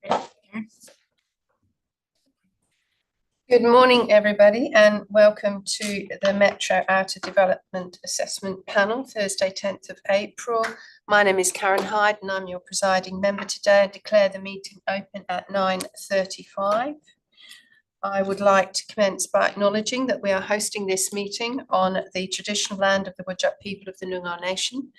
Good morning, everybody, and welcome to the Metro Outer Development Assessment Panel, Thursday, 10th of April. My name is Karen Hyde, and I'm your presiding member today. I declare the meeting open at 9:35. I would like to commence by acknowledging that we are hosting this meeting on the traditional land of the Whadjuk people of the Noongar Nation,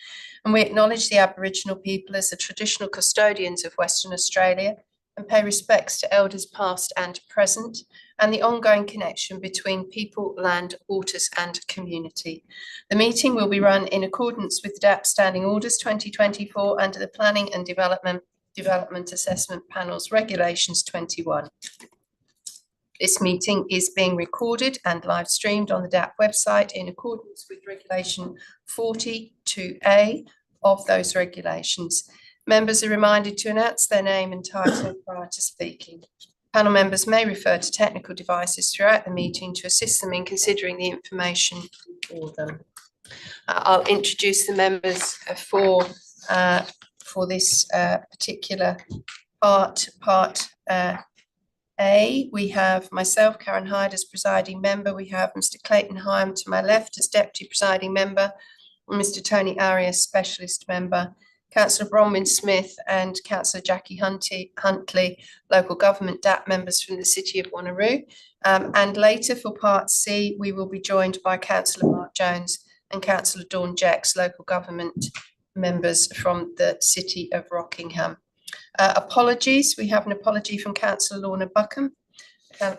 and we acknowledge the Aboriginal people as the traditional custodians of Western Australia and pay respects to elders past and present, and the ongoing connection between people, land, waters and community. The meeting will be run in accordance with DAP Standing Orders 2024 under the Planning and Development Assessment Panel's Regulations 21. This meeting is being recorded and live streamed on the DAP website in accordance with Regulation 42A of those regulations. Members are reminded to announce their name and title prior to speaking. Panel members may refer to technical devices throughout the meeting to assist them in considering the information before them. I'll introduce the members for this particular part A. We have myself, Karen Hyde, as presiding member. We have Mr. Clayton Hyam to my left as deputy presiding member, and Mr. Tony Arias, specialist member. Councillor Bronwyn Smith and Councillor Jackie Huntley, local government DAP members from the City of Wanneroo. And later for part C, we will be joined by Councillor Mark Jones and Councillor Dawn Jecks, local government members from the City of Rockingham. Apologies, we have an apology from Councillor Lorna Buckham,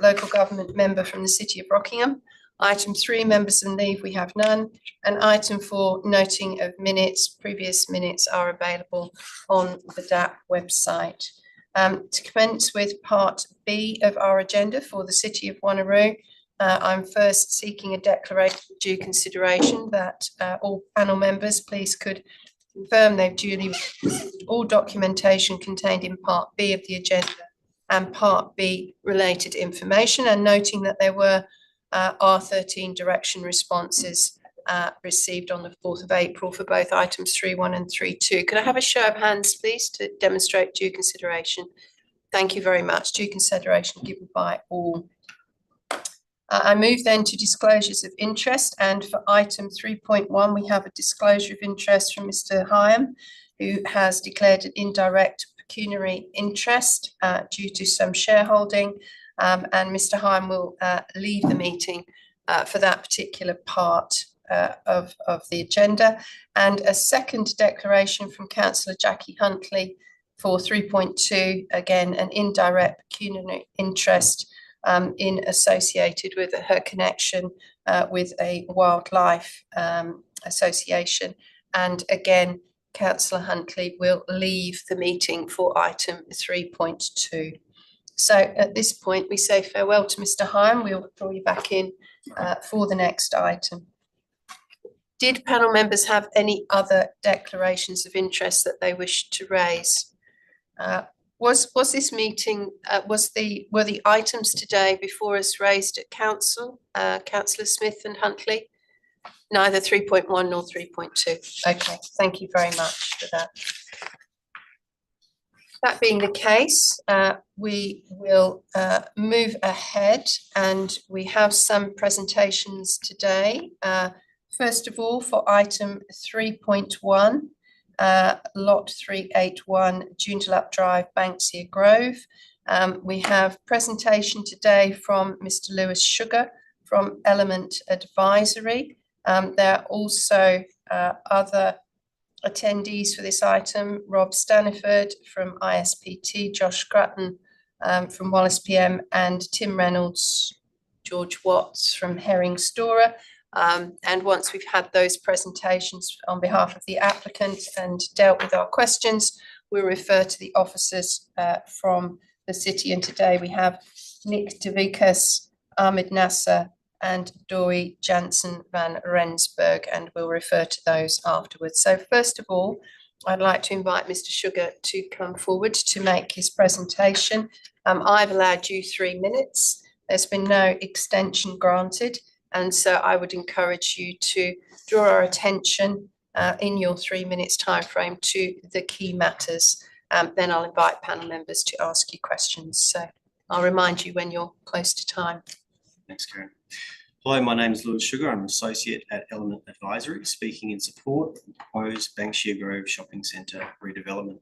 local government member from the City of Rockingham. Item 3, members on leave, we have none. And item 4, noting of minutes, previous minutes are available on the DAP website. To commence with part B of our agenda for the City of Wanneroo, I'm first seeking a declaration of due consideration that all panel members please could confirm they've duly received all documentation contained in part B of the agenda and part B related information, and noting that there were R13 direction responses received on the 4th of April for both items 3.1 and 3.2. Could I have a show of hands, please, to demonstrate due consideration? Thank you very much. Due consideration given by all. I move then to disclosures of interest, and for item 3.1 we have a disclosure of interest from Mr. Hyam, who has declared an indirect pecuniary interest due to some shareholding. And Mr. Hyam will leave the meeting for that particular part of the agenda. And a second declaration from Councillor Jackie Huntley for 3.2, again, an indirect pecuniary interest associated with her connection with a wildlife association. And again, Councillor Huntley will leave the meeting for item 3.2. So at this point, we say farewell to Mr. Hyam. We'll draw you back in for the next item. Did panel members have any other declarations of interest that they wish to raise? Was this meeting, were the items today before us raised at council, Councillor Smith and Huntley? Neither 3.1 nor 3.2. Okay, thank you very much for that. That being the case, we will move ahead, and we have some presentations today. First of all, for item 3.1, lot 381, Joondalup Drive, Banksia Grove. We have presentation today from Mr. Lewis Sugar from Element Advisory. There are also other attendees for this item: Rob Staniford from ISPT, Josh Grutton from Wallace PM, and Tim Reynolds, George Watts from Herring Storer. And once we've had those presentations on behalf of the applicant and dealt with our questions, we'll refer to the officers from the city. And today we have Nick DeVikas, Ahmed Nasser, and Dori Jansen van Rensburg, and we'll refer to those afterwards. So first of all, I'd like to invite Mr. Sugar to come forward to make his presentation. I've allowed you 3 minutes. There's been no extension granted, and so I would encourage you to draw our attention in your 3 minutes time frame to the key matters. then I'll invite panel members to ask you questions. So I'll remind you when you're close to time. Thanks, Karen. Hello, my name is Lewis Sugar. I'm an associate at Element Advisory, speaking in support of the proposed Banksia Grove Shopping Centre redevelopment.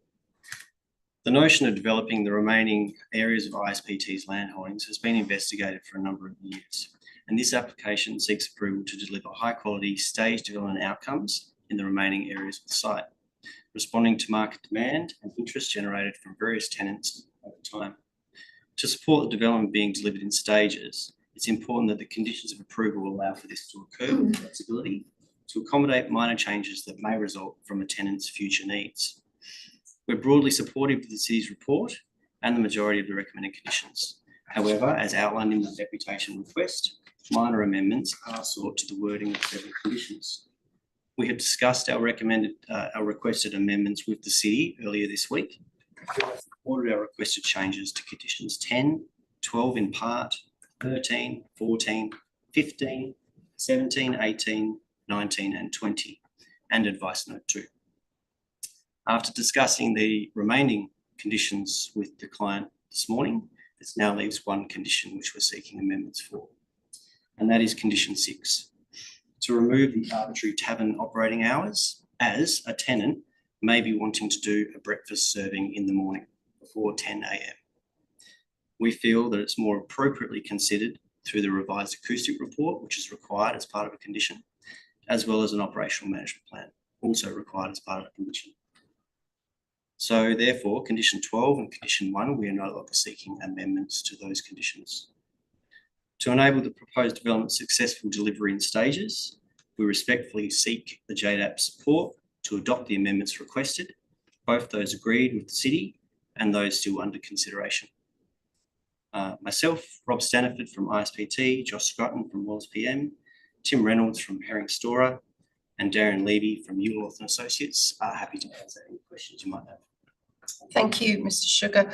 The notion of developing the remaining areas of ISPT's land holdings has been investigated for a number of years, and this application seeks approval to deliver high-quality staged development outcomes in the remaining areas of the site, responding to market demand and interest generated from various tenants over time. To support the development being delivered in stages, it's important that the conditions of approval allow for this to occur with flexibility to accommodate minor changes that may result from a tenant's future needs. We're broadly supportive of the city's report and the majority of the recommended conditions. However, as outlined in the deputation request, minor amendments are sought to the wording of several conditions. We have discussed our requested amendments with the city earlier this week. We have supported our requested changes to conditions 10, 12 in part, 13, 14, 15, 17, 18, 19 and 20, and advice note 2. After discussing the remaining conditions with the client this morning, this now leaves one condition which we're seeking amendments for, and that is condition 6, to remove the arbitrary tavern operating hours, as a tenant may be wanting to do a breakfast serving in the morning before 10 a.m. We feel that it's more appropriately considered through the revised acoustic report, which is required as part of a condition, as well as an operational management plan, also required as part of a condition. So therefore, condition 12 and condition 1, we are no longer seeking amendments to those conditions. To enable the proposed development successful delivery in stages, we respectfully seek the JDAP support to adopt the amendments requested, both those agreed with the city and those still under consideration. Myself, Rob Staniford from ISPT, Josh Scotton from Wallace PM, Tim Reynolds from Herring Storer, and Darren Levy from Ewolf and Associates are happy to answer any questions you might have. Thank you, Mr. Sugar.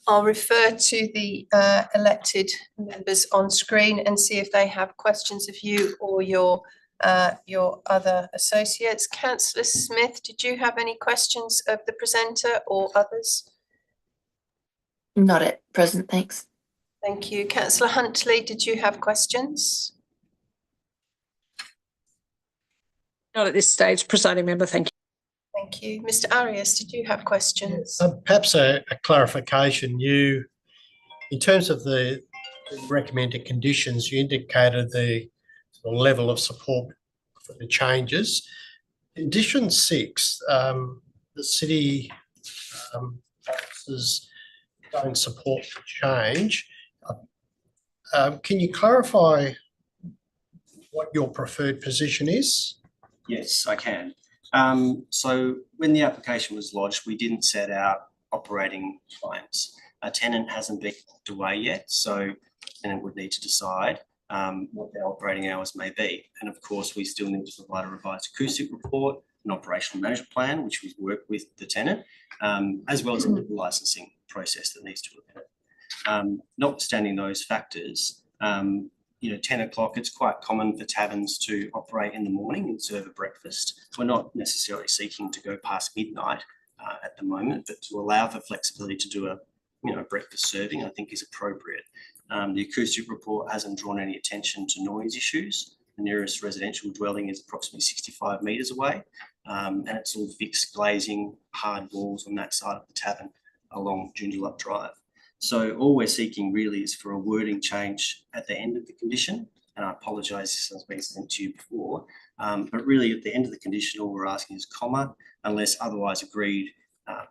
I'll refer to the elected members on screen and see if they have questions of you or your other associates. Councillor Smith, did you have any questions of the presenter or others? Not at present, thanks. Thank you. Councillor Huntley, did you have questions? Not at this stage, presiding member, thank you. Thank you. Mr. Arias, did you have questions? Perhaps a clarification. You, in terms of the recommended conditions, you indicated the level of support for the changes. Condition 6, the city don't support the change. Can you clarify what your preferred position is? Yes, I can. So when the application was lodged, we didn't set out operating times. A tenant hasn't been walked away yet, so the tenant would need to decide what their operating hours may be. And of course, we still need to provide a revised acoustic report, an operational management plan, which we work with the tenant, as well as a licensing process that needs to occur. Notwithstanding those factors, 10 o'clock, it's quite common for taverns to operate in the morning and serve a breakfast. We're not necessarily seeking to go past midnight at the moment, but to allow for flexibility to do a breakfast serving, I think is appropriate. The acoustic report hasn't drawn any attention to noise issues. The nearest residential dwelling is approximately 65 metres away, and it's all fixed glazing, hard walls on that side of the tavern along Joondalup Drive. So all we're seeking really is for a wording change at the end of the condition, and I apologise this has been sent to you before, but really at the end of the condition all we're asking is comma, unless otherwise agreed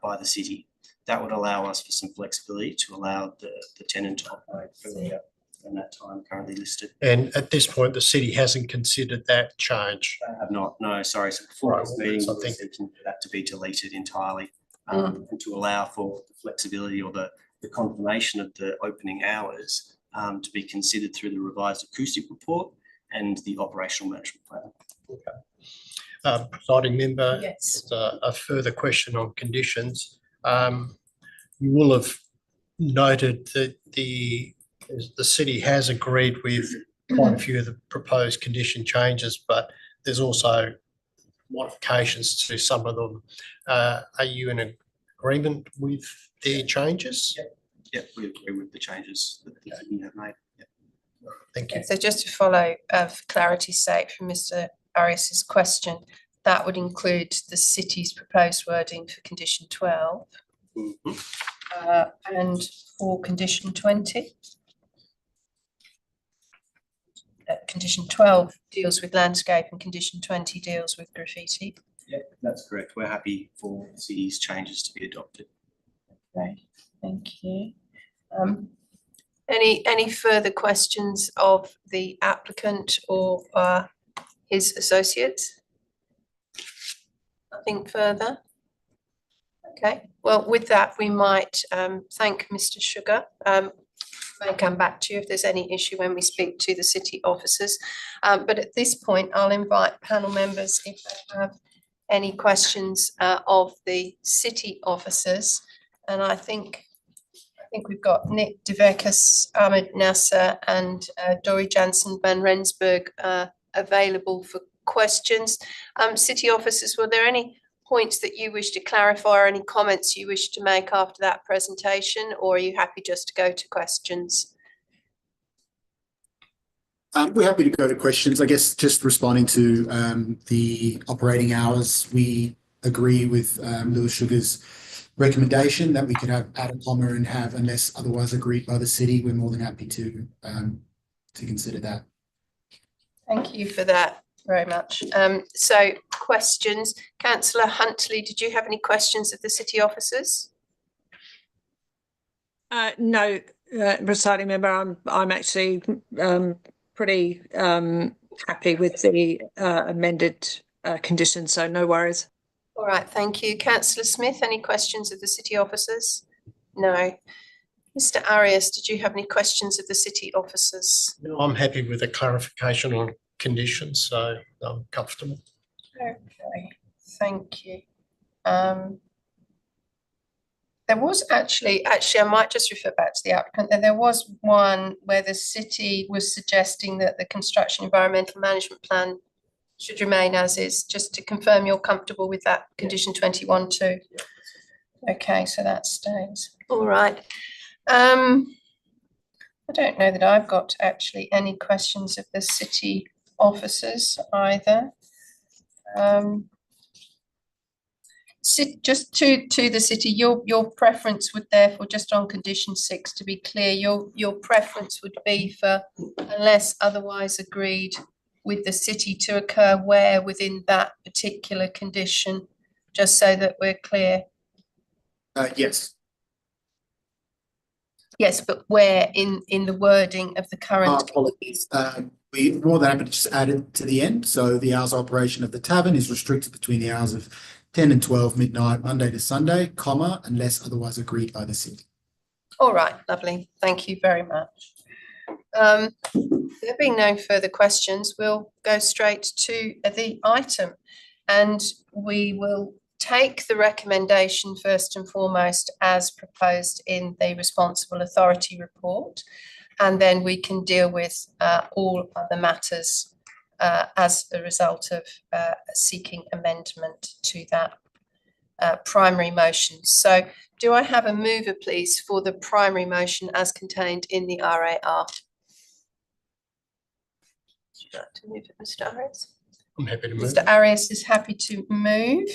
by the city. That would allow us for some flexibility to allow the tenant to operate earlier than that time currently listed. And at this point, the city hasn't considered that change? They have not, no, sorry. So before this meeting, we're seeking for that to be deleted entirely and to allow for the flexibility or the confirmation of the opening hours to be considered through the revised acoustic report and the operational management plan. Okay. Presiding member, yes. A further question on conditions. You will have noted that the city has agreed with quite a few of the proposed condition changes, but there's also modifications to some of them. Are you in agreement with their changes? Yep, we agree with the changes that the committee have made. Yep. Thank you. So just to follow, for clarity's sake, from Mr. Arias's question, that would include the city's proposed wording for condition 12 and for condition 20. Condition 12 deals with landscape and condition 20 deals with graffiti. Yeah, that's correct. We're happy for the city's changes to be adopted. Great, thank you. Any further questions of the applicant or his associates? Nothing further? Okay, well, with that, we might thank Mr. Sugar. May come back to you if there's any issue when we speak to the city officers. But at this point, I'll invite panel members if they have any questions of the city officers. And I think we've got Nick Devekis, Ahmed Nasser and Dori Jansen van Rensburg available for questions. City officers, were there any points that you wish to clarify or any comments you wish to make after that presentation, or are you happy just to go to questions? We're happy to go to questions. I guess just responding to the operating hours, we agree with Lewis Sugar's recommendation that we could add a comma and have unless otherwise agreed by the city. We're more than happy to consider that. Thank you for that very much. So questions, Councillor Huntley, did you have any questions of the city officers? No, presiding member, I'm actually pretty happy with the amended conditions, so no worries. All right, thank you. Councillor Smith, any questions of the city officers? No. Mr. Arias, did you have any questions of the city officers? No, I'm happy with the clarification on conditions, so I'm comfortable. Okay, thank you. There was actually, I might just refer back to the applicant. There was one where the city was suggesting that the construction environmental management plan should remain as is, just to confirm you're comfortable with that condition 21 too. Okay, so that stays. All right. I don't know that I've got actually any questions of the city officers either. Just to the city, your preference would therefore, just on condition 6 to be clear, your preference would be for unless otherwise agreed with the city to occur where within that particular condition, just so that we're clear. Yes. Yes, but where in the wording of the current? Apologies. We're more than happy to just add it to the end. So the hours of operation of the tavern is restricted between the hours of 10 and 12 midnight, Monday to Sunday, comma, unless otherwise agreed by the city. All right, lovely. Thank you very much. There being no further questions, we'll go straight to the item, and we will take the recommendation first and foremost as proposed in the responsible authority report, and then we can deal with all other matters as a result of seeking amendment to that primary motion. So do I have a mover, please, for the primary motion as contained in the RAR? Would you like to move it, Mr. Arias? I'm happy to move. Mr. Arias is happy to move.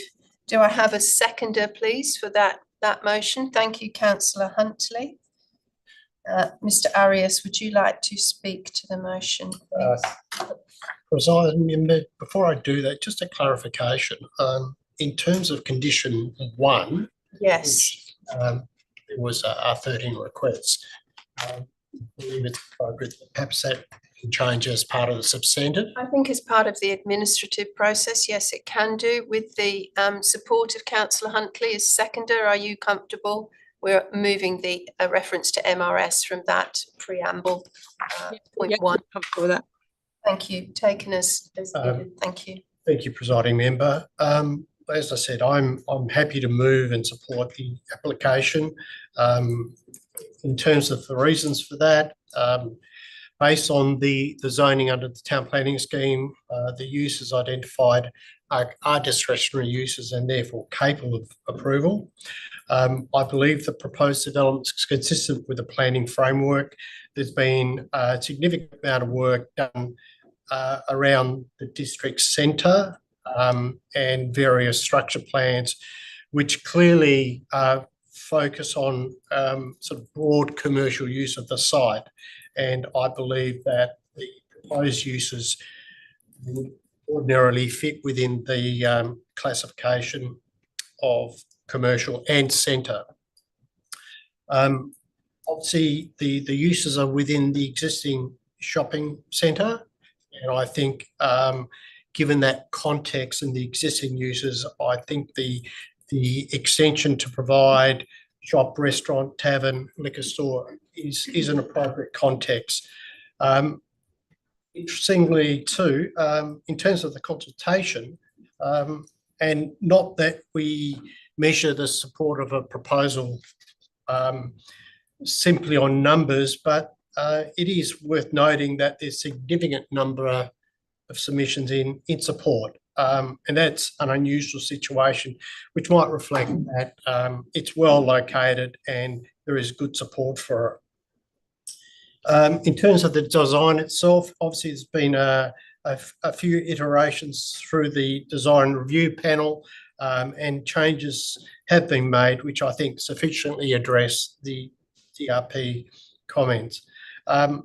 Do I have a seconder, please, for that motion? Thank you, Councillor Huntley. Mr. Arias, would you like to speak to the motion, please? Presiding member, before I do that, just a clarification. In terms of condition 1, Yes. there was R13 requests. I believe it's appropriate that perhaps that can change as part of the substantive. I think as part of the administrative process, yes, it can do. With the support of Councillor Huntley as seconder, are you comfortable? We're moving the reference to MRS from that preamble, point 1. Comfortable with that. Thank you. Taken as needed. Thank you. Thank you, presiding member. As I said, I'm happy to move and support the application. In terms of the reasons for that, based on the zoning under the town planning scheme, the uses identified are discretionary uses and therefore capable of approval. I believe the proposed development is consistent with the planning framework. There's been a significant amount of work done around the district centre and various structure plans, which clearly focus on sort of broad commercial use of the site. And I believe that the proposed uses would ordinarily fit within the classification of commercial and centre. Obviously, the uses are within the existing shopping centre, and I think given that context and the existing uses, I think the extension to provide shop, restaurant, tavern, liquor store is an appropriate context. Interestingly too, in terms of the consultation, and not that we measure the support of a proposal simply on numbers, but it is worth noting that there's a significant number of submissions in support. And that's an unusual situation, which might reflect that it's well located and there is good support for it. In terms of the design itself, obviously there's been a few iterations through the design review panel, and changes have been made, which I think sufficiently address the DRP comments. I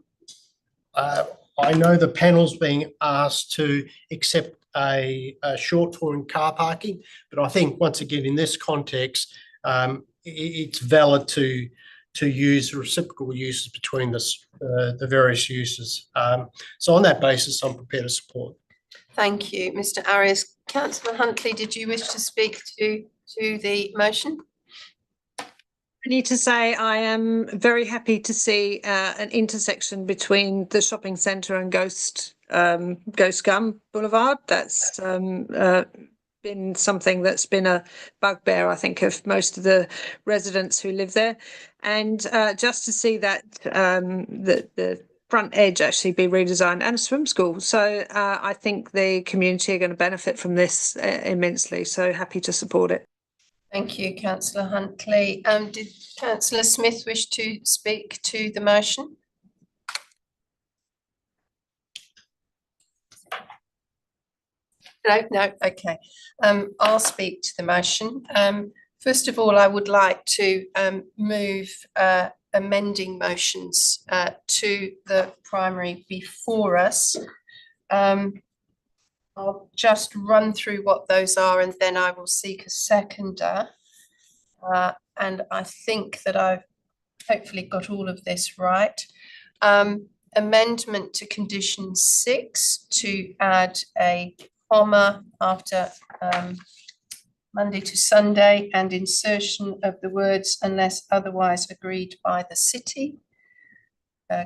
know the panel's being asked to accept a short touring car parking, but I think once again in this context, it's valid to use reciprocal uses between the various uses. So on that basis, I'm prepared to support. Thank you, Mr. Arias. Councillor Huntley, did you wish to speak to the motion? I need to say I am very happy to see an intersection between the shopping centre and Ghost Gum Boulevard. That's been something that's been a bugbear, I think, of most of the residents who live there. And just to see that the front edge actually be redesigned, and a swim school. So I think the community are going to benefit from this immensely. So happy to support it. Thank you, Councillor Huntley. Did Councillor Smith wish to speak to the motion? No, okay. I'll speak to the motion. First of all, I would like to move amending motions to the primary before us. I'll just run through what those are and then I will seek a seconder. And I think that I've hopefully got all of this right. Amendment to condition 6 to add a comma after Monday to Sunday and insertion of the words unless otherwise agreed by the city.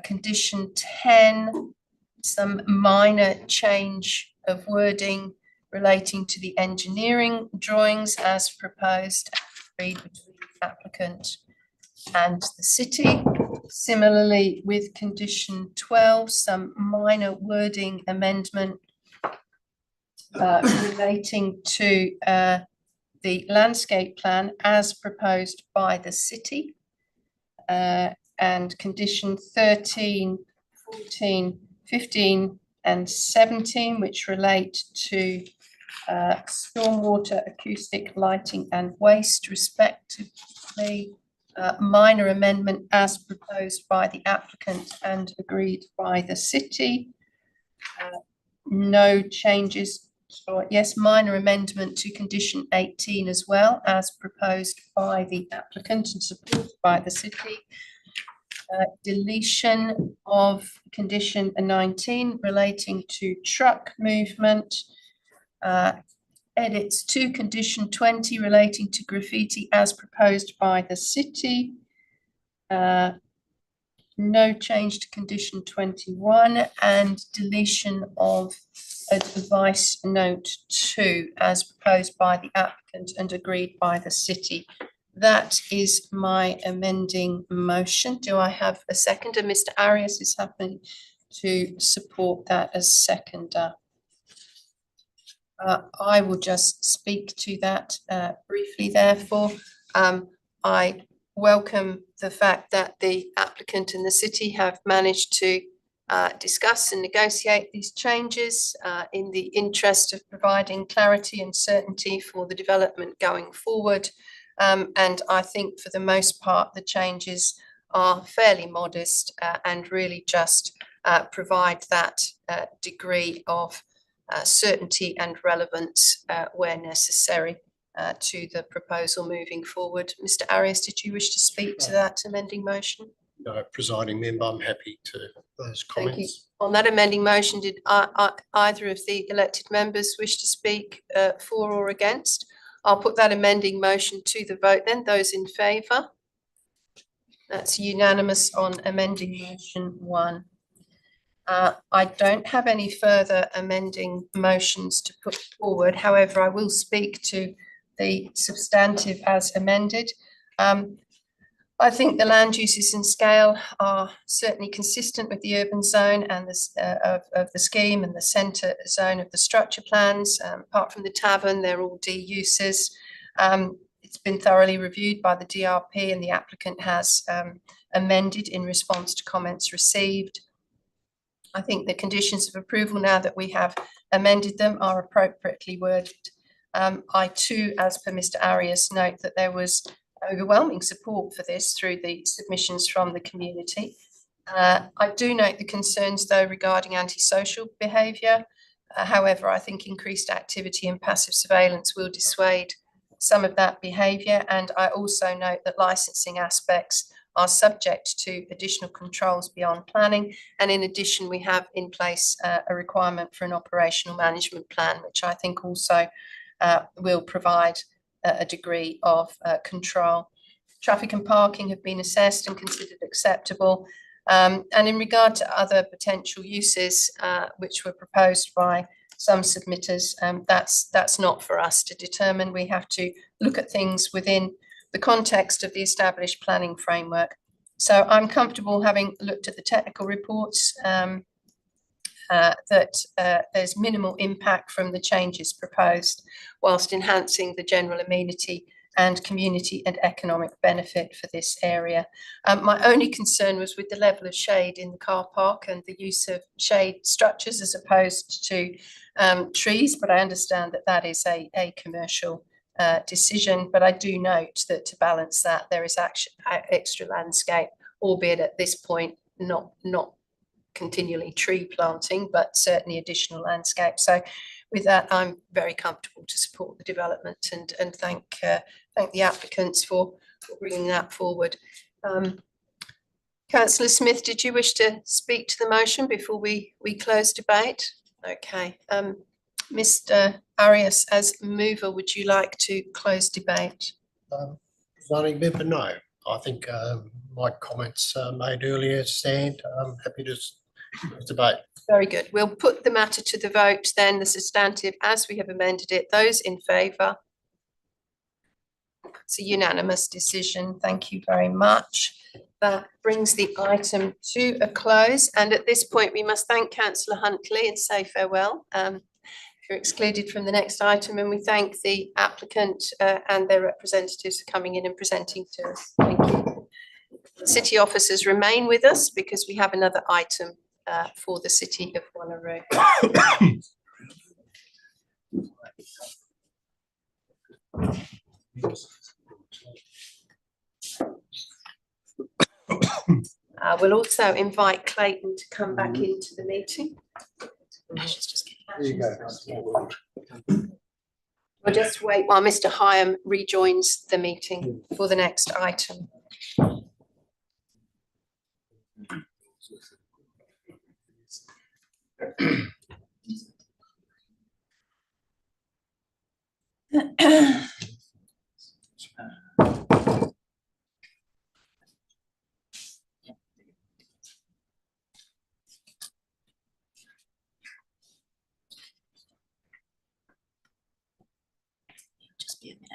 Condition 10, some minor change of wording relating to the engineering drawings as proposed and agreed between the applicant and the city. Similarly, with condition 12, some minor wording amendment relating to the landscape plan as proposed by the city, and condition 13, 14, 15 and 17, which relate to stormwater, acoustic, lighting and waste respectively. Minor amendment as proposed by the applicant and agreed by the city. No changes. Yes, minor amendment to condition 18 as well as proposed by the applicant and supported by the city. Deletion of condition 19 relating to truck movement. Edits to condition 20 relating to graffiti as proposed by the city. No change to condition 21 and deletion of advice note 2 as proposed by the applicant and agreed by the city. That is my amending motion. Do I have a seconder? Mr. Arias is happy to support that as seconder? I will just speak to that briefly therefore. I welcome the fact that the applicant and the city have managed to discuss and negotiate these changes in the interest of providing clarity and certainty for the development going forward. And I think for the most part, the changes are fairly modest and really just provide that degree of certainty and relevance where necessary to the proposal moving forward. Mr. Arias, did you wish to speak to that amending motion? No, presiding member, I'm happy to those Thank you. comments. On that amending motion, did either of the elected members wish to speak for or against? I'll put that amending motion to the vote then. Those in favour? That's unanimous on amending motion 1. I don't have any further amending motions to put forward. However, I will speak to the substantive as amended. I think the land uses and scale are certainly consistent with the urban zone and of the scheme and the centre zone of the structure plans. Apart from the tavern, they're all D uses. It's been thoroughly reviewed by the DRP and the applicant has amended in response to comments received. I think the conditions of approval, now that we have amended them, are appropriately worded. I too, as per Mr. Arias, note that there was overwhelming support for this through the submissions from the community. I do note the concerns though regarding antisocial behaviour. However, I think increased activity and passive surveillance will dissuade some of that behaviour, and I also note that licensing aspects are subject to additional controls beyond planning, and in addition we have in place a requirement for an operational management plan, which I think also will provide a degree of control. Traffic and parking have been assessed and considered acceptable. And in regard to other potential uses which were proposed by some submitters, that's not for us to determine. We have to look at things within the context of the established planning framework. So I'm comfortable, having looked at the technical reports, that there's minimal impact from the changes proposed, whilst enhancing the general amenity and community and economic benefit for this area. My only concern was with the level of shade in the car park and the use of shade structures as opposed to trees, but I understand that that is a commercial decision. But I do note that to balance that, there is extra landscape, albeit at this point not continually tree planting, but certainly additional landscape. So with that, I'm very comfortable to support the development and thank the applicants for bringing that forward. Councillor Smith, did you wish to speak to the motion before we close debate? Okay. Mr. Arias, as mover, would you like to close debate? Presiding member, no. I think my comments made earlier stand. I'm happy to debate. Very good. We'll put the matter to the vote then, the substantive as we have amended it. Those in favour? It's a unanimous decision. Thank you very much. That brings the item to a close. And at this point, we must thank Councillor Huntley and say farewell. You're excluded from the next item, and we thank the applicant and their representatives for coming in and presenting to us. Thank you. City officers remain with us because we have another item for the City of Wanneroo. We'll also invite Clayton to come back into the meeting. We'll just wait while Mr. Hyam rejoins the meeting for the next item. Just be a minute.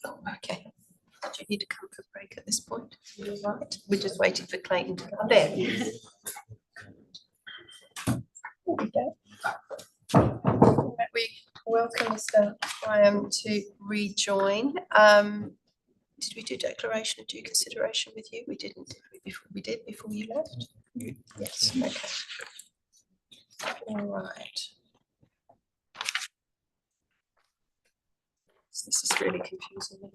Oh, okay. Do you need to come for a break at this point? You're right. We're just waiting for Clayton to come there. welcome Mr. Graham to rejoin. Did we do declaration of due consideration with you? We didn't, did we? We did before you left? Yes, okay. All right. This is really confusing me.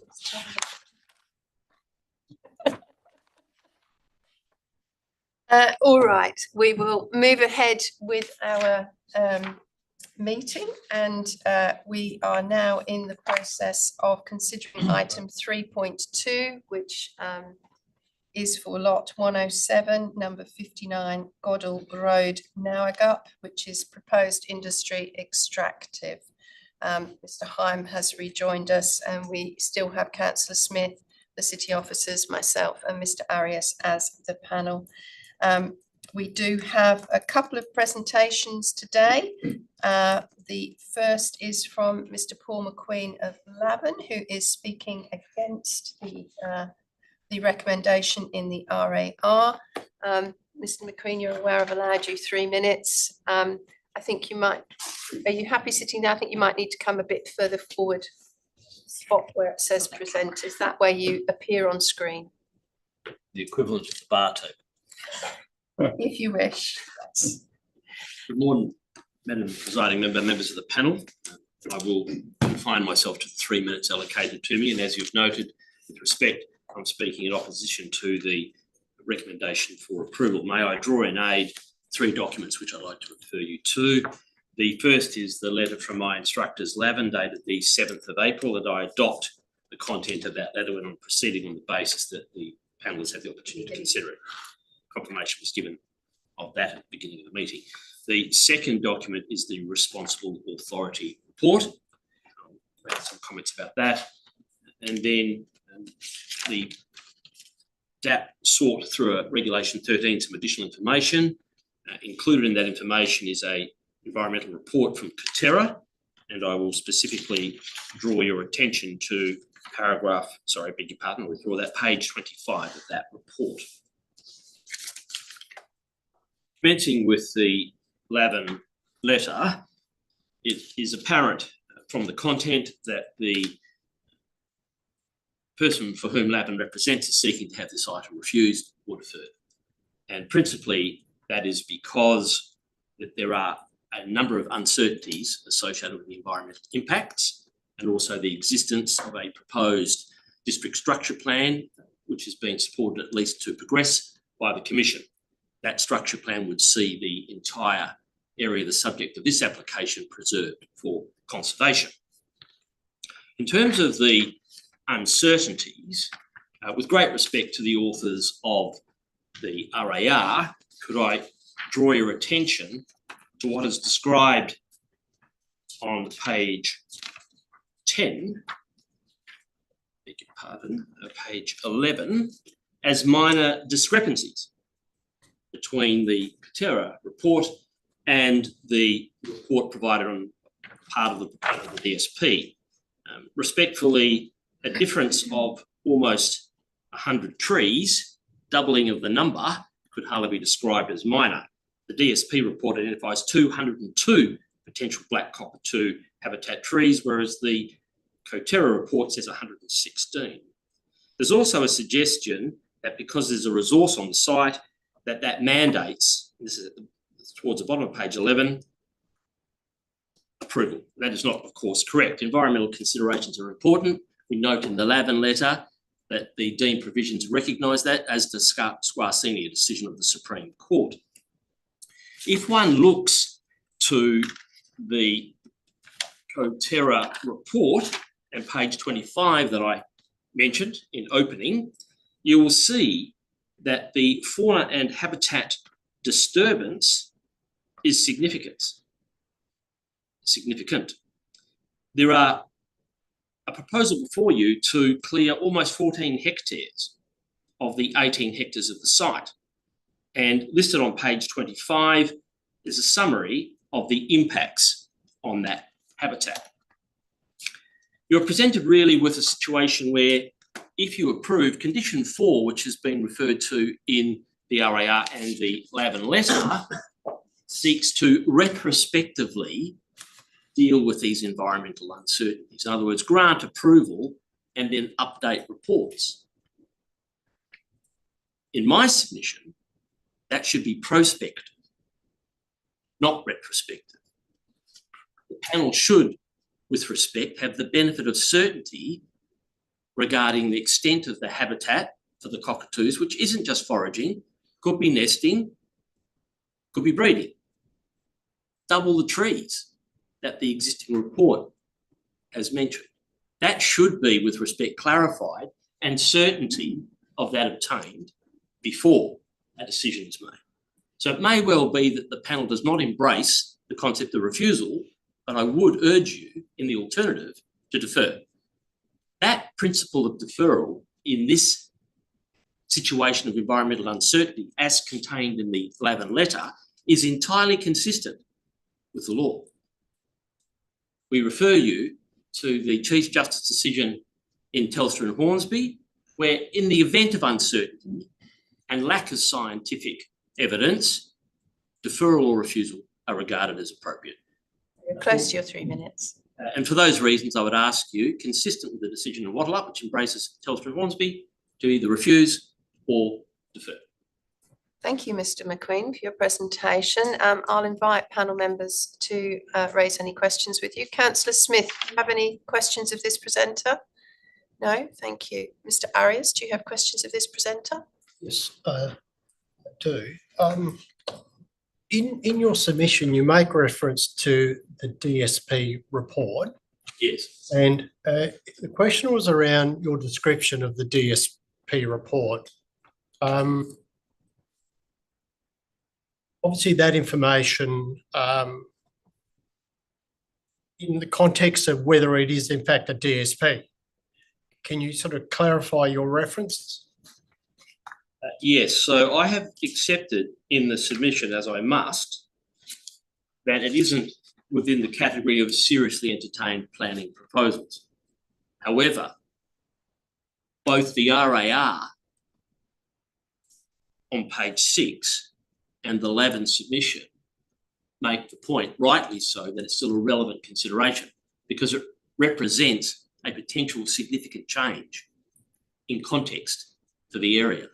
All right, we will move ahead with our meeting, and we are now in the process of considering item 3.2, which is for lot 107, number 59 Goddle Road, Nowagup, which is proposed industry extractive. Mr. Heim has rejoined us, and we still have Councillor Smith, the city officers, myself and Mr. Arias as the panel. We do have a couple of presentations today. The first is from Mr. Paul McQueen of Lavan, who is speaking against the recommendation in the RAR. Mr. McQueen, you're aware I've allowed you 3 minutes. I think you might, are you happy sitting there? I think you might need to come a bit further forward, spot where it says present. Is that where you appear on screen? The equivalent of the bar tape. If you wish. Yes. Good morning, Madam Presiding Member, members of the panel. I will confine myself to the 3 minutes allocated to me, and as you've noted, with respect, I'm speaking in opposition to the recommendation for approval. May I draw in aid 3 documents which I'd like to refer you to. The first is the letter from my instructors, Lavan, dated the 7th of April, and I adopt the content of that letter when I'm proceeding on the basis that the panelists have the opportunity to consider it. Confirmation was given of that at the beginning of the meeting. The second document is the Responsible Authority Report. I'll make some comments about that. And then the DAP sought through a Regulation 13 some additional information. Included in that information is a environmental report from Katerra, and I will specifically draw your attention to paragraph, sorry, I beg your pardon, I'll withdraw that, page 25 of that report. Commencing with the Lavan letter, it is apparent from the content that the person for whom Lavan represents is seeking to have this item refused or deferred. And principally, that is because that there are a number of uncertainties associated with the environmental impacts, and also the existence of a proposed district structure plan, which has been supported at least to progress by the Commission. That structure plan would see the entire area the subject of this application preserved for conservation. In terms of the uncertainties, with great respect to the authors of the RAR, could I draw your attention to what is described on page 10, beg your pardon, page 11, as minor discrepancies between the Katerra report and the report provided on part of the DSP. Respectfully, a difference of almost 100 trees, doubling of the number, could hardly be described as minor. The DSP report identifies 202 potential black copper 2 habitat trees, whereas the Katerra report says 116. There's also a suggestion that because there's a resource on the site, that mandates, this is towards the bottom of page 11, approval. That is not, of course, correct. Environmental considerations are important. We note in the Lavan letter that the deemed provisions recognise that, as does Squarcini, a decision of the Supreme Court. If one looks to the Katerra report and page 25 that I mentioned in opening, you will see that the fauna and habitat disturbance is significant. There are a proposal before you to clear almost 14 hectares of the 18 hectares of the site. And listed on page 25 is a summary of the impacts on that habitat. You're presented really with a situation where, if you approve condition 4, which has been referred to in the RAR and the Lavan letter, seeks to retrospectively deal with these environmental uncertainties. In other words, grant approval and then update reports. In my submission, that should be prospective, not retrospective. The panel should, with respect, have the benefit of certainty regarding the extent of the habitat for the cockatoos, which isn't just foraging, could be nesting, could be breeding. Double the trees that the existing report has mentioned. That should be, with respect, clarified and certainty of that obtained before a decision is made. So it may well be that the panel does not embrace the concept of refusal, but I would urge you, in the alternative, to defer. That principle of deferral in this situation of environmental uncertainty, as contained in the Lavin letter, is entirely consistent with the law. We refer you to the Chief Justice decision in Telstra and Hornsby, where in the event of uncertainty and lack of scientific evidence, deferral or refusal are regarded as appropriate. You're close to your 3 minutes. And for those reasons, I would ask you, consistent with the decision of Wattleup, which embraces Telstra and Hornsby, to either refuse or defer. Thank you, Mr McQueen, for your presentation. I'll invite panel members to raise any questions with you. Councillor Smith, do you have any questions of this presenter? No, thank you. Mr Arias, do you have questions of this presenter? Yes, I do. In your submission, you make reference to the DSP report. Yes. And the question was around your description of the DSP report. Obviously, that information, in the context of whether it is in fact a DSP, can you sort of clarify your reference? Yes, so I have accepted in the submission, as I must, that it isn't within the category of seriously entertained planning proposals. However, both the RAR on page 6 and the Lavin submission make the point, rightly so, that it's still a relevant consideration because it represents a potential significant change in context for the area,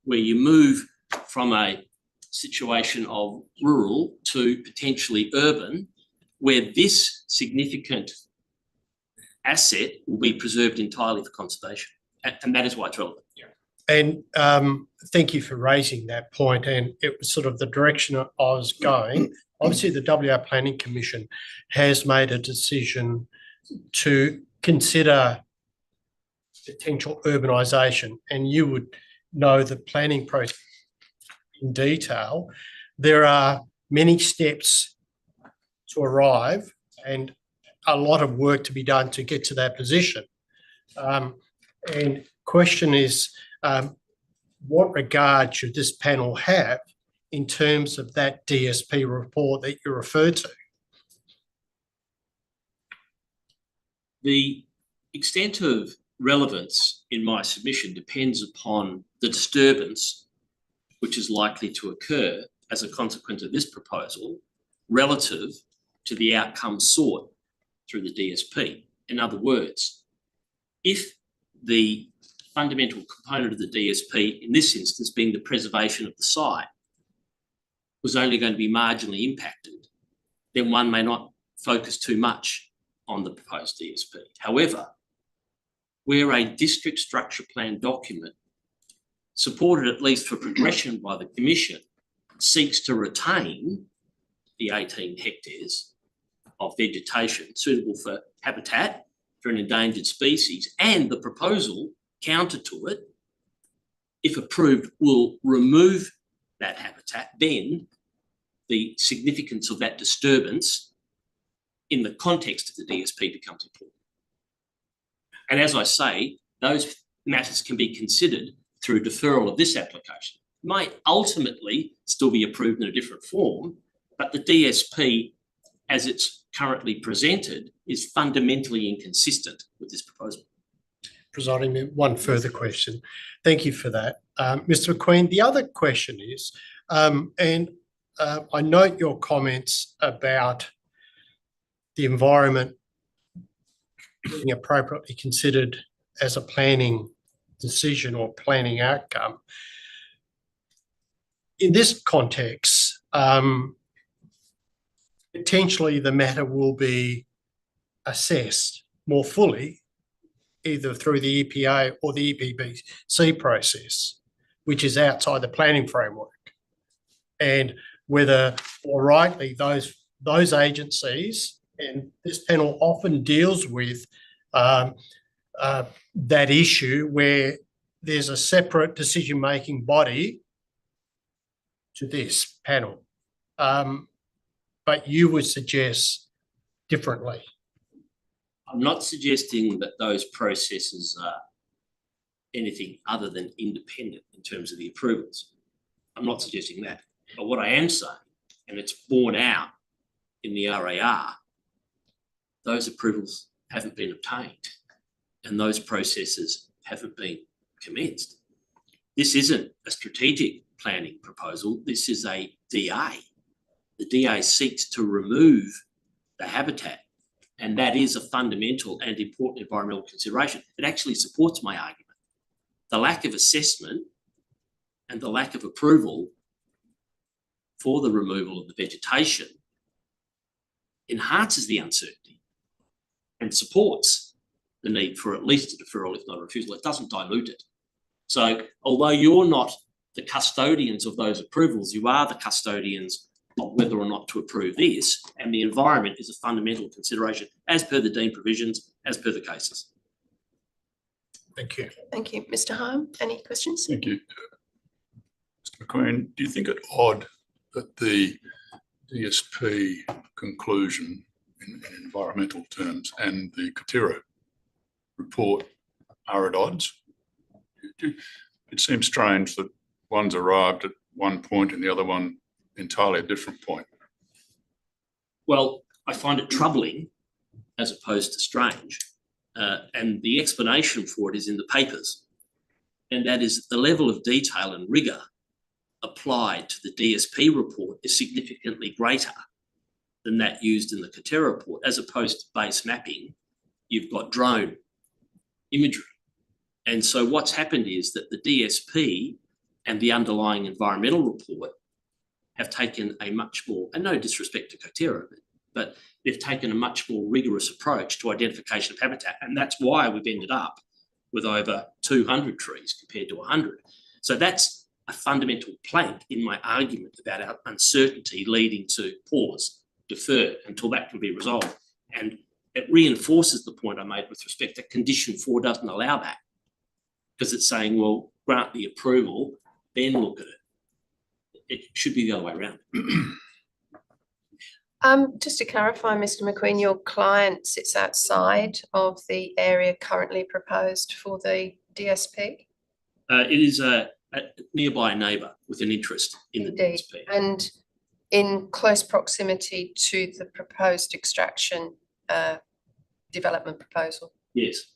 where you move from a situation of rural to potentially urban, where this significant asset will be preserved entirely for conservation. And that is why it's relevant. Yeah. And thank you for raising that point. And it was sort of the direction I was going. Obviously, the WA Planning Commission has made a decision to consider potential urbanisation, and you would know the planning process in detail. There are many steps to arrive and a lot of work to be done to get to that position. And question is, what regard should this panel have in terms of that DSP report that you referred to? The extent of relevance in my submission depends upon the disturbance which is likely to occur as a consequence of this proposal relative to the outcome sought through the DSP. In other words, if the fundamental component of the DSP, in this instance being the preservation of the site, was only going to be marginally impacted, then one may not focus too much on the proposed DSP. However, where a district structure plan document, supported at least for progression by the Commission, seeks to retain the 18 hectares of vegetation suitable for habitat for an endangered species, and the proposal counter to it, if approved, will remove that habitat, then the significance of that disturbance in the context of the DSP becomes important. And as I say, those matters can be considered through deferral of this application. It might ultimately still be approved in a different form, but the DSP, as it's currently presented, is fundamentally inconsistent with this proposal. Presiding, one further question. Thank you for that. Mr McQueen, the other question is, I note your comments about the environment being appropriately considered as a planning decision or planning outcome. In this context, potentially the matter will be assessed more fully, either through the EPA or the EPBC process, which is outside the planning framework. And whether or rightly those agencies, and this panel often deals with that issue where there's a separate decision-making body to this panel. But you would suggest differently. I'm not suggesting that those processes are anything other than independent in terms of the approvals. I'm not suggesting that. But what I am saying, and it's borne out in the RAR, those approvals haven't been obtained and those processes haven't been commenced. This isn't a strategic planning proposal. This is a DA. The DA seeks to remove the habitat, and that is a fundamental and important environmental consideration. It actually supports my argument. The lack of assessment and the lack of approval for the removal of the vegetation enhances the uncertainty and supports the need for at least a deferral, if not a refusal. It doesn't dilute it. So although you're not the custodians of those approvals, you are the custodians of whether or not to approve this, and the environment is a fundamental consideration as per the deemed provisions, as per the cases. Thank you. Thank you. Mr. Home, any questions? Thank you. Mr. McQueen, do you think it odd that the DSP conclusion in environmental terms and the Katira report are at odds? It seems strange that one's arrived at one point and the other one entirely a different point. Well, I find it troubling as opposed to strange. And the explanation for it is in the papers. And that is the level of detail and rigour applied to the DSP report is significantly greater than that used in the Katera report. As opposed to base mapping, you've got drone imagery. And so what's happened is that the DSP and the underlying environmental report have taken a much more, and no disrespect to Katera, but they've taken a much more rigorous approach to identification of habitat. And that's why we've ended up with over 200 trees compared to 100. So that's a fundamental plank in my argument about our uncertainty leading to pause, defer until that can be resolved. And it reinforces the point I made with respect to condition 4 doesn't allow that, because it's saying, well, grant the approval, then look at it. It should be the other way around. Just to clarify, Mr. McQueen, your client sits outside of the area currently proposed for the DSP? It is a nearby neighbour with an interest in the Indeed. DSP. And in close proximity to the proposed extraction development proposal? Yes.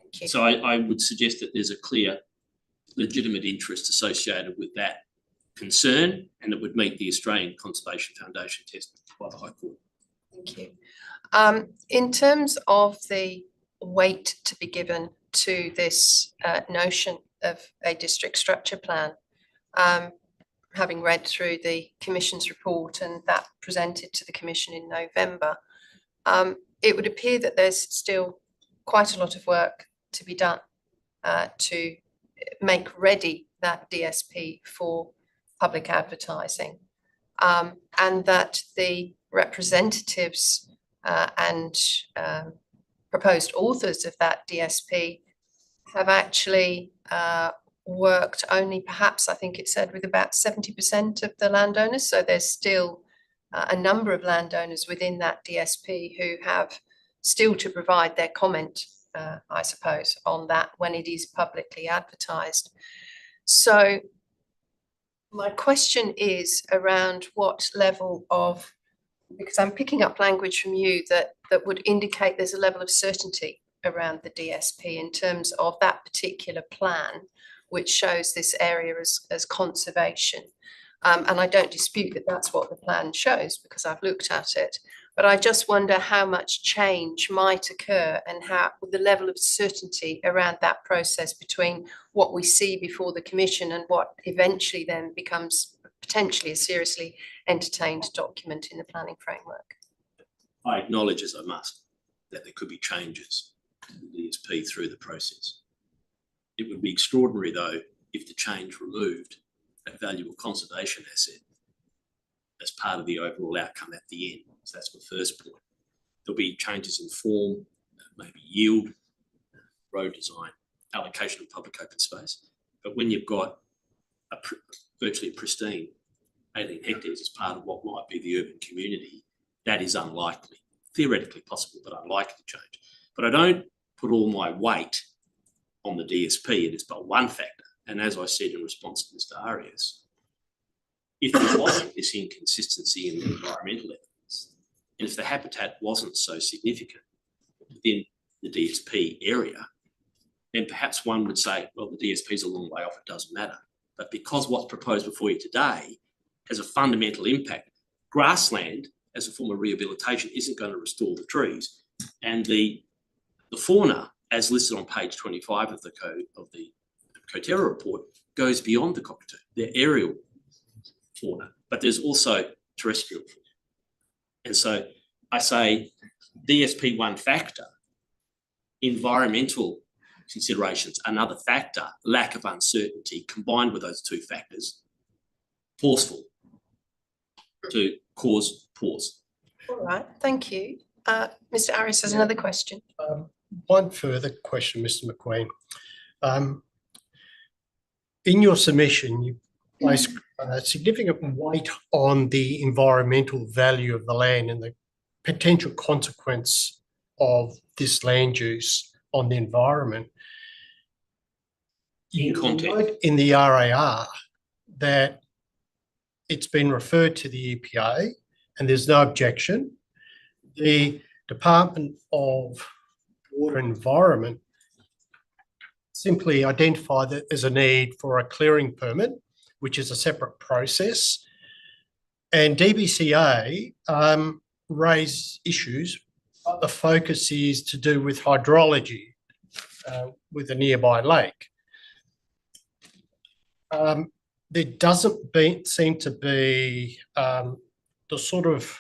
Thank you. So I would suggest that there's a clear legitimate interest associated with that concern, and it would meet the Australian Conservation Foundation test by the High Court. Thank you. In terms of the weight to be given to this notion of a district structure plan, having read through the Commission's report and that presented to the Commission in November, it would appear that there's still quite a lot of work to be done to make ready that DSP for public advertising, and that the representatives and proposed authors of that DSP have actually worked only perhaps, I think it said, with about 70% of the landowners. So there's still a number of landowners within that DSP who have still to provide their comment, I suppose, on that when it is publicly advertised. So my question is around what level of, because I'm picking up language from you that would indicate there's a level of certainty around the DSP in terms of that particular plan, which shows this area as conservation. And I don't dispute that that's what the plan shows because I've looked at it. But I just wonder how much change might occur and how the level of certainty around that process between what we see before the Commission and what eventually then becomes potentially a seriously entertained document in the planning framework. I acknowledge, as I must, that there could be changes to the DSP through the process. It would be extraordinary, though, if the change removed a valuable conservation asset as part of the overall outcome at the end. So that's my first point. There'll be changes in form, maybe yield, road design, allocation of public open space. But when you've got virtually pristine 18 hectares as part of what might be the urban community, that is unlikely. Theoretically possible, but unlikely to change. But I don't put all my weight on the DSP. It is but one factor. And as I said in response to Mr. Arias, if there wasn't this inconsistency in the environmental evidence, and if the habitat wasn't so significant within the DSP area, then perhaps one would say, well, the DSP is a long way off, it doesn't matter. But because what's proposed before you today has a fundamental impact, grassland as a form of rehabilitation isn't going to restore the trees. And the fauna, as listed on page 25 of the Coterra report, goes beyond the cockatoo. They're aerial fauna, but there's also terrestrial fauna. And so I say DSP one factor, environmental considerations another factor, lack of uncertainty combined with those two factors, forceful to cause pause. All right, thank you. Mr. Arias has another question. One further question, Mr. McQueen. In your submission, you place significant weight on the environmental value of the land and the potential consequence of this land use on the environment. You note in the RAR that it's been referred to the EPA and there's no objection. The Department of Water and Environment simply identified that there's a need for a clearing permit, which is a separate process. And DBCA raised issues, but the focus is to do with hydrology with a nearby lake. There doesn't seem to be the sort of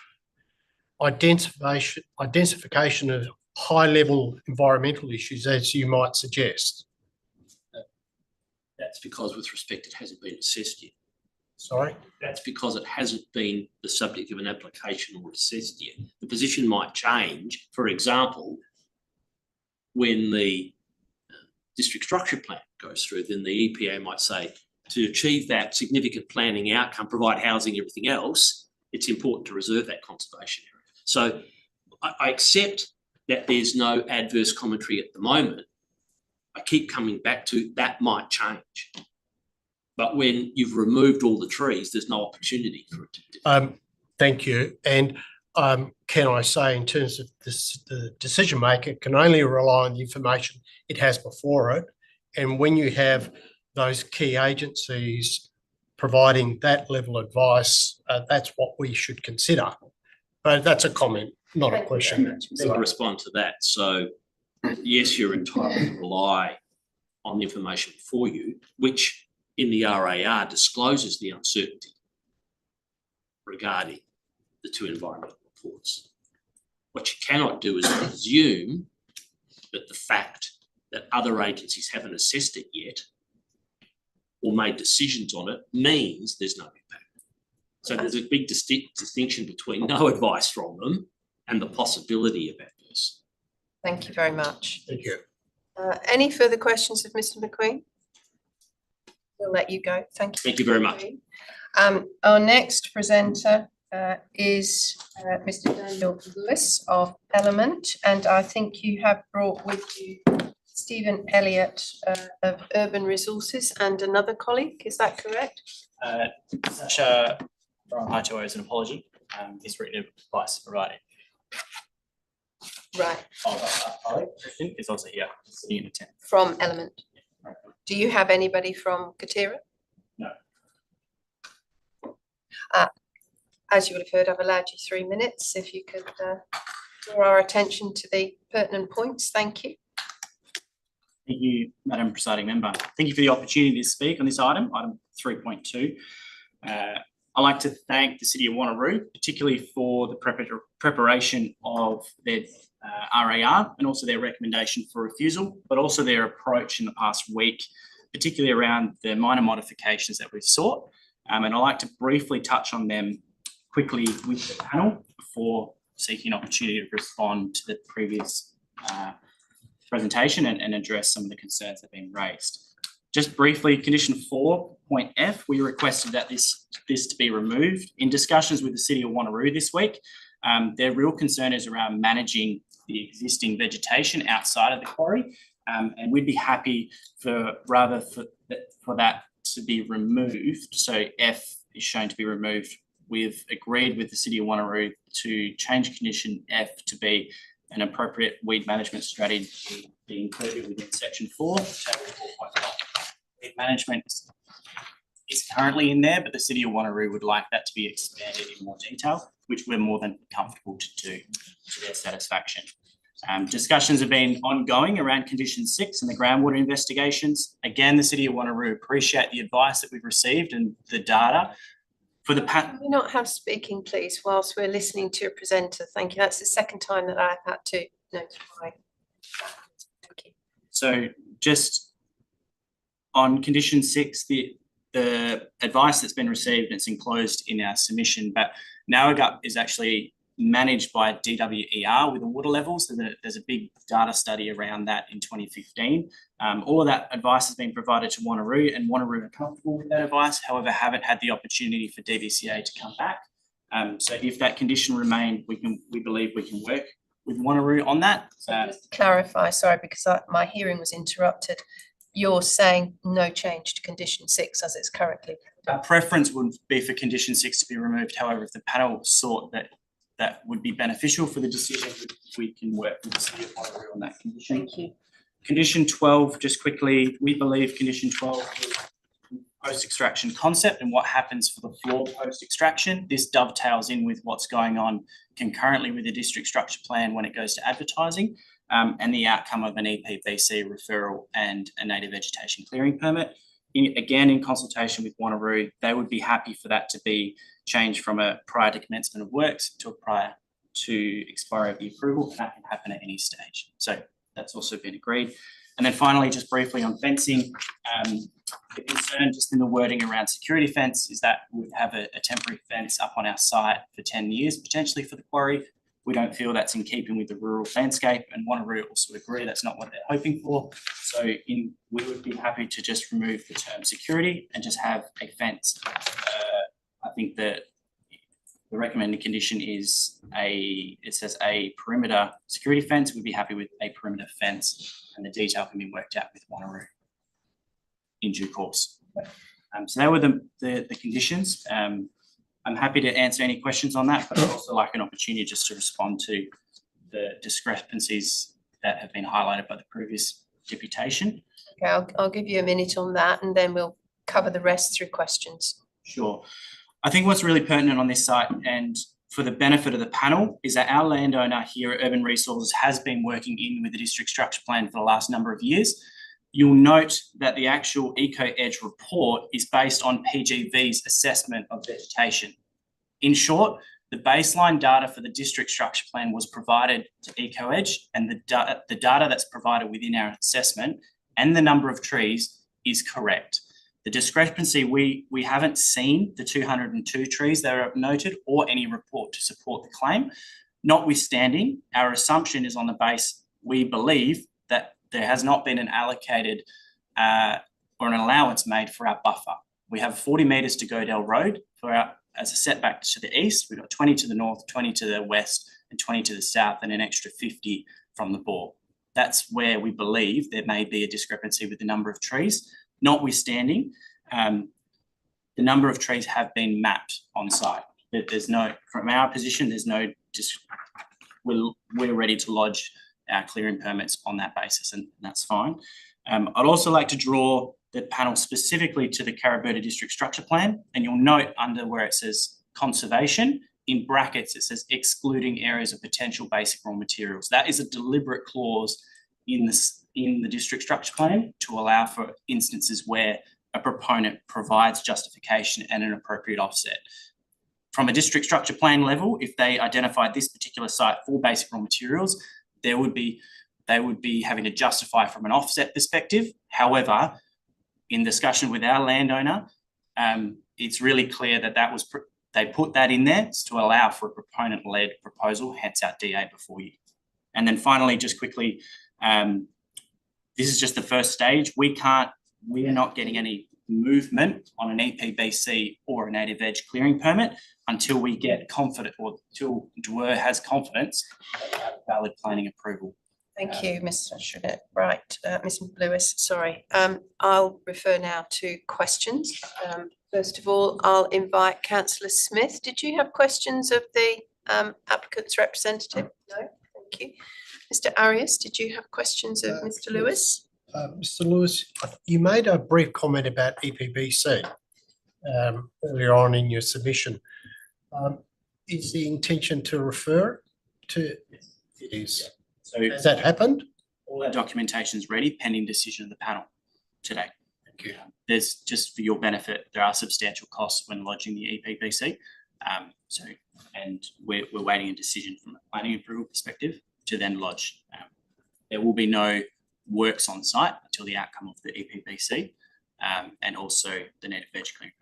identification of high-level environmental issues as you might suggest. That's because, with respect, it hasn't been assessed yet. Sorry? That's because it hasn't been the subject of an application or assessed yet. The position might change. For example, when the district structure plan goes through, then the EPA might say, to achieve that significant planning outcome, provide housing, everything else, it's important to reserve that conservation area. So I accept that there's no adverse commentary at the moment. I keep coming back to that might change. But when you've removed all the trees, there's no opportunity for it to. Thank you. And can I say, in terms of this, the decision maker can only rely on the information it has before it. And when you have those key agencies providing that level of advice, that's what we should consider. But that's a comment, not a question. So I'll respond to that. So yes, you're entitled to rely on the information for you, which in the RAR discloses the uncertainty regarding the two environmental reports. What you cannot do is presume that the fact that other agencies haven't assessed it yet or made decisions on it means there's no impact. So there's a big distinction between no advice from them and the possibility of adverse. Thank you very much. Thank you. Any further questions of Mr. McQueen? We'll let you go. Thank you. Thank you very much. Our next presenter is Mr. Daniel Lewis of Element, and I think you have brought with you Stephen Elliott of Urban Resources and another colleague. Is that correct? Sasha from Hato owes an apology. His written advice provided. Right. Christian is also here, sitting in attendance. From Element. Do you have anybody from Coterra? No. as you would have heard, I've allowed you 3 minutes. If you could draw our attention to the pertinent points, thank you. Thank you, Madam Presiding Member. Thank you for the opportunity to speak on this item 3.2. I'd like to thank the City of Wanneroo, particularly for the preparation of their RAR and also their recommendation for refusal, but also their approach in the past week, particularly around the minor modifications that we've sought. And I'd like to briefly touch on them quickly with the panel before seeking an opportunity to respond to the previous presentation and address some of the concerns that have been raised. Just briefly, condition 4.f, we requested that this to be removed. In discussions with the City of Wanneroo this week, their real concern is around managing the existing vegetation outside of the quarry, and we'd be happy for that to be removed. So F is shown to be removed. We've agreed with the City of Wanneroo to change condition F to be an appropriate weed management strategy be included within section 4, table 4.1. Weed management is currently in there, but the City of Wanneroo would like that to be expanded in more detail, which we're more than comfortable to do to their satisfaction. Discussions have been ongoing around condition 6 and the groundwater investigations. Again, the City of Wanneroo appreciate the advice that we've received and the data. For the Can we not have speaking, please, whilst we're listening to a presenter? Thank you. That's the second time that I've had to notify. Thank you. So just on condition 6, the advice that's been received, and it's enclosed in our submission, but NAWAGUP is actually managed by DWER with the water levels. So there's a big data study around that in 2015. All of that advice has been provided to Wanneroo, and Wanneroo are comfortable with that advice, however, haven't had the opportunity for DVCA to come back. So if that condition remained, we believe we can work with Wanneroo on that. So just to clarify, sorry, because my hearing was interrupted. You're saying no change to condition 6 as it's currently. Our preference would be for condition 6 to be removed. However, if the panel sought that would be beneficial for the decision, we can work with the City of Wanneroo on that condition. Thank you. Condition 12, just quickly, we believe condition 12 is post-extraction concept and what happens for the floor post-extraction. This dovetails in with what's going on concurrently with the district structure plan when it goes to advertising, and the outcome of an EPBC referral and a native vegetation clearing permit. Again, in consultation with Wanneroo, they would be happy for that to be changed from a prior to commencement of works to a prior to expiry of the approval. That can happen at any stage. So that's also been agreed. And then finally, just briefly on fencing, the concern just in the wording around security fence is that we have a temporary fence up on our site for 10 years, potentially for the quarry. We don't feel that's in keeping with the rural landscape, and Wanneroo also agree that's not what they're hoping for. So we would be happy to just remove the term security and just have a fence. I think that the recommended condition is it says a perimeter security fence. We'd be happy with a perimeter fence, and the detail can be worked out with Wanneroo in due course. So that were the conditions. I'm happy to answer any questions on that, but I'd also like an opportunity just to respond to the discrepancies that have been highlighted by the previous deputation. Okay, I'll give you a minute on that, and then we'll cover the rest through questions. Sure. I think what's really pertinent on this site, and for the benefit of the panel, is that our landowner here at Urban Resources has been working in with the district structure plan for the last number of years. You'll note that the actual EcoEdge report is based on PGV's assessment of vegetation. In short, the baseline data for the district structure plan was provided to EcoEdge, and the data that's provided within our assessment and the number of trees is correct. The discrepancy, we haven't seen the 202 trees that are noted or any report to support the claim. Notwithstanding, our assumption is on the base, we believe that there has not been an allocated or an allowance made for our buffer. We have 40 metres to Godell Road as a setback to the east. We've got 20 to the north, 20 to the west, and 20 to the south, and an extra 50 from the bore. That's where we believe there may be a discrepancy with the number of trees. Notwithstanding, the number of trees have been mapped on site. There's no, from our position, there's no, we're ready to lodge our clearing permits on that basis, and that's fine. I'd also like to draw the panel specifically to the Carraberta District Structure Plan, and you'll note under where it says conservation. In brackets, it says excluding areas of potential basic raw materials. That is a deliberate clause in the district structure plan to allow for instances where a proponent provides justification and an appropriate offset. From a district structure plan level, if they identified this particular site for basic raw materials, they would be having to justify from an offset perspective. However, in discussion with our landowner, it's really clear that they put that in there to allow for a proponent-led proposal, hence our DA before you. And then finally, just quickly, this is just the first stage. We are not getting any movement on an EPBC or a native veg clearing permit until we get confident, or until DWER has confidence that we have valid planning approval. Thank you, Mr. Sugar. Right, Ms. Lewis, sorry. I'll refer now to questions. First of all, I'll invite Councillor Smith. Did you have questions of the applicant's representative? No, thank you. Mr. Arias, did you have questions of Mr. Lewis? Mr. Lewis, you made a brief comment about EPBC earlier on in your submission. Is the intention to refer to? It is. So has that happened? All our documentation is ready, pending decision of the panel today. Thank you. There's, just for your benefit, there are substantial costs when lodging the EPBC. And we're waiting a decision from a planning approval perspective to then lodge. There will be no works on site until the outcome of the EPBC and also the native veg clearing.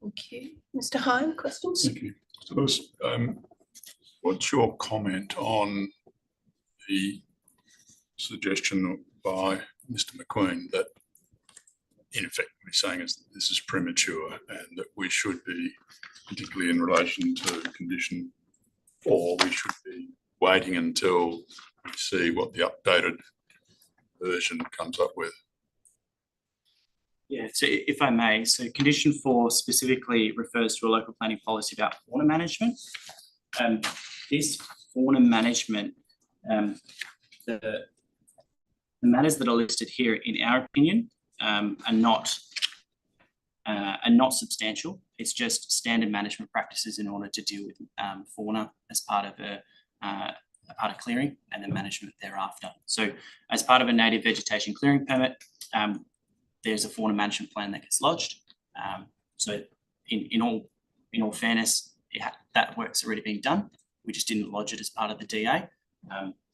Thank you. Mr. Hine, questions? Thank you. So, what's your comment on the suggestion by Mr. McQueen that, in effect, what he's saying is that this is premature and that we should be, particularly in relation to condition 4, we should be waiting until we see what the updated version comes up with? Yeah, so if I may, so condition 4 specifically refers to a local planning policy about fauna management. This fauna management, the matters that are listed here, in our opinion, are not substantial. It's just standard management practices in order to deal with fauna as part of a part of clearing and then management thereafter. So as part of a native vegetation clearing permit, there's a fauna management plan that gets lodged. So in all fairness, that work's already been done. We just didn't lodge it as part of the DA.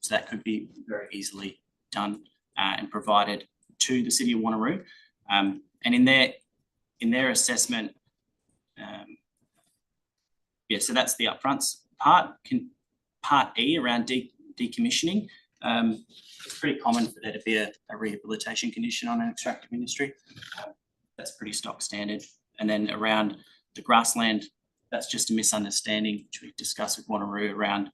So that could be very easily done and provided to the City of Wanneroo. And in their assessment, so that's the upfronts part. Part E around decommissioning, it's pretty common for there to be a rehabilitation condition on an extractive industry. That's pretty stock standard. And then around the grassland, that's just a misunderstanding, which we discussed with Wanneroo around,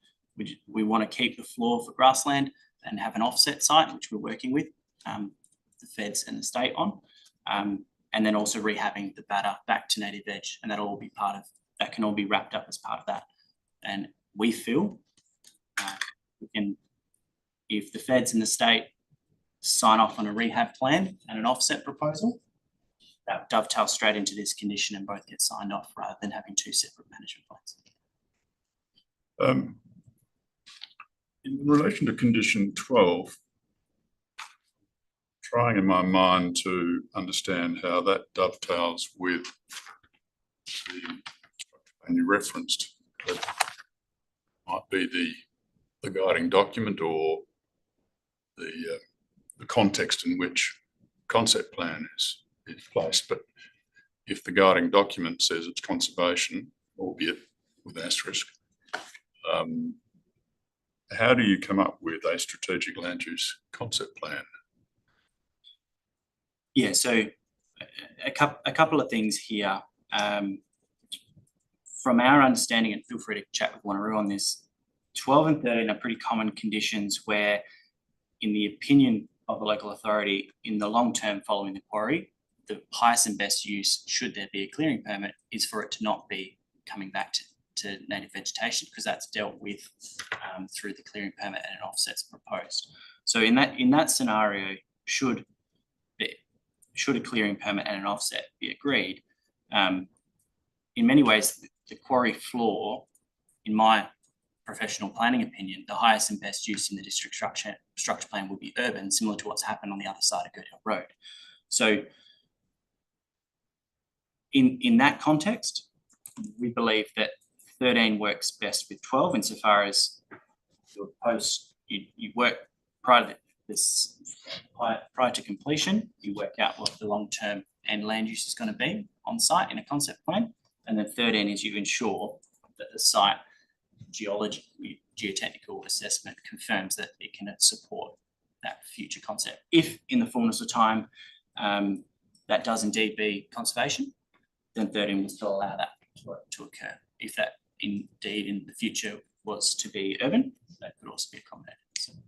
we want to keep the floor for grassland and have an offset site, which we're working with the feds and the state on. And then also rehabbing the batter back to native veg, and that'll all be part of, that can all be wrapped up as part of that. And we feel we can, if the feds and the state sign off on a rehab plan and an offset proposal, that dovetails straight into this condition and both get signed off rather than having two separate management plans. In relation to condition 12, trying in my mind to understand how that dovetails with the structure you referenced, that might be the guiding document or the context in which concept plan is placed. But if the guiding document says it's conservation, albeit with asterisk, how do you come up with a strategic land use concept plan? Yeah, so a couple of things here. From our understanding, and feel free to chat with Wanneroo on this, 12 and 13 are pretty common conditions where, in the opinion of the local authority, in the long term following the quarry, the highest and best use, should there be a clearing permit, is for it to not be coming back to native vegetation, because that's dealt with through the clearing permit and an offset's proposed. So in that scenario, should a clearing permit and an offset be agreed, in many ways, the quarry floor, in my professional planning opinion, the highest and best use in the district structure plan would be urban, similar to what's happened on the other side of Good Hill Road. So in that context, we believe that 13 works best with 12 insofar as you work prior to completion, you work out what the long-term and land use is going to be on site in a concept plan. And then 13 is you ensure that the site geotechnical assessment confirms that it can support that future concept. If in the fullness of time that does indeed be conservation, then 13 will still allow that to occur. If that indeed in the future was to be urban, that could also be accommodated.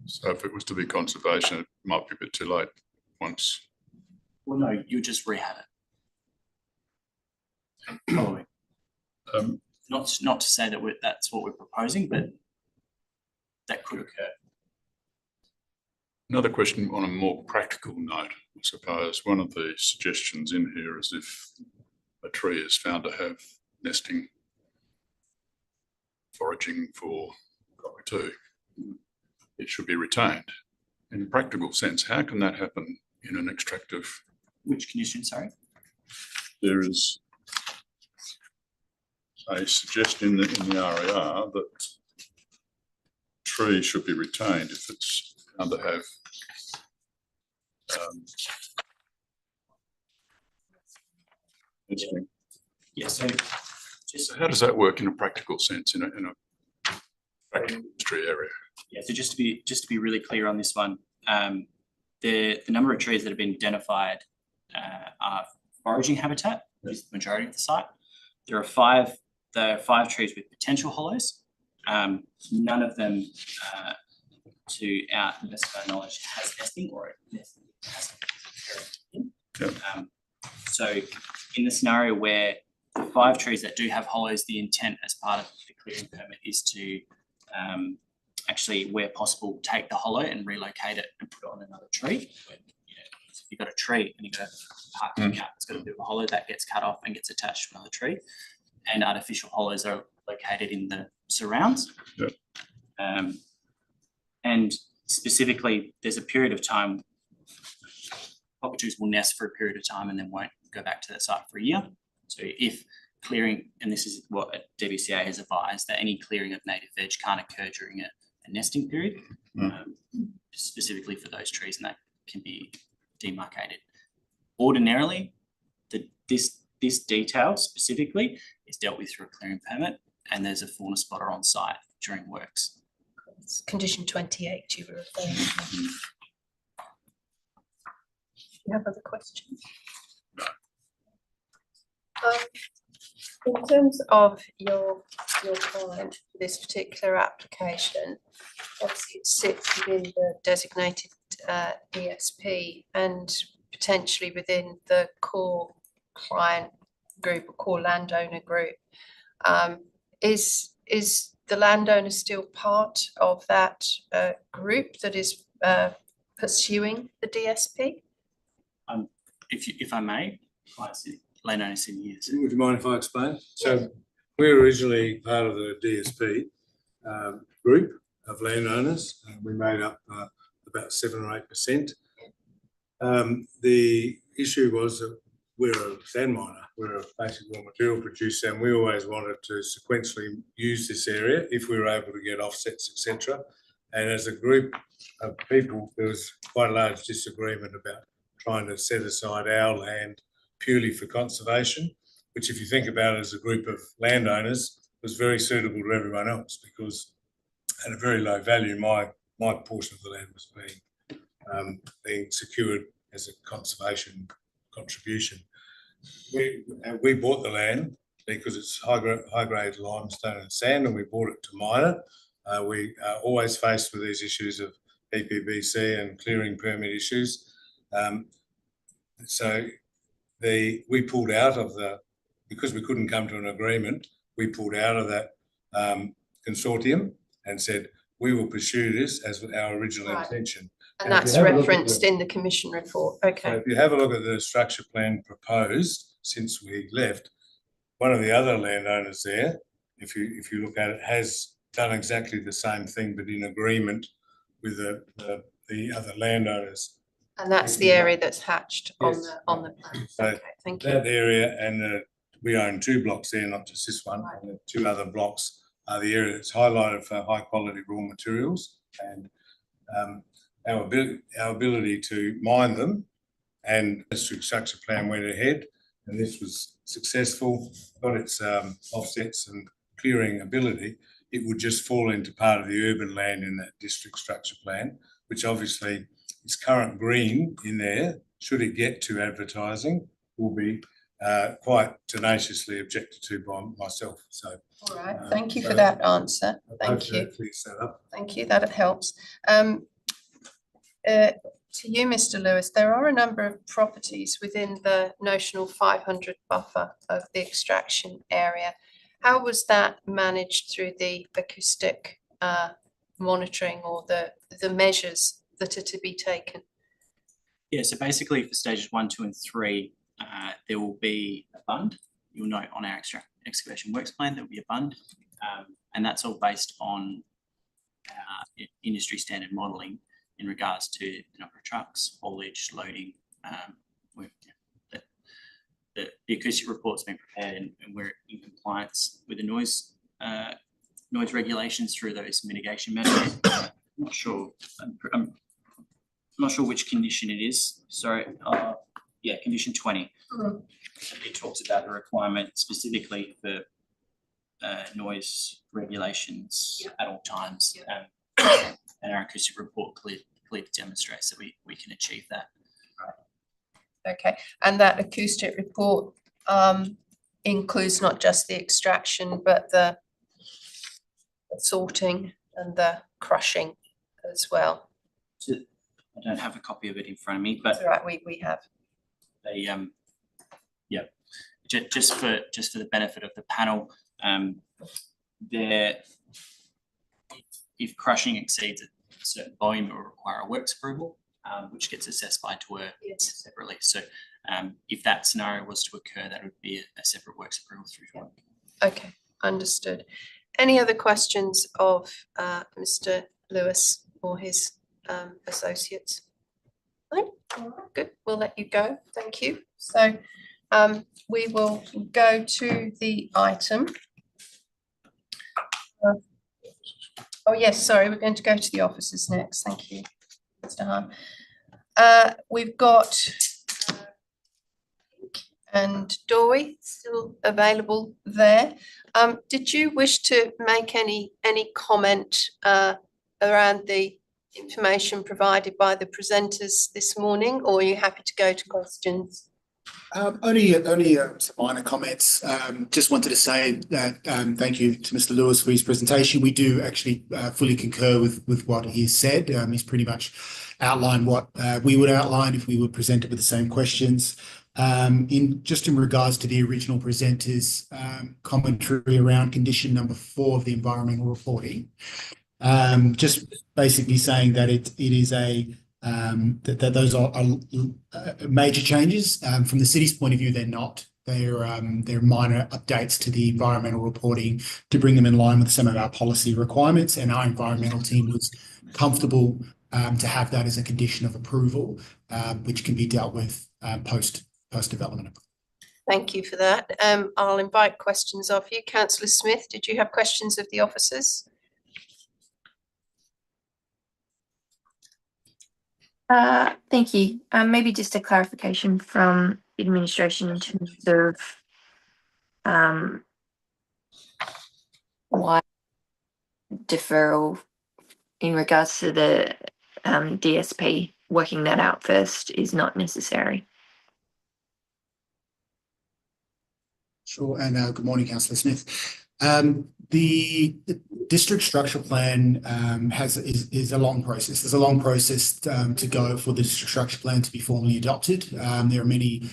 So if it was to be conservation, it might be a bit too late once. Well, no, you just rehab it. Following. Not to say that that's what we're proposing, but that could occur. Another question on a more practical note, I suppose. One of the suggestions in here is if a tree is found to have nesting, foraging for cockatoo, it should be retained. In a practical sense, how can that happen in an extractive? Which condition, sorry? There is a suggestion in the RER that tree should be retained if it's found to have nesting. Yeah, so So how does that work in a practical sense in a practical industry area? yeah, so just to be really clear on this one, the number of trees that have been identified are foraging habitat, which is the majority of the site. There are five trees with potential hollows. None of them, to our best of our knowledge, has nesting or nesting has. So in the scenario where the 5 trees that do have hollows, the intent as part of the clearing permit is to actually, where possible, take the hollow and relocate it and put it on another tree. If you've got a tree and you've got a parking out, it's got a bit of a hollow, that gets cut off and gets attached to another tree. And artificial hollows are located in the surrounds. Yep. And specifically, there's a period of time, cockatoos will nest for a period of time and then won't go back to that site for a year. So if clearing, and this is what DBCA has advised, that any clearing of native veg can't occur during a nesting period, specifically for those trees, and that can be demarcated. Ordinarily, this detail specifically is dealt with through a clearing permit, and there's a fauna spotter on site during works. It's condition 28 you were referring to. Do you have other questions? No. In terms of your client for this particular application, obviously it sits within the designated DSP and potentially within the core client group or core landowner group. Is the landowner still part of that group that is pursuing the DSP? If I may, landowner in years. Would you mind if I explain? So we were originally part of the DSP group of landowners. We made up about 7 or 8%. The issue was that we're a sand miner, we're a basic raw material producer, and we always wanted to sequentially use this area if we were able to get offsets, etc. And as a group of people, there was quite a large disagreement about trying to set aside our land purely for conservation, which, if you think about it as a group of landowners, was very suitable to everyone else because at a very low value, my portion of the land was being secured as a conservation contribution. We bought the land because it's high-grade limestone and sand, and we bought it to mine it. We are always faced with these issues of EPBC and clearing permit issues. So we pulled out of because we couldn't come to an agreement, we pulled out of that consortium and said, we will pursue this as our original intention. And that's referenced in the commission report. Okay. So if you have a look at the structure plan proposed since we left, one of the other landowners there, if you look at it, has done exactly the same thing, but in agreement with the other landowners. And that's the area that's hatched on Yes. the plan. So Okay, thank you. that area, and we own 2 blocks there, not just this one. Right. And the 2 other blocks are the area that's highlighted for high quality raw materials, and our ability to mine them, and the district structure plan went ahead, and this was successful, got its offsets and clearing ability. It would just fall into part of the urban land in that district structure plan, which obviously is current green in there. Should it get to advertising, will be quite tenaciously objected to by myself. So, All right, thank you for that answer. Thank you. clears that up. Thank you, that helps. To you, Mr. Lewis, there are a number of properties within the notional 500 buffer of the extraction area. How was that managed through the acoustic monitoring or the measures that are to be taken? Yeah, so basically for stages 1, 2 and 3, there will be a bund. You'll note on our excavation works plan, there will be a bund. And that's all based on industry standard modelling in regards to the number of trucks, haulage, loading. The acoustic report's been prepared and we're in compliance with the noise regulations through those mitigation measures. I'm not sure. I'm not sure which condition it is. Sorry. Yeah, condition 20. It talks about the requirement specifically for noise regulations at all times. And our acoustic report clearly demonstrates that we can achieve that. Okay, and that acoustic report includes not just the extraction, but the sorting and the crushing as well. So I don't have a copy of it in front of me, but That's all right, we have. Yeah, just for the benefit of the panel, if crushing exceeds a certain volume, it will require a works approval, which gets assessed by TWER separately. So if that scenario was to occur, that would be a separate works approval through TWER. Okay, understood. Any other questions of Mr. Lewis or his associates? No? All right, good, we'll let you go, thank you. So we will go to the item. Oh yes, sorry, we're going to go to the officers next, thank you, Mr. Hahn. We've got and Dory still available there. Did you wish to make any comment around the information provided by the presenters this morning, or are you happy to go to questions? Only some minor comments. Just wanted to say that thank you to Mr. Lewis for his presentation. We do actually fully concur with what he has said. He's pretty much outlined what we would outline if we were presented with the same questions. In regards to the original presenters' commentary around condition number 4 of the environmental reporting, just basically saying that it is that those are major changes. From the city's point of view, they're not. They're minor updates to the environmental reporting to bring them in line with some of our policy requirements, and our environmental team was comfortable to have that as a condition of approval, which can be dealt with post development. Thank you for that. I'll invite questions of you. Councillor Smith, did you have questions of the officers? Thank you. Maybe just a clarification from administration in terms of why deferral in regards to the DSP, working that out first is not necessary. Sure, and good morning, Councillor Smith. The district structure plan is a long process. There's a long process to go for the district structure plan to be formally adopted. There are many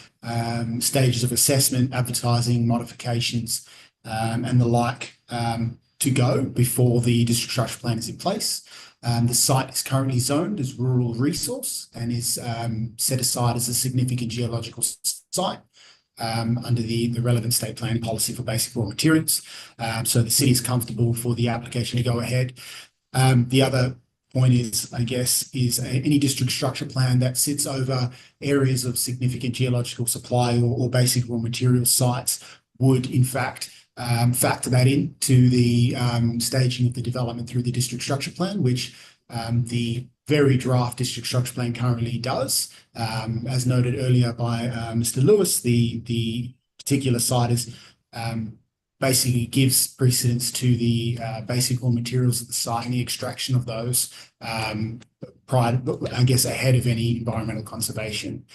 stages of assessment, advertising, modifications, and the like to go before the district structure plan is in place. The site is currently zoned as rural resource and is set aside as a significant geological site. under the relevant state planning policy for basic raw materials. So the city is comfortable for the application to go ahead. The other point is, I guess, is any district structure plan that sits over areas of significant geological supply or basic raw material sites would, in fact, factor that into the staging of the development through the district structure plan, which the very draft district structure plan currently does. As noted earlier by Mr. Lewis, the particular site is basically gives precedence to the basic raw materials of the site and the extraction of those prior, I guess, ahead of any environmental conservation.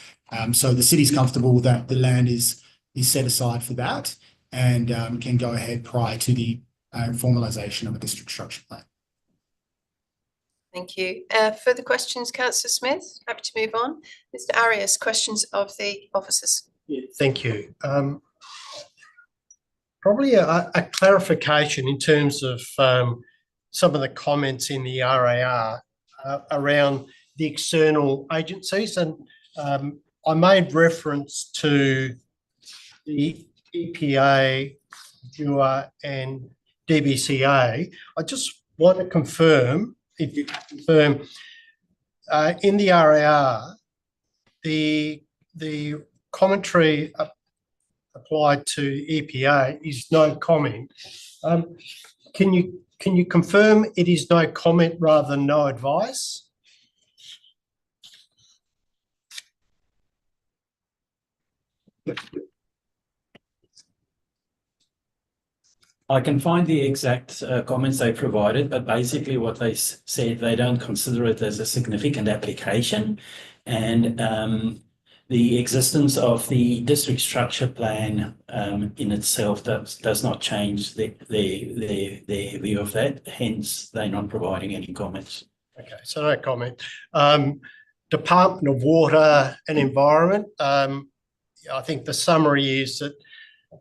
So the city's comfortable that the land is set aside for that and can go ahead prior to the formalisation of a district structure plan. Thank you. Further questions, Councillor Smith? Happy to move on. Mr. Arias, questions of the officers. Thank you. Probably a clarification in terms of some of the comments in the RAR around the external agencies. And I made reference to the EPA, DUA and DBCA. I just want to confirm, if you can confirm, in the RAR, the commentary applied to EPA is no comment. Can you confirm it is no comment rather than no advice? I can find the exact comments they provided, but basically what they said, they don't consider it as a significant application, and the existence of the district structure plan in itself does not change their view of that. Hence, they're not providing any comments. Okay, so no comment. Department of Water and Environment, I think the summary is that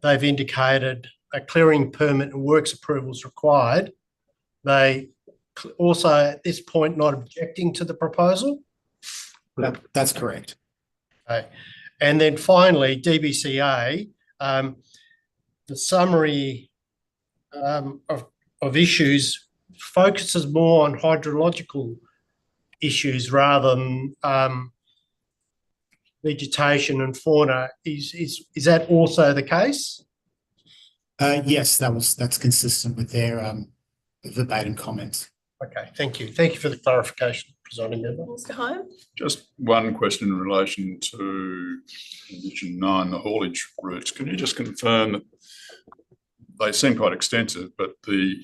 they've indicated a clearing permit and works approval is required. They also, at this point, not objecting to the proposal? That's correct. Okay. And then finally, DBCA, the summary of issues focuses more on hydrological issues rather than vegetation and fauna. Is that also the case? Yes, that's consistent with their verbatim comments. Okay, thank you. Thank you for the clarification, Presiding Member. Mr. Hyam? Just one question in relation to condition 9, the haulage routes. Can you just confirm that they seem quite extensive, but the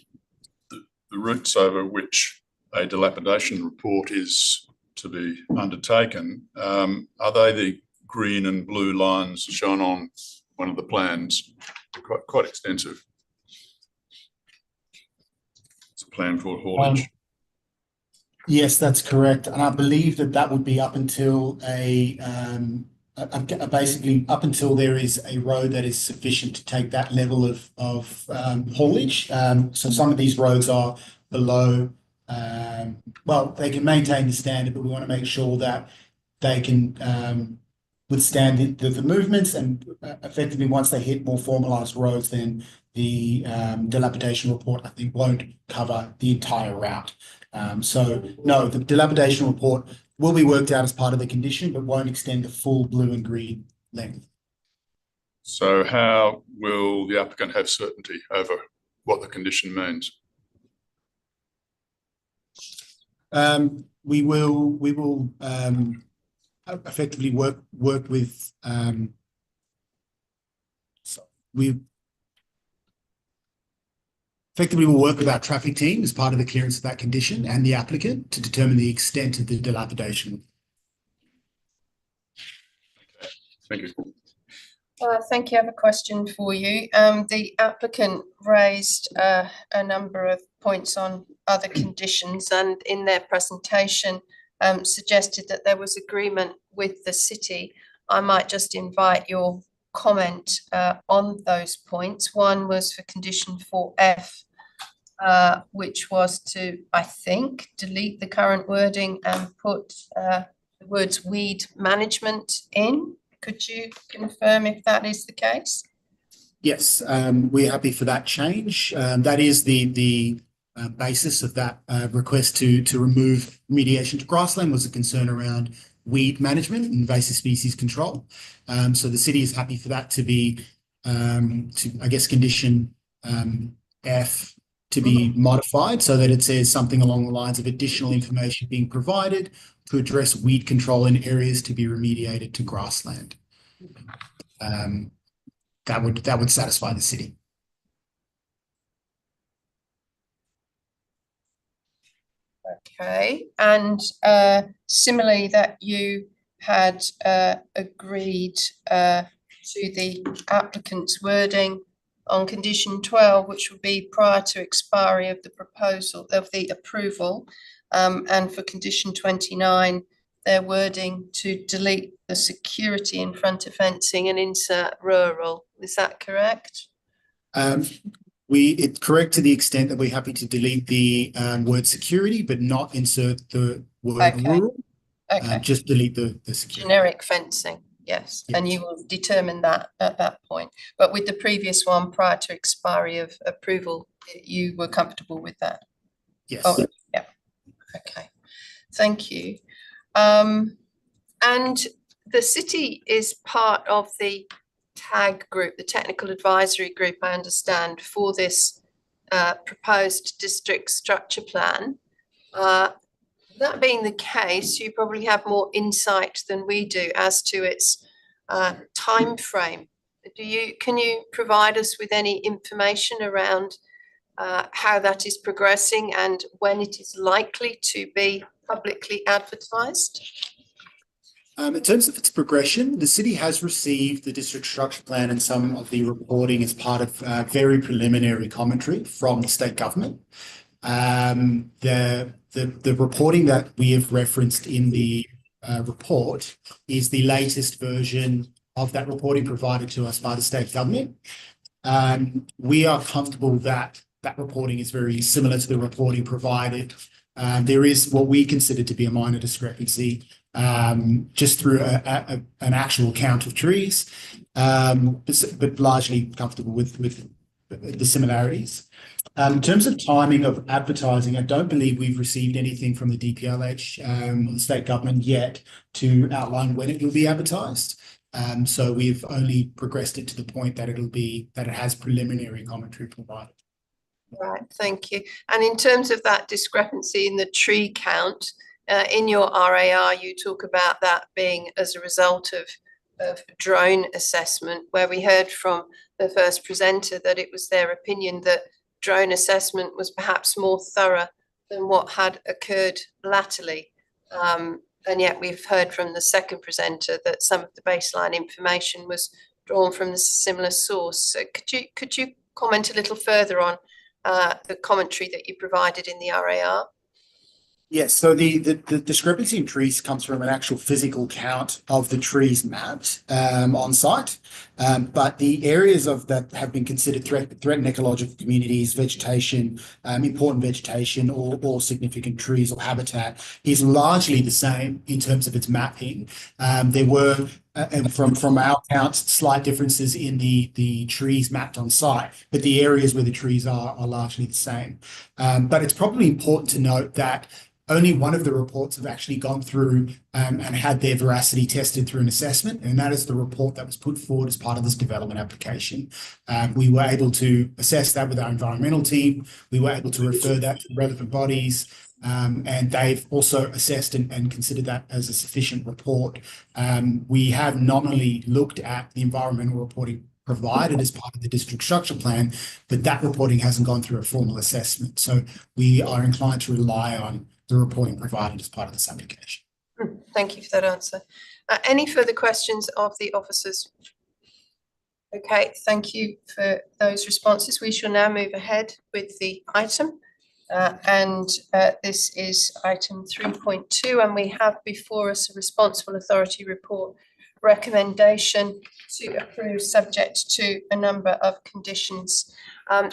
routes over which a dilapidation report is to be undertaken, are they the green and blue lines shown on one of the plans? Quite extensive. It's a plan for haulage. Yes, that's correct, and I believe that would be up until basically up until there is a road that is sufficient to take that level of haulage. So some of these roads are below. Well, they can maintain the standard, but we want to make sure that they can withstand the movements, and effectively once they hit more formalised roads, then the dilapidation report, I think, won't cover the entire route. So no, the dilapidation report will be worked out as part of the condition, but won't extend the full blue and green length. So how will the applicant have certainty over what the condition means? We will effectively work with will work with our traffic team as part of the clearance of that condition and the applicant to determine the extent of the dilapidation. Thank you. Thank you. I have a question for you. The applicant raised a number of points on other conditions, and in their presentation suggested that there was agreement with the city. I might just invite your comment on those points. One was for condition 4F, which was to, I think, delete the current wording and put the words weed management in. Could you confirm if that is the case? Yes, we're happy for that change. That is the basis of that request to remove remediation to grassland was a concern around weed management and invasive species control. So the city is happy for that to be, I guess, condition F to be modified so that it says something along the lines of additional information being provided to address weed control in areas to be remediated to grassland. That would satisfy the city. Okay, and similarly that you had agreed to the applicant's wording on condition 12, which would be prior to expiry of the proposal of the approval, and for condition 29, their wording to delete the security in front of fencing and insert rural. Is that correct? It's correct to the extent that we're happy to delete the word security, but not insert the word rural. Okay. Just delete the security. Generic fencing, yes, and you will determine that at that point. But with the previous one, prior to expiry of approval, you were comfortable with that? Yes. Oh, yeah. Okay. Thank you. And the city is part of the TAG group, the Technical Advisory Group, I understand, for this proposed district structure plan. That being the case, you probably have more insight than we do as to its time frame. Can you provide us with any information around how that is progressing and when it is likely to be publicly advertised? In terms of its progression, the city has received the district structure plan and some of the reporting as part of very preliminary commentary from the state government. The reporting that we have referenced in the report is the latest version of that reporting provided to us by the state government. We are comfortable that that reporting is very similar to the reporting provided. There is what we consider to be a minor discrepancy just through an actual count of trees, but largely comfortable with the similarities. In terms of timing of advertising, I don't believe we've received anything from the DPLH or the state government yet to outline when it will be advertised. So we've only progressed it to the point that it has preliminary commentary provided. Right, thank you. And in terms of that discrepancy in the tree count, in your RAR, you talk about that being as a result of drone assessment, where we heard from the first presenter that it was their opinion that drone assessment was perhaps more thorough than what had occurred latterly. And yet we've heard from the second presenter that some of the baseline information was drawn from the similar source. So could you comment a little further on the commentary that you provided in the RAR? Yes, so the discrepancy in trees comes from an actual physical count of the trees mapped on site, but the areas of that have been considered threatened ecological communities, vegetation, important vegetation, or significant trees or habitat is largely the same in terms of its mapping. There were from our counts, slight differences in the trees mapped on site, but the areas where the trees are largely the same. But it's probably important to note that only one of the reports have actually gone through and had their veracity tested through an assessment, and that is the report that was put forward as part of this development application. We were able to assess that with our environmental team. We were able to refer that to relevant bodies, and they've also assessed and considered that as a sufficient report. We have nominally looked at the environmental reporting provided as part of the district structure plan, but that reporting hasn't gone through a formal assessment. So we are inclined to rely on the reporting provided as part of this application. Thank you for that answer. Any further questions of the officers? Okay, thank you for those responses. We shall now move ahead with the item. This is item 3.2, and we have before us a responsible authority report recommendation to approve subject to a number of conditions.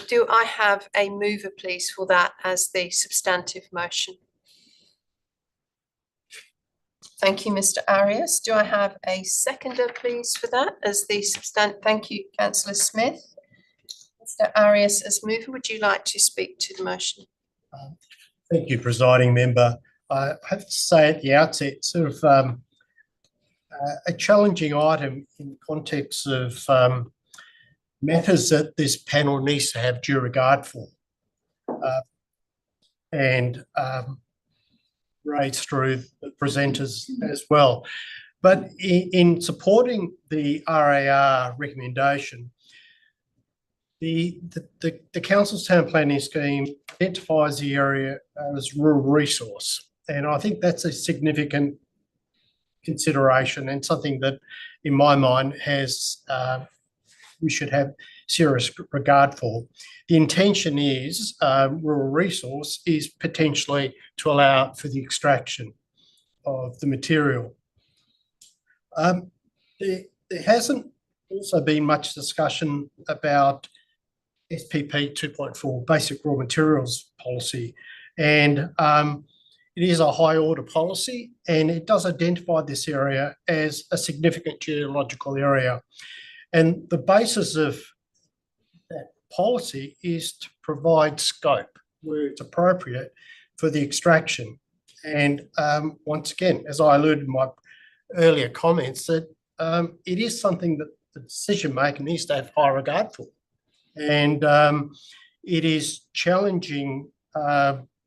Do I have a mover, please, for that as the substantive motion? Thank you, Mr Arias. Do I have a seconder, please, for that as the thank you, Councillor Smith. Mr Arias, as mover, would you like to speak to the motion? Thank you, presiding member. I have to say at the outset, sort of a challenging item in the context of matters that this panel needs to have due regard for and raised through the presenters as well. But in supporting the RAR recommendation, the council's town planning scheme identifies the area as rural resource, and I think that's a significant consideration and something that, in my mind, has we should have serious regard for. The intention is rural resource is potentially to allow for the extraction of the material. There hasn't also been much discussion about SPP 2.4, Basic Raw Materials Policy, and it is a high order policy, and it does identify this area as a significant geological area. And the basis of that policy is to provide scope where it's appropriate for the extraction. And once again, as I alluded in my earlier comments, that it is something that the decision maker needs to have high regard for. And it is challenging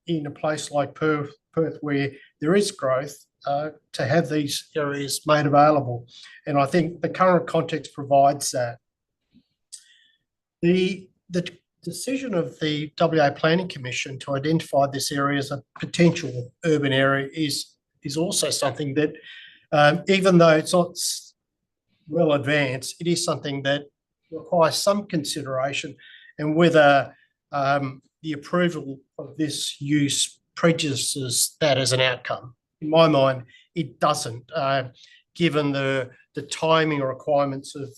in a place like Perth where there is growth to have these areas made available. And I think the current context provides that. The decision of the WA Planning Commission to identify this area as a potential urban area is also something that, even though it's not well advanced, it is something that requires some consideration, and whether the approval of this use prejudices that as an outcome. In my mind, it doesn't, given the timing or requirements of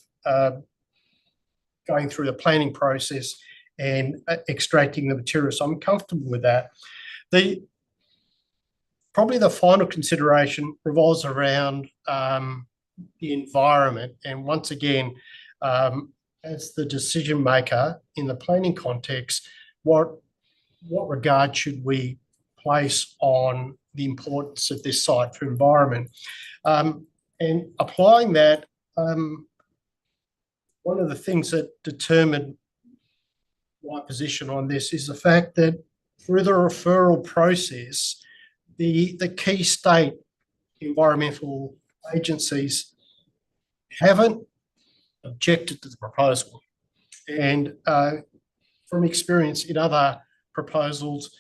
going through the planning process and extracting the material. So I'm comfortable with that. Probably the final consideration revolves around the environment. And once again, as the decision maker in the planning context, what regard should we place on the importance of this site for environment? And applying that, one of the things that determined my position on this is the fact that through the referral process, the key state environmental agencies haven't objected to the proposal. And from experience in other proposals,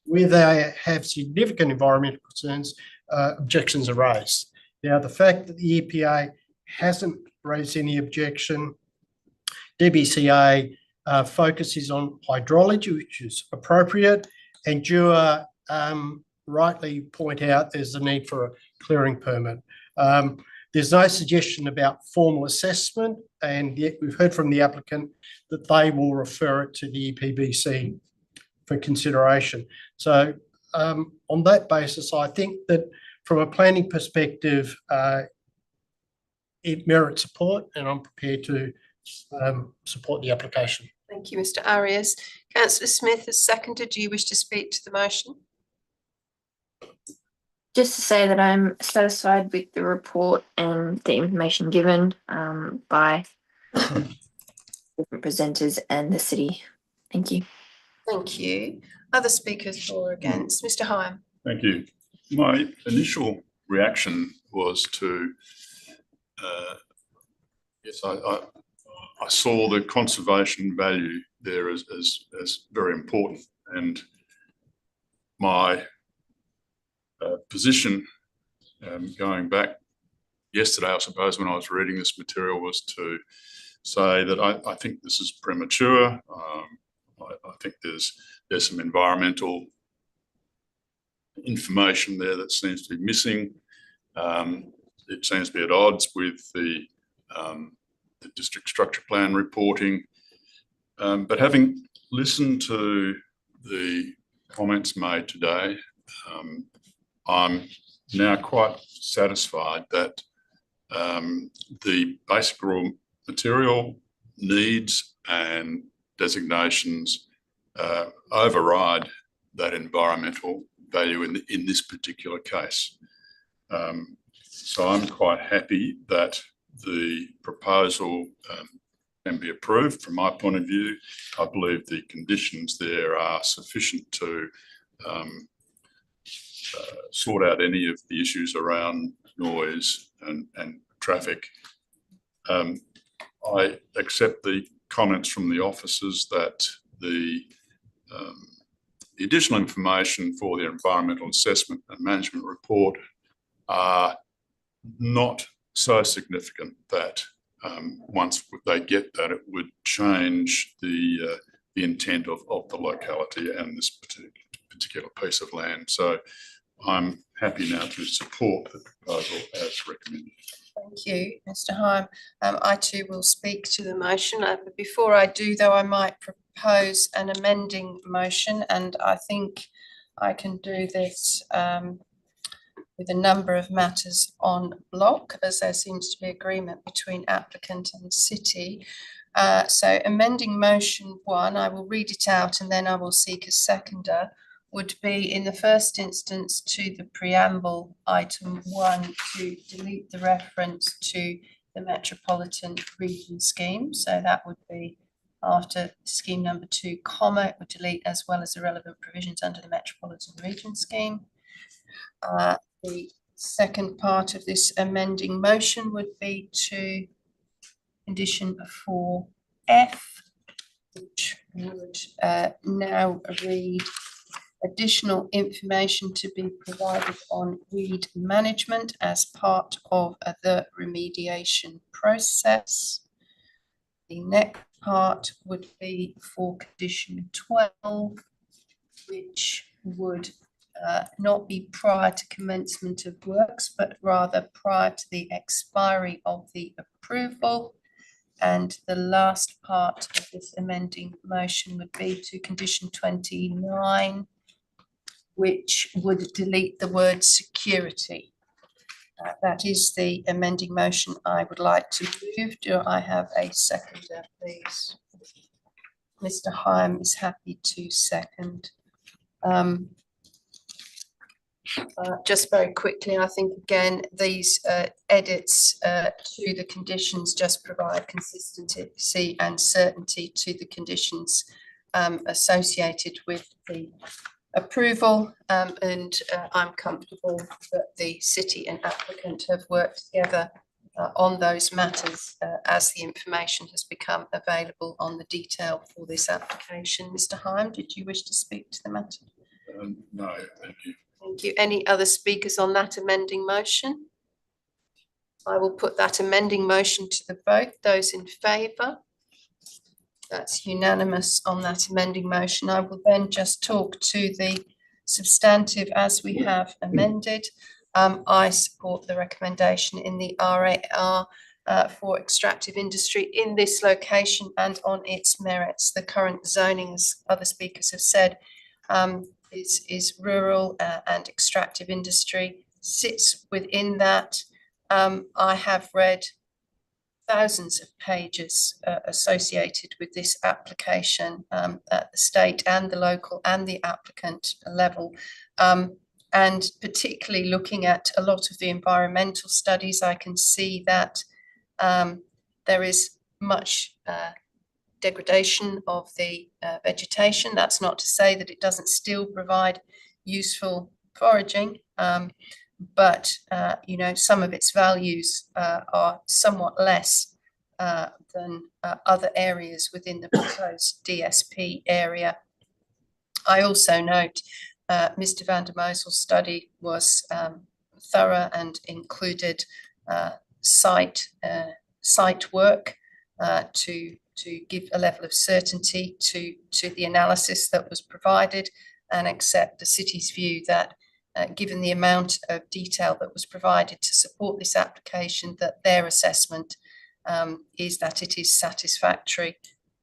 where they have significant environmental concerns, objections are raised. Now, the fact that the EPA hasn't raised any objection, WCA focuses on hydrology, which is appropriate, and DUA rightly point out there's a need for a clearing permit. There's no suggestion about formal assessment, and yet we've heard from the applicant that they will refer it to the EPBC for consideration. So on that basis, I think that from a planning perspective, it merits support, and I'm prepared to support the application. Thank you, Mr Arias. Councillor Smith has seconded. Do you wish to speak to the motion? Just to say that I'm satisfied with the report and the information given by different presenters and the city. Thank you. Thank you. Other speakers for or against? Mr Hyam. Thank you. My initial reaction was to, yes, I saw the conservation value there as very important, and my position going back yesterday, I suppose, when I was reading this material, was to say that I think this is premature. I think there's some environmental information there that seems to be missing. It seems to be at odds with the district structure plan reporting. But having listened to the comments made today, I'm now quite satisfied that the basic raw material needs and designations override that environmental value in this particular case. So I'm quite happy that the proposal can be approved. From my point of view, I believe the conditions there are sufficient to sort out any of the issues around noise and traffic. I accept the comments from the officers that the additional information for the environmental assessment and management report are not so significant that once they get that, it would change the intent of the locality and this particular piece of land. So I'm happy now to support the proposal as recommended. Thank you, Mr. Hyam. I too will speak to the motion. But before I do, though, I might propose an amending motion, and I think I can do this with a number of matters on block, as there seems to be agreement between applicant and city. So amending motion 1, I will read it out and then I will seek a seconder, would be in the first instance to the preamble item 1 to delete the reference to the Metropolitan Region Scheme. So that would be after scheme number 2, comma, it would delete as well as the relevant provisions under the Metropolitan Region Scheme. The second part of this amending motion would be to condition 4F, which would now read additional information to be provided on weed management as part of the remediation process. The next part would be for condition 12, which would not be prior to commencement of works, but rather prior to the expiry of the approval. And the last part of this amending motion would be to condition 29, which would delete the word security. That is the amending motion I would like to move. Do I have a seconder, please? Mr. Hyam is happy to second. Just very quickly, I think again, these edits to the conditions just provide consistency and certainty to the conditions associated with the approval, and I'm comfortable that the city and applicant have worked together on those matters as the information has become available on the detail for this application. Mr. Hyam, did you wish to speak to the matter? No, thank you. Thank you. Any other speakers on that amending motion? I will put that amending motion to the vote. Those in favour? That's unanimous on that amending motion. I will then just talk to the substantive as we have amended. I support the recommendation in the RAR for extractive industry in this location and on its merits. The current zoning, as other speakers have said, is rural and extractive industry, sits within that. I have read thousands of pages associated with this application at the state and the local and the applicant level. And particularly looking at a lot of the environmental studies, I can see that there is much degradation of the vegetation. That's not to say that it doesn't still provide useful foraging, but you know, some of its values are somewhat less than other areas within the proposed DSP area. I also note Mr. van der Mosel's study was thorough and included site work to give a level of certainty to the analysis that was provided, and accept the city's view that given the amount of detail that was provided to support this application, that their assessment is that it is satisfactory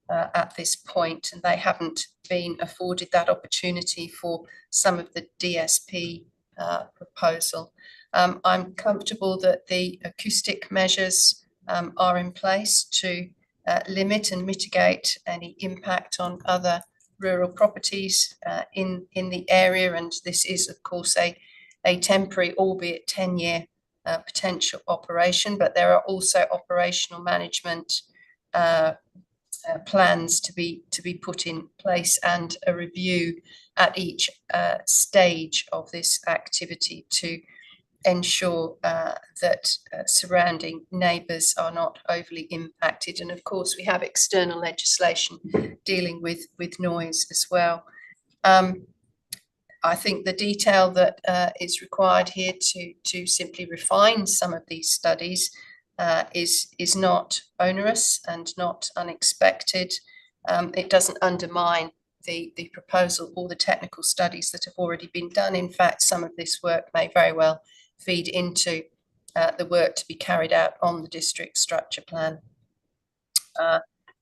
at this point, and they haven't been afforded that opportunity for some of the DSP proposal. I'm comfortable that the acoustic measures are in place to limit and mitigate any impact on other rural properties in the area. And this is, of course, a temporary, albeit 10-year potential operation, but there are also operational management plans to be put in place, and a review at each stage of this activity to ensure that surrounding neighbours are not overly impacted. And of course, we have external legislation dealing with noise as well. I think the detail that is required here to simply refine some of these studies is not onerous and not unexpected. It doesn't undermine the proposal or the technical studies that have already been done. In fact, some of this work may very well feed into the work to be carried out on the district structure plan.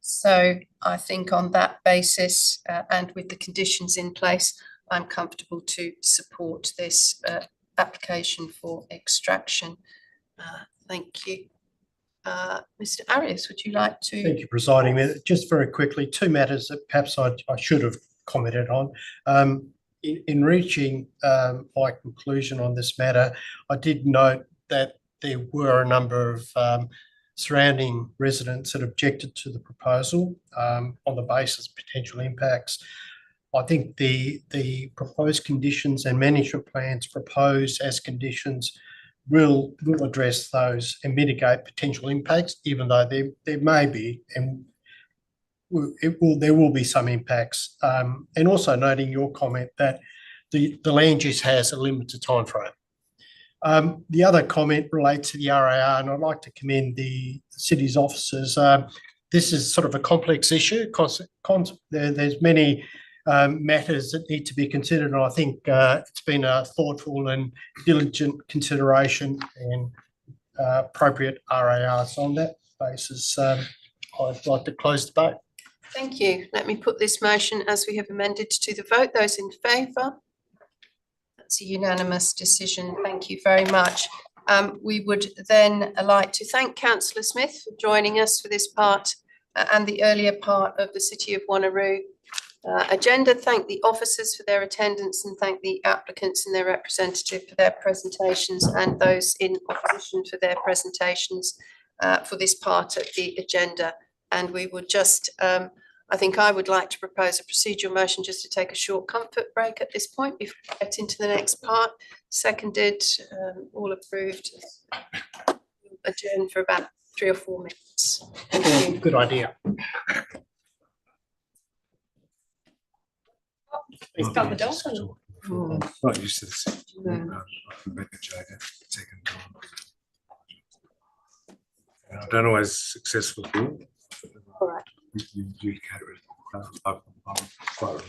So I think on that basis and with the conditions in place, I'm comfortable to support this application for extraction. Thank you. Mr. Arias, would you like to? Thank you, Presiding. Just very quickly, two matters that perhaps I should have commented on. In reaching my conclusion on this matter, I did note that there were a number of surrounding residents that objected to the proposal on the basis of potential impacts. I think the proposed conditions and management plans proposed as conditions will address those and mitigate potential impacts, even though there may be and there will be some impacts. And also noting your comment that the land use has a limited timeframe. The other comment relates to the RAR, and I'd like to commend the city's officers. This is sort of a complex issue. There's many matters that need to be considered, and I think it's been a thoughtful and diligent consideration and appropriate RARs on that basis. I'd like to close the debate. Thank you. Let me put this motion as we have amended to the vote. Those in favour? That's a unanimous decision. Thank you very much. We would then like to thank Councillor Smith for joining us for this part and the earlier part of the City of Wanneroo agenda. Thank the officers for their attendance, and thank the applicants and their representative for their presentations, and those in opposition for their presentations for this part of the agenda. And we would just, I think I would like to propose a procedural motion just to take a short comfort break at this point before we get into the next part. Seconded, all approved. Adjourn for about 3 or 4 minutes. Thank you. Good idea. It's got the dolphin. Not used to this. Mm. I don't always successful. All right. You cater it. I'm quite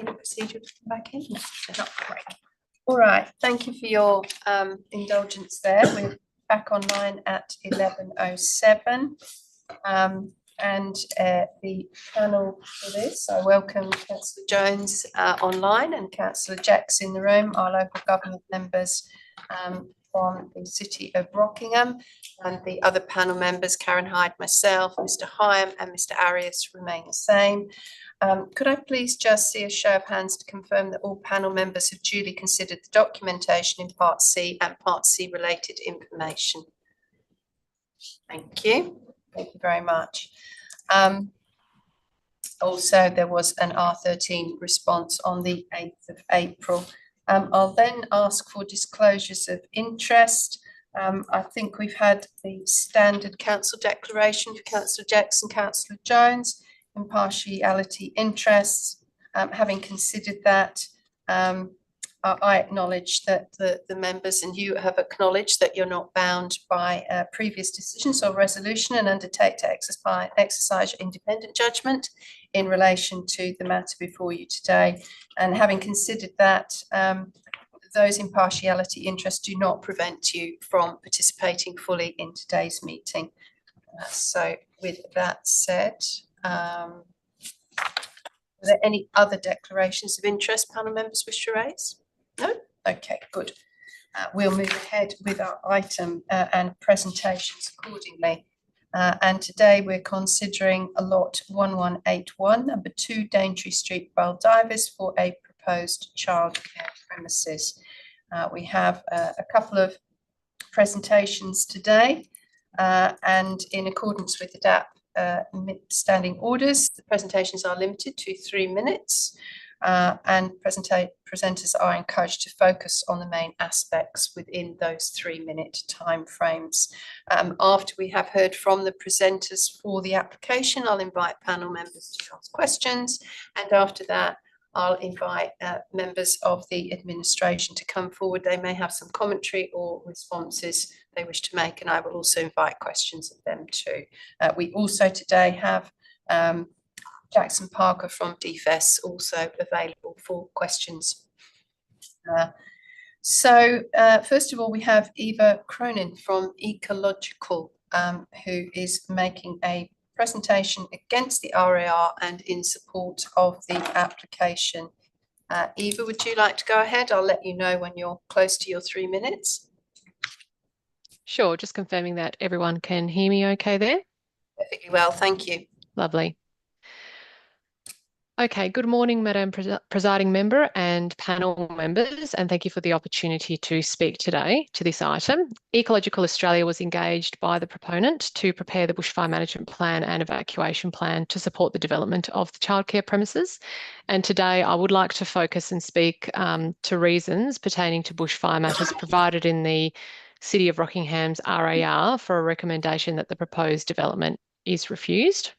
any procedure to come back in? No, they're not. Great. All right, thank you for your indulgence there. We're back online at 11:07. And the panel for this, I welcome Councillor Jones online and Councillor Jacks in the room, our local government members from the City of Rockingham, and the other panel members, Karen Hyde, myself, Mr Hyam and Mr Arias remain the same. Could I please just see a show of hands to confirm that all panel members have duly considered the documentation in Part C and Part C related information? Thank you. Thank you very much. Also, there was an R13 response on the 8th of April. I'll then ask for disclosures of interest. I think we've had the standard council declaration for Councillor Jacks and Councillor Jones, impartiality interests. Having considered that, I acknowledge that the members and you have acknowledged that you're not bound by previous decisions or resolution and undertake to exercise your independent judgment in relation to the matter before you today. And having considered that, those impartiality interests do not prevent you from participating fully in today's meeting. So with that said, are there any other declarations of interest panel members wish to raise? No? Okay, good. We'll move ahead with our item and presentations accordingly. And today we're considering a lot 1181, number 2 Daintree Street, Baldivis, for a proposed childcare premises. We have a couple of presentations today, and in accordance with the DAP standing orders, the presentations are limited to 3 minutes. And presenters are encouraged to focus on the main aspects within those 3-minute timeframes. After we have heard from the presenters for the application, I'll invite panel members to ask questions, and after that I'll invite members of the administration to come forward. They may have some commentary or responses they wish to make, and I will also invite questions of them too. We also today have Jackson Parker from DFS also available for questions. First of all, we have Eva Cronin from Ecological, who is making a presentation against the RAR and in support of the application. Eva, would you like to go ahead? I'll let you know when you're close to your 3 minutes. Sure, just confirming that everyone can hear me okay there. Perfectly well, thank you. Lovely. Okay, good morning, Madam Presiding Member and panel members, and thank you for the opportunity to speak today to this item. Ecological Australia was engaged by the proponent to prepare the bushfire management plan and evacuation plan to support the development of the childcare premises. And today I would like to focus and speak to reasons pertaining to bushfire matters provided in the City of Rockingham's RAR for a recommendation that the proposed development is refused.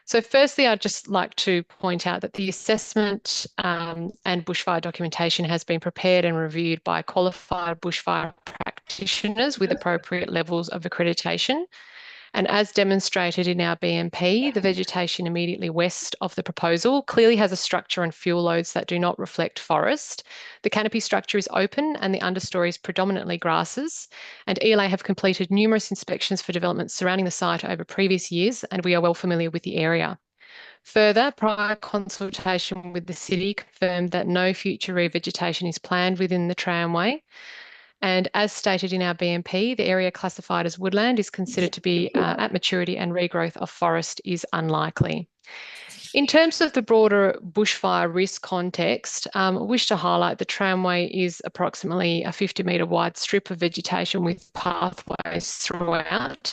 So firstly, I'd just like to point out that the assessment and bushfire documentation has been prepared and reviewed by qualified bushfire practitioners with appropriate levels of accreditation. And as demonstrated in our BMP, the vegetation immediately west of the proposal clearly has a structure and fuel loads that do not reflect forest. The canopy structure is open and the understory is predominantly grasses. And ELA have completed numerous inspections for developments surrounding the site over previous years, and we are well familiar with the area. Further, prior consultation with the city confirmed that no future revegetation is planned within the tramway. And as stated in our BMP, the area classified as woodland is considered to be at maturity, and regrowth of forest is unlikely. In terms of the broader bushfire risk context, I wish to highlight the tramway is approximately a 50-metre wide strip of vegetation with pathways throughout.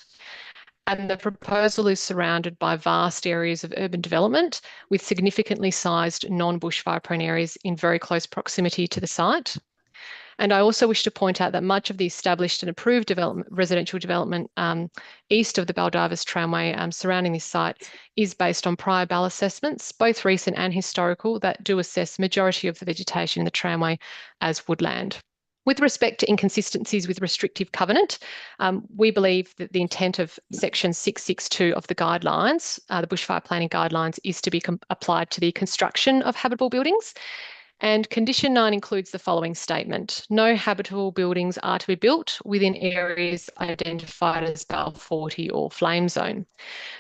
And the proposal is surrounded by vast areas of urban development with significantly sized non-bushfire prone areas in very close proximity to the site. And I also wish to point out that much of the established and approved residential development east of the Baldivis tramway surrounding this site is based on prior BAL assessments, both recent and historical, that do assess majority of the vegetation in the tramway as woodland. With respect to inconsistencies with restrictive covenant, we believe that the intent of section 662 of the guidelines, the bushfire planning guidelines, is to be applied to the construction of habitable buildings. And condition 9 includes the following statement: no habitable buildings are to be built within areas identified as BAL 40 or flame zone.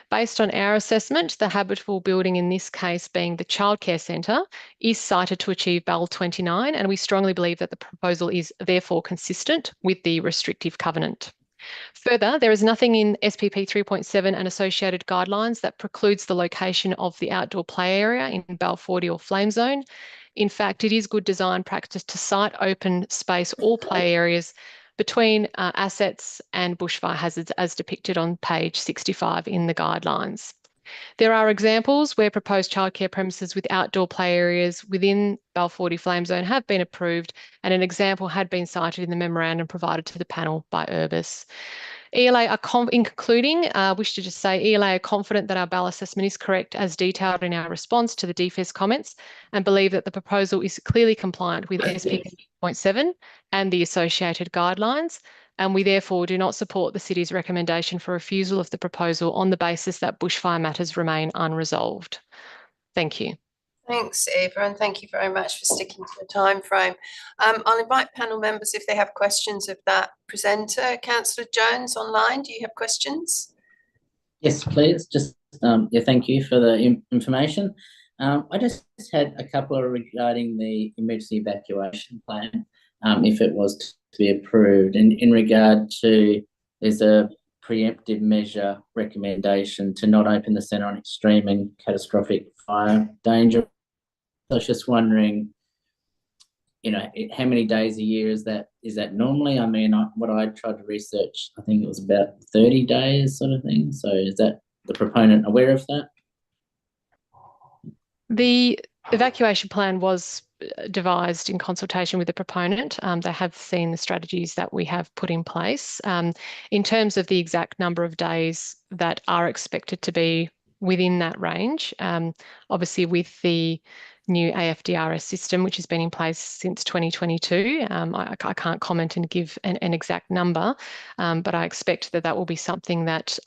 Based on our assessment, the habitable building in this case being the childcare centre is cited to achieve BAL 29, and we strongly believe that the proposal is therefore consistent with the restrictive covenant. Further, there is nothing in SPP 3.7 and associated guidelines that precludes the location of the outdoor play area in BAL 40 or flame zone. In fact, it is good design practice to site open space or play areas between assets and bushfire hazards as depicted on page 65 in the guidelines. There are examples where proposed childcare premises with outdoor play areas within BAL 40 flame zone have been approved, and an example had been cited in the memorandum provided to the panel by Urbis. ELA are in concluding, wish to just say ELA are confident that our BAL assessment is correct as detailed in our response to the DFES comments, and believe that the proposal is clearly compliant with SPP 3.7 and the associated guidelines, and we therefore do not support the City's recommendation for refusal of the proposal on the basis that bushfire matters remain unresolved. Thank you. Thanks, Eva, and thank you very much for sticking to the time frame. I'll invite panel members if they have questions of that presenter. Councillor Jones online, do you have questions? Yes, please. Just thank you for the information. I just had a couple regarding the emergency evacuation plan, if it was to be approved. In regard to, there's a preemptive measure recommendation to not open the centre on extreme and catastrophic fire danger. I was just wondering, how many days a year is that normally? I mean, what I tried to research, I think it was about 30 days sort of thing. So is that the proponent aware of that? The evacuation plan was devised in consultation with the proponent. They have seen the strategies that we have put in place. In terms of the exact number of days that are expected to be within that range, obviously with the new AFDRS system, which has been in place since 2022. I can't comment and give an exact number, but I expect that will be something that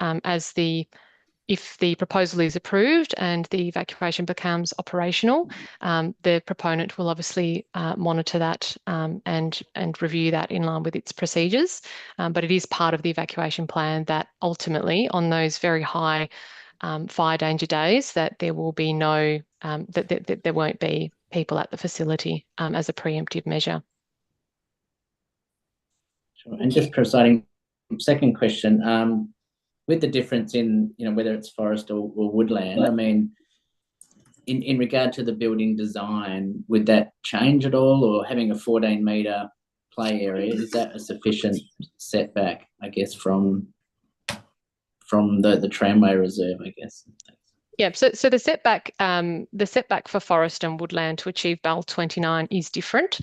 if the proposal is approved and the evacuation becomes operational, the proponent will obviously monitor that and review that in line with its procedures. But it is part of the evacuation plan that ultimately, on those very high fire danger days, that there will be that there won't be people at the facility as a preemptive measure. Sure. And just presiding, second question, with the difference in, whether it's forest or woodland, I mean, in regard to the building design, would that change at all, or having a 14-metre play area, is that a sufficient setback, I guess, from the tramway reserve, I guess? Yeah, so the setback for forest and woodland to achieve BAL 29 is different.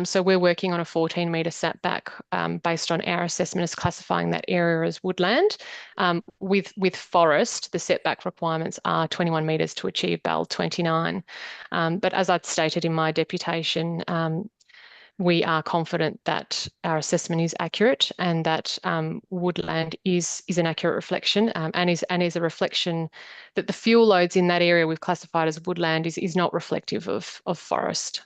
So we're working on a 14-metre setback based on our assessment as classifying that area as woodland. With forest, the setback requirements are 21 metres to achieve BAL 29. But as I've stated in my deputation, we are confident that our assessment is accurate and that woodland is an accurate reflection and is a reflection that the fuel loads in that area we've classified as woodland is not reflective of forest.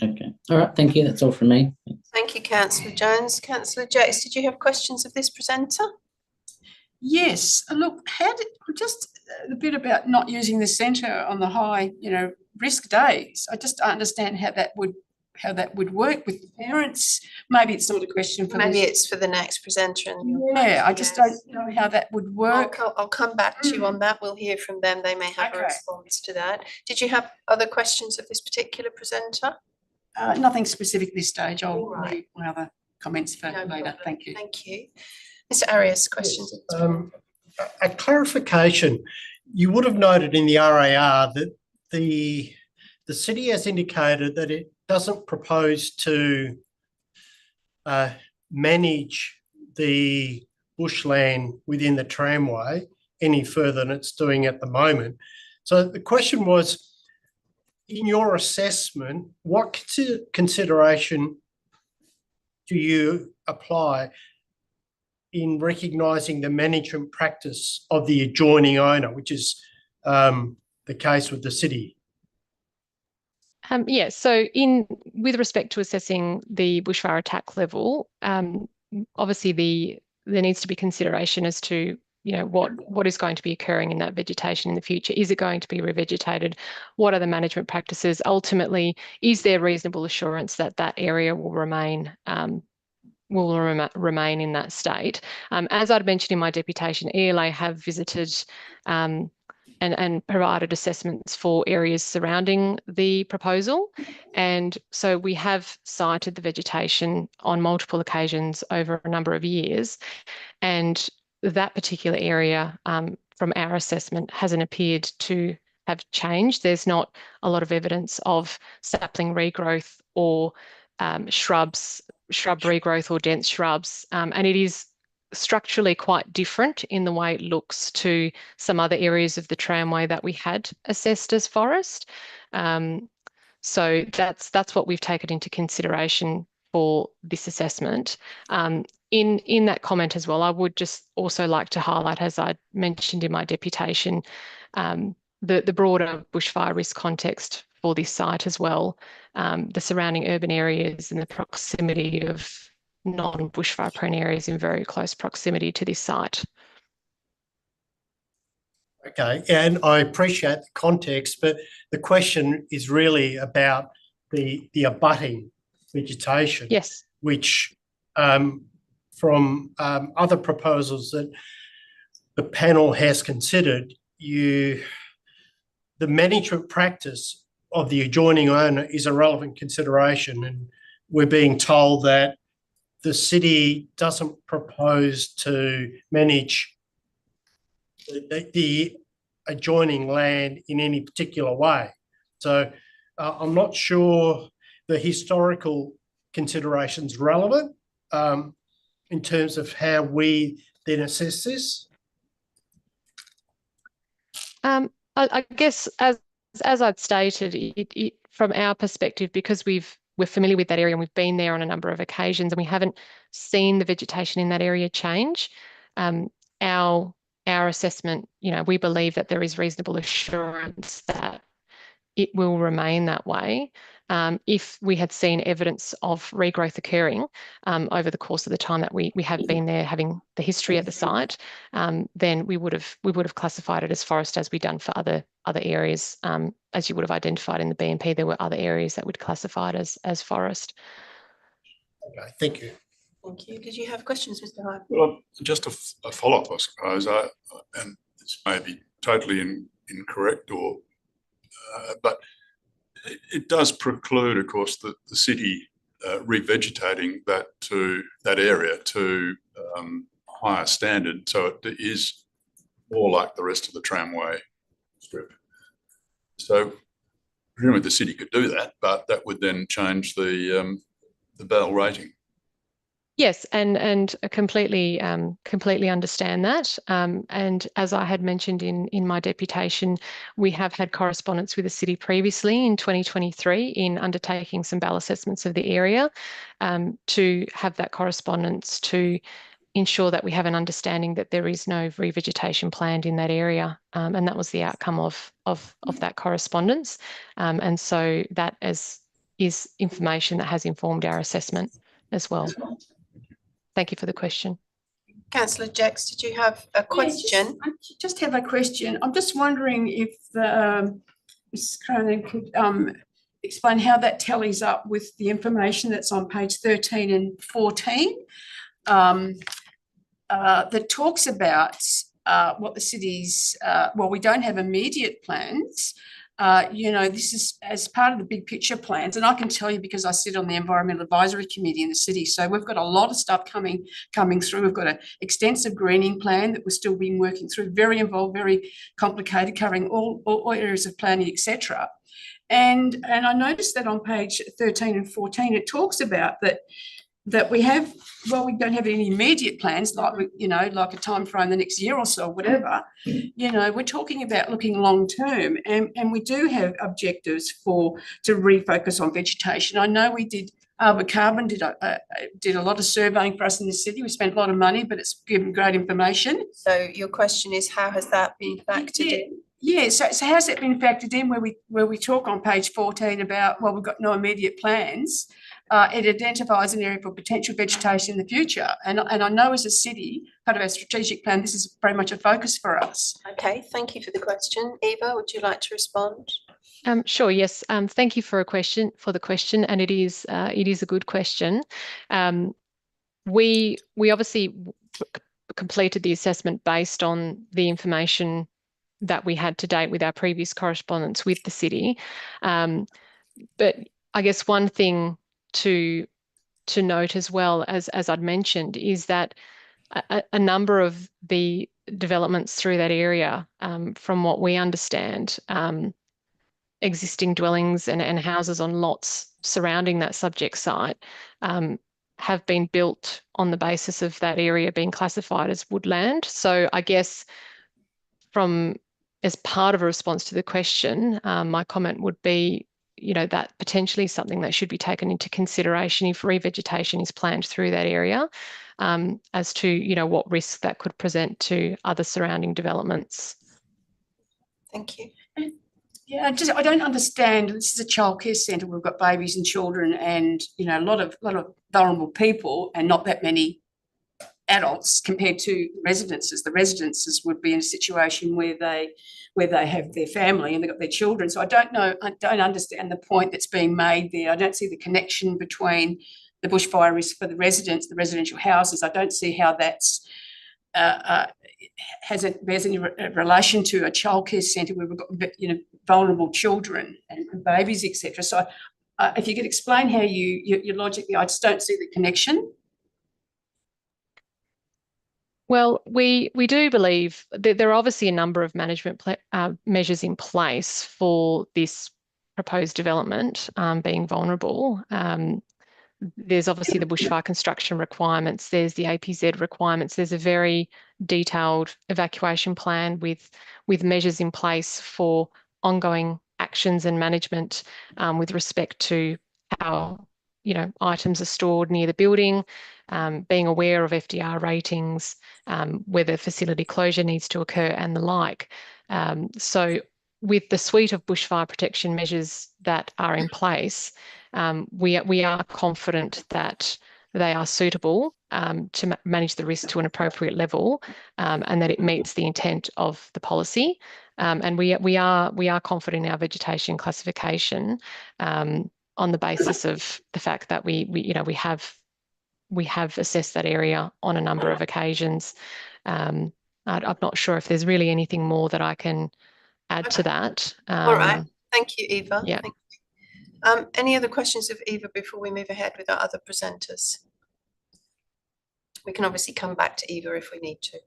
Okay. All right. Thank you. That's all from me. Thank you, Councillor Jones. Councillor Jakes, did you have questions of this presenter? Yes. Look, just a bit about not using the centre on the high, risk days. I just don't understand how that would work with the parents. Maybe it's not a question for it's for the next presenter. I just don't know how that would work. I'll come back to you on that. We'll hear from them. They may have a response to that. Did you have other questions of this particular presenter? Nothing specific this stage. I'll read my other comments for later. Thank you. Thank you. Mr. Arias, questions? A clarification. You would have noted in the RAR that the city has indicated that it doesn't propose to manage the bushland within the tramway any further than it's doing at the moment. So the question was, in your assessment, what consideration do you apply in recognising the management practice of the adjoining owner, which is the case with the city? Yeah, so with respect to assessing the bushfire attack level, obviously there needs to be consideration as to what is going to be occurring in that vegetation in the future. Is it going to be revegetated? What are the management practices? Ultimately, is there reasonable assurance that that area will remain in that state? As I'd mentioned in my deputation, ELA have visited and provided assessments for areas surrounding the proposal. And so we have cited the vegetation on multiple occasions over a number of years. And that particular area, from our assessment, hasn't appeared to have changed. There's not a lot of evidence of sapling regrowth or shrub regrowth or dense shrubs. And it is structurally quite different in the way it looks to some other areas of the tramway that we had assessed as forest. So that's what we've taken into consideration for this assessment. In that comment as well, I would just also like to highlight, as I mentioned in my deputation, the broader bushfire risk context for this site as well, the surrounding urban areas and the proximity of non-bushfire prone areas in very close proximity to this site. Okay, and I appreciate the context, but the question is really about the abutting vegetation. Yes. Which from other proposals that the panel has considered, the management practice of the adjoining owner is a relevant consideration, and we're being told that the city doesn't propose to manage the adjoining land in any particular way. So I'm not sure the historical consideration's relevant in terms of how we then assess this. I guess as I'd stated, it from our perspective, because we're familiar with that area and we've been there on a number of occasions and we haven't seen the vegetation in that area change, our assessment, we believe that there is reasonable assurance that it will remain that way. If we had seen evidence of regrowth occurring over the course of the time that we have been there, having the history at the site, then we would have classified it as forest, as we've done for other areas. As you would have identified in the BNP, there were other areas that would classify it as forest. Okay, thank you. Thank you. Did you have questions, Mr. Hyde? Well, just a follow-up, I suppose, and this may be totally incorrect, but it does preclude, of course, the city revegetating that area to higher standard, so it is more like the rest of the tramway strip. So presumably the city could do that, but that would then change the BAL rating. Yes, and I completely understand that. And as I had mentioned in my deputation, we have had correspondence with the city previously in 2023 in undertaking some BAL assessments of the area, to have that correspondence to ensure that we have an understanding that there is no revegetation planned in that area. And that was the outcome of that correspondence. And so that is information that has informed our assessment as well. Thank you for the question. Councillor Jacks, did you have a question? I just have a question. I'm just wondering if Ms. Cronin could explain how that tallies up with the information that's on page 13 and 14 that talks about what the city's, well, we don't have immediate plans. This is as part of the big picture plans, and I can tell you because I sit on the Environmental Advisory Committee in the city, so we've got a lot of stuff coming through. We've got an extensive greening plan that we're still been working through, very involved, very complicated, covering all areas of planning, etc. And I noticed that on page 13 and 14, it talks about that that we have, well, we don't have any immediate plans, like, like a time frame the next year or so, whatever. We're talking about looking long term, and we do have objectives to refocus on vegetation. I know we did, Carbon did a lot of surveying for us in the city. We spent a lot of money, but it's given great information. So your question is, how has that been factored in? Yeah, so how's it been factored in where we talk on page 14 about, well, we've got no immediate plans. It identifies an area for potential vegetation in the future. And I know as a city, part of our strategic plan, this is very much a focus for us. Okay, thank you for the question. Eva, would you like to respond? Sure, yes. Thank you for the question, and it is a good question. We obviously completed the assessment based on the information that we had to date with our previous correspondence with the city. But I guess one thing to note as well, as I'd mentioned, is that a number of the developments through that area, from what we understand, existing dwellings and houses on lots surrounding that subject site have been built on the basis of that area being classified as woodland. So I guess as part of a response to the question, my comment would be, that potentially something that should be taken into consideration if revegetation is planned through that area, as to, what risk that could present to other surrounding developments. Thank you. Yeah, I don't understand. This is a childcare centre. We've got babies and children, and a lot of vulnerable people, and not that many adults compared to residences. The residences would be in a situation where they have their family and they've got their children. So I don't understand the point that's being made there. I don't see the connection between the bushfire risk for the residents, the residential houses. I don't see how that's bears any relation to a childcare centre where we've got vulnerable children and babies, etc. So if you could explain how you logically, I just don't see the connection. Well, we do believe that there are obviously a number of management measures in place for this proposed development being vulnerable. There's obviously the bushfire construction requirements, there's the APZ requirements, there's a very detailed evacuation plan with measures in place for ongoing actions and management with respect to how items are stored near the building, being aware of FDR ratings, whether facility closure needs to occur and the like. So with the suite of bushfire protection measures that are in place, we are confident that they are suitable to manage the risk to an appropriate level, and that it meets the intent of the policy. And we are confident in our vegetation classification on the basis of the fact that we have assessed that area on a number of occasions. I'm not sure if there's really anything more that I can add to that. All right. Thank you, Eva. Yeah. Thank you. Any other questions of Eva before we move ahead with our other presenters? We can obviously come back to Eva if we need to.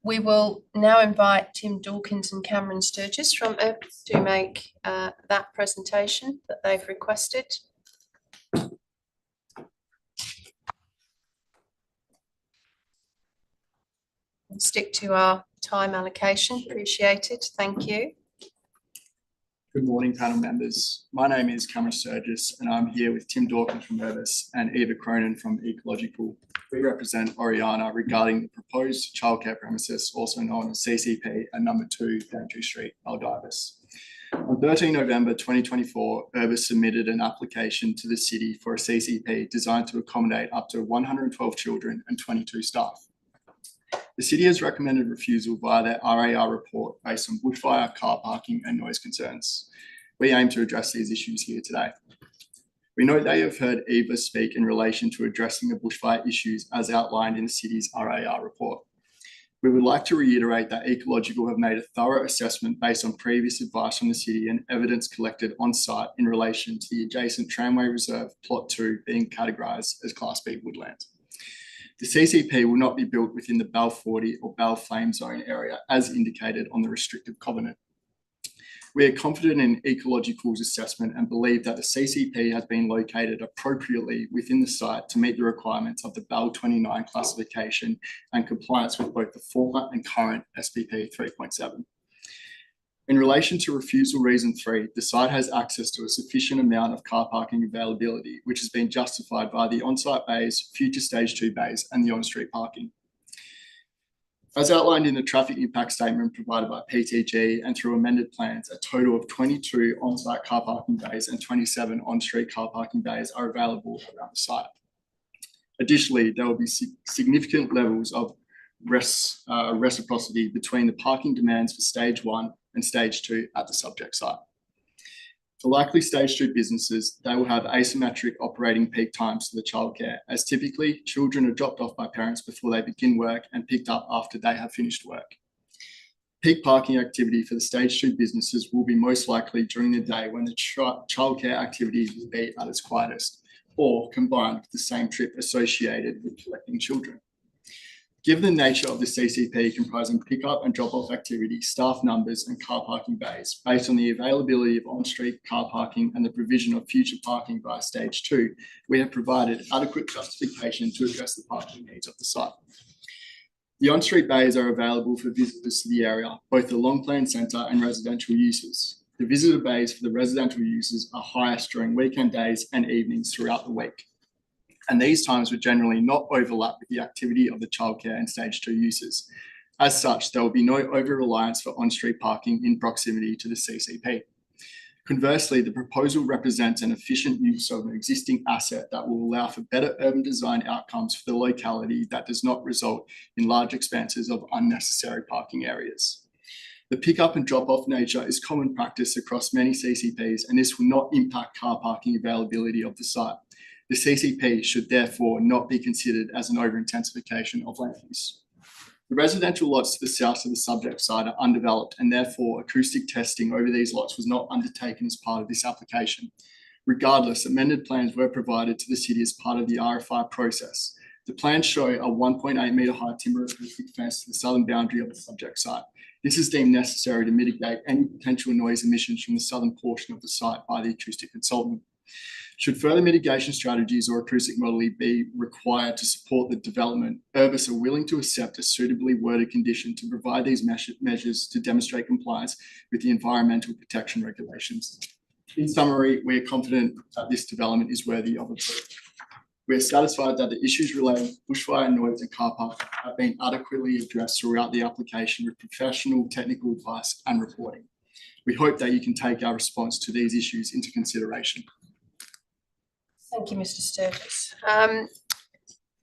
We will now invite Tim Dawkins and Cameron Sturgis from Urbis to make that presentation that they've requested. We'll stick to our time allocation. Appreciated. Thank you. Good morning, panel members. My name is Cameron Sturgis, and I'm here with Tim Dawkins from Urbis and Eva Cronin from Ecological. We represent Oriana regarding the proposed childcare premises, also known as CCP, at number 2 Daintree Street, Baldivis. On 13 November 2024, Urbis submitted an application to the city for a CCP designed to accommodate up to 112 children and 22 staff. The city has recommended refusal via their RAR report based on bushfire, car parking and noise concerns. We aim to address these issues here today. We note that you have heard Eva speak in relation to addressing the bushfire issues as outlined in the city's RAR report. We would like to reiterate that Ecological have made a thorough assessment based on previous advice from the city and evidence collected on site in relation to the adjacent Tramway Reserve Plot 2 being categorised as Class B woodland. The CCP will not be built within the Bell 40 or Bell Flame Zone area as indicated on the restrictive covenant. We are confident in Ecological's assessment and believe that the CCP has been located appropriately within the site to meet the requirements of the BAL 29 classification and compliance with both the former and current SPP 3.7. In relation to refusal reason 3, the site has access to a sufficient amount of car parking availability, which has been justified by the on-site bays, future stage 2 bays, and the on-street parking. As outlined in the traffic impact statement provided by PTG and through amended plans, a total of 22 on-site car parking bays and 27 on-street car parking bays are available around the site. Additionally, there will be significant levels of reciprocity between the parking demands for stage 1 and stage 2 at the subject site. For likely stage 2 businesses, they will have asymmetric operating peak times to the childcare, as typically children are dropped off by parents before they begin work and picked up after they have finished work. Peak parking activity for the stage 2 businesses will be most likely during the day when the childcare activity will be at its quietest, or combined with the same trip associated with collecting children. Given the nature of the CCP comprising pick-up and drop-off activity, staff numbers and car parking bays, based on the availability of on-street car parking and the provision of future parking via stage 2, we have provided adequate justification to address the parking needs of the site. The on-street bays are available for visitors to the area, both the Long Plain Centre and residential users. The visitor bays for the residential users are highest during weekend days and evenings throughout the week, and these times would generally not overlap with the activity of the childcare and stage 2 users. As such, there will be no over-reliance for on-street parking in proximity to the CCP. Conversely, the proposal represents an efficient use of an existing asset that will allow for better urban design outcomes for the locality that does not result in large expanses of unnecessary parking areas. The pick-up and drop-off nature is common practice across many CCPs, and this will not impact car parking availability of the site. The CCP should therefore not be considered as an over-intensification of land use. The residential lots to the south of the subject site are undeveloped, and therefore acoustic testing over these lots was not undertaken as part of this application. Regardless, amended plans were provided to the city as part of the RFI process. The plans show a 1.8 metre high timber acoustic fence to the southern boundary of the subject site. This is deemed necessary to mitigate any potential noise emissions from the southern portion of the site by the acoustic consultant. Should further mitigation strategies or acoustic modelling be required to support the development, Urbis are willing to accept a suitably worded condition to provide these measures to demonstrate compliance with the environmental protection regulations. In summary, we are confident that this development is worthy of approval. We are satisfied that the issues related to bushfire noise and car park have been adequately addressed throughout the application with professional technical advice and reporting. We hope that you can take our response to these issues into consideration. Thank you, Mr. Sturgis.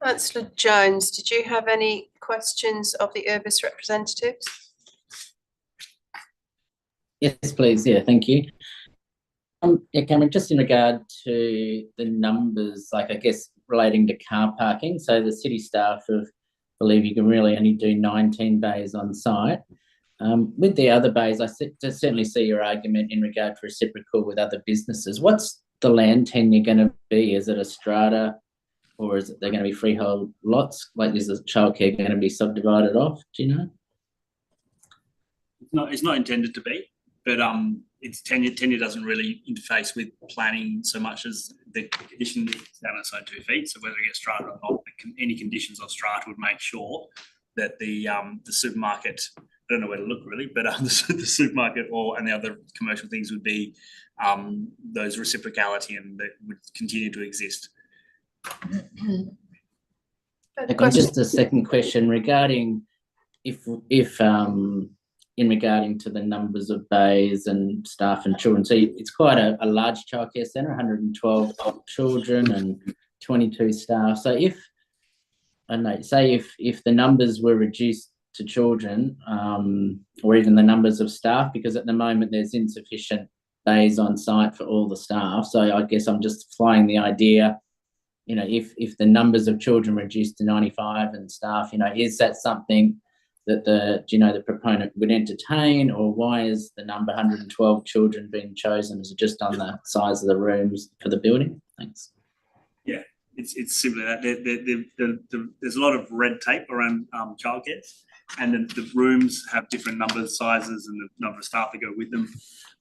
Councillor Jones, did you have any questions of the Urbis representatives? Yes, please. Yeah, thank you. Yeah, Cameron, just in regard to the numbers, like I guess relating to car parking, so the city staff believe you can really only do 19 bays on site. With the other bays, I certainly see your argument in regard to reciprocal with other businesses. What's the land tenure going to be? Is it a strata, or is it they're going to be freehold lots? Like, is the childcare going to be subdivided off? Do you know? It's not intended to be, but it's tenure. Tenure doesn't really interface with planning so much as the condition is down its own 2 feet. So whether it gets strata or not, any conditions on strata would make sure that the supermarket, I don't know where to look really, but the supermarket and the other commercial things would be those reciprocality, and that would continue to exist. Just a second question regarding if in regarding to the numbers of bays and staff and children. So it's quite a large childcare centre, 112 children and 22 staff. So if the numbers were reduced to children, or even the numbers of staff, because at the moment there's insufficient bays on site for all the staff. So I guess I'm just flying the idea, if the numbers of children reduced to 95 and staff, is that something that the proponent would entertain, or why is the number 112 children being chosen? Is it just on the size of the rooms for the building? Thanks. Yeah, it's simply that there's a lot of red tape around childcare, and the rooms have different numbers, sizes, and the number of staff that go with them.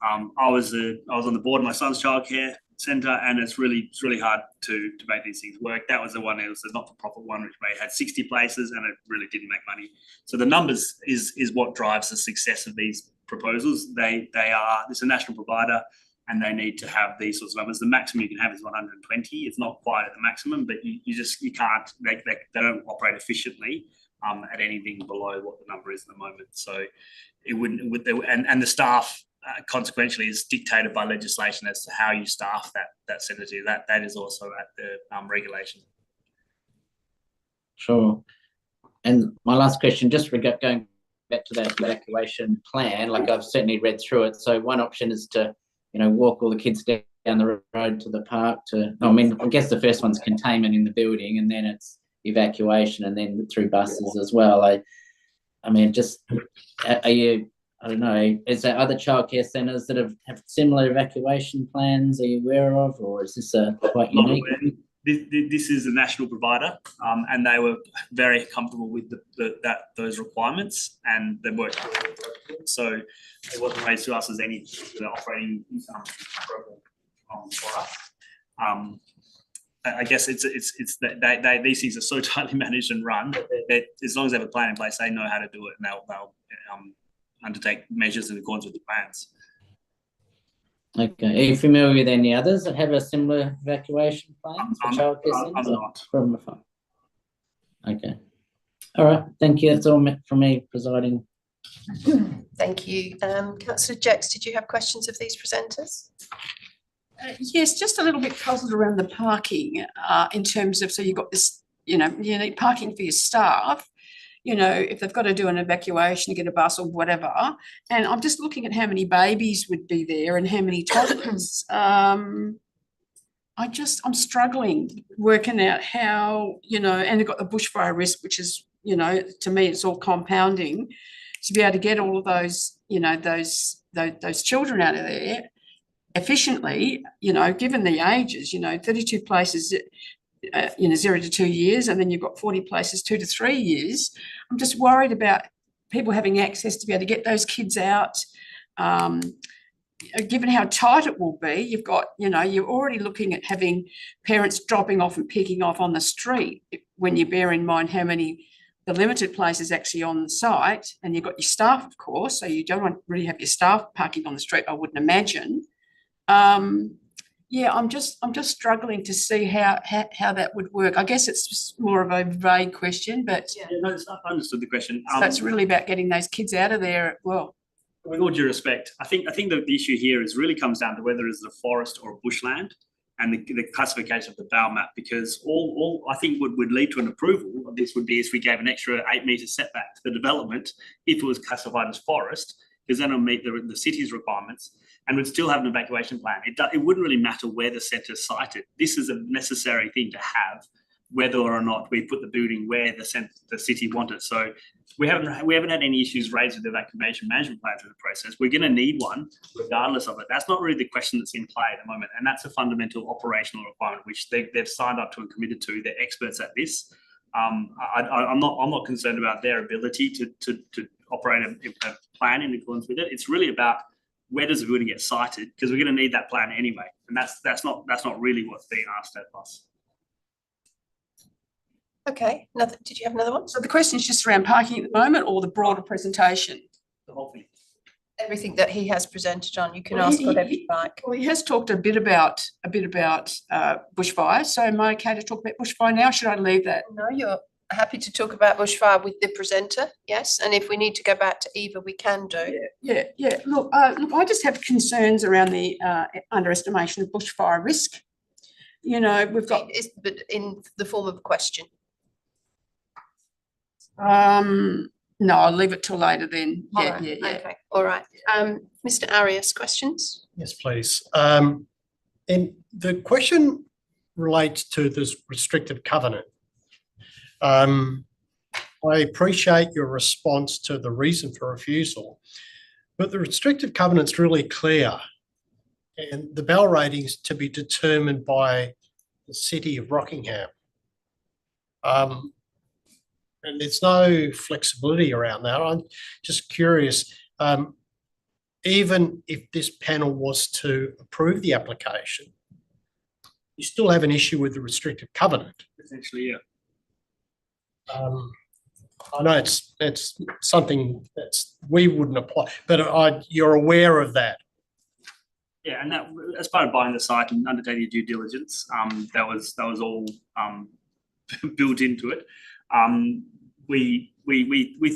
I was on the board of my son's childcare centre, and it's really hard to make these things work. That was the one. It was a not-for-profit one, which had 60 places, and it really didn't make money. So the numbers is what drives the success of these proposals. It's a national provider, and they need to have these sorts of numbers. The maximum you can have is 120. It's not quite at the maximum, but you can't. They don't operate efficiently at anything below what the number is at the moment. So it wouldn't. And the staff consequentially is dictated by legislation as to how you staff that centre. That is also at the regulation. Sure. And my last question, just going back to that evacuation plan, like I've certainly read through it. So one option is to, walk all the kids down the road to the park I guess the first one's containment in the building, and then it's evacuation, and then through buses as well. Are you, I don't know, is there other childcare centres that have similar evacuation plans? Are you aware of, or is this quite unique? This is a national provider, and they were very comfortable with those requirements, and they worked. So it wasn't raised to us as any operating program for us. I guess it's that these things are so tightly managed and run that as long as they have a plan in place, they know how to do it, and they'll undertake measures in accordance with the plans. Okay. Are you familiar with any others that have a similar evacuation plan for childcare centres? I'm not. Okay. All right. Thank you. That's all from me, presiding. Thank you. Councillor Jex, did you have questions of these presenters? Yes, just a little bit puzzled around the parking in terms of, so you've got this, you need parking for your staff, if they've got to do an evacuation, get a bus or whatever. And I'm just looking at how many babies would be there and how many toddlers. I'm struggling working out how, and they've got the bushfire risk, which is, to me, it's all compounding, to be able to get all of those, those children out of there efficiently, given the ages, 32 places, 0 to 2 years, and then you've got 40 places 2 to 3 years. I'm just worried about people having access to be able to get those kids out. Given how tight it will be, you've got, you're already looking at having parents dropping off and picking off on the street when you bear in mind how many, the limited places actually on the site, and you've got your staff, of course, so you don't want to really have your staff parking on the street, I wouldn't imagine. I'm just struggling to see how that would work. I guess it's just more of a vague question, but I understood the question. So it's really about getting those kids out of there. Well, with all due respect, I think the issue here really comes down to whether it's a forest or a bushland, and the classification of the bow map. Because all I think would lead to an approval of this would be if we gave an extra 8 metre setback to the development if it was classified as forest, because then it'll meet the city's requirements and would still have an evacuation plan. It wouldn't really matter where the centre is sited. This is a necessary thing to have, whether or not we put the building where the city wanted. So we haven't had any issues raised with the evacuation management plan through the process. We're going to need one regardless of it. That's not really the question that's in play at the moment, and that's a fundamental operational requirement which they've signed up to and committed to. They're experts at this. I'm not concerned about their ability to operate a plan in accordance with it. It's really about where does the building get sited, because we're going to need that plan anyway, and that's not really what's being asked of us. Okay, did you have another one? So the question is just around parking at the moment, or the broader presentation? The whole thing. Everything that he has presented on, you can ask whatever you like. Well, he has talked a bit about bushfire. So am I okay to talk about bushfire now? Should I leave that? No, you're happy to talk about bushfire with the presenter, yes. And if we need to go back to Eva, we can do. Yeah. Look, I just have concerns around the underestimation of bushfire risk. We've got, but in the form of a question. No, I'll leave it till later then. Yeah. Okay, all right. Mr. Arias, questions? Yes, please. And the question relates to this restrictive covenant. I appreciate your response to the reason for refusal, but the restrictive covenant's really clear, and the Bell rating's to be determined by the City of Rockingham. and there's no flexibility around that. I'm just curious, even if this panel was to approve the application, you still have an issue with the restrictive covenant. Essentially, yeah. I know it's something that's we wouldn't apply, but you're aware of that. Yeah, and that as part of buying the site and undertaking due diligence, that was all built into it. We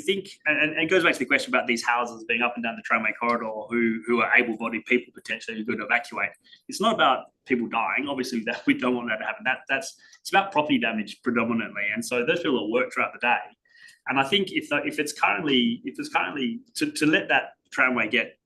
think, and it goes back to the question about these houses being up and down the tramway corridor, who are able-bodied people potentially who could evacuate. It's not about people dying. Obviously, that we don't want that to happen. It's about property damage predominantly, and so those people will work throughout the day. And I think if it's currently to let that tramway get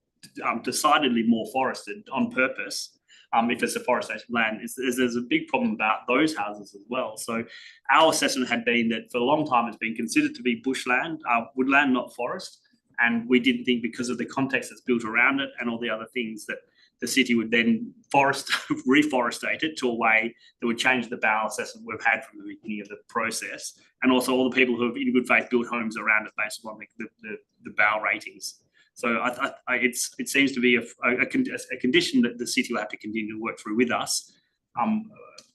decidedly more forested on purpose, if it's afforestation land, there's a big problem about those houses as well. So our assessment had been that for a long time it's been considered to be bushland, woodland, not forest. And we didn't think, because of the context that's built around it and all the other things, that the city would then reforestate it to a way that would change the BAO assessment we've had from the beginning of the process. And also all the people who have in good faith built homes around it based on the BAO ratings. So it seems to be a condition that the city will have to continue to work through with us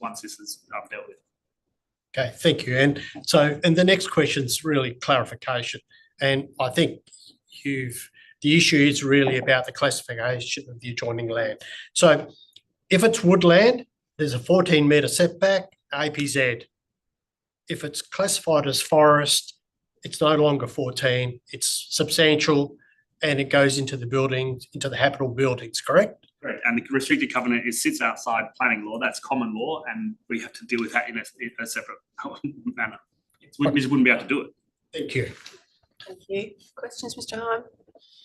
once this is dealt with. Okay, thank you. And the next question is really clarification. And I think the issue is really about the classification of the adjoining land. So if it's woodland, there's a 14-metre setback, APZ. If it's classified as forest, it's no longer 14, it's substantial, and it goes into the buildings, into the habitable buildings, correct? Correct. And the restricted covenant sits outside planning law. That's common law, and we have to deal with that in a separate manner. We just wouldn't be able to do it. Thank you. Thank you. Questions, Mr. Heim?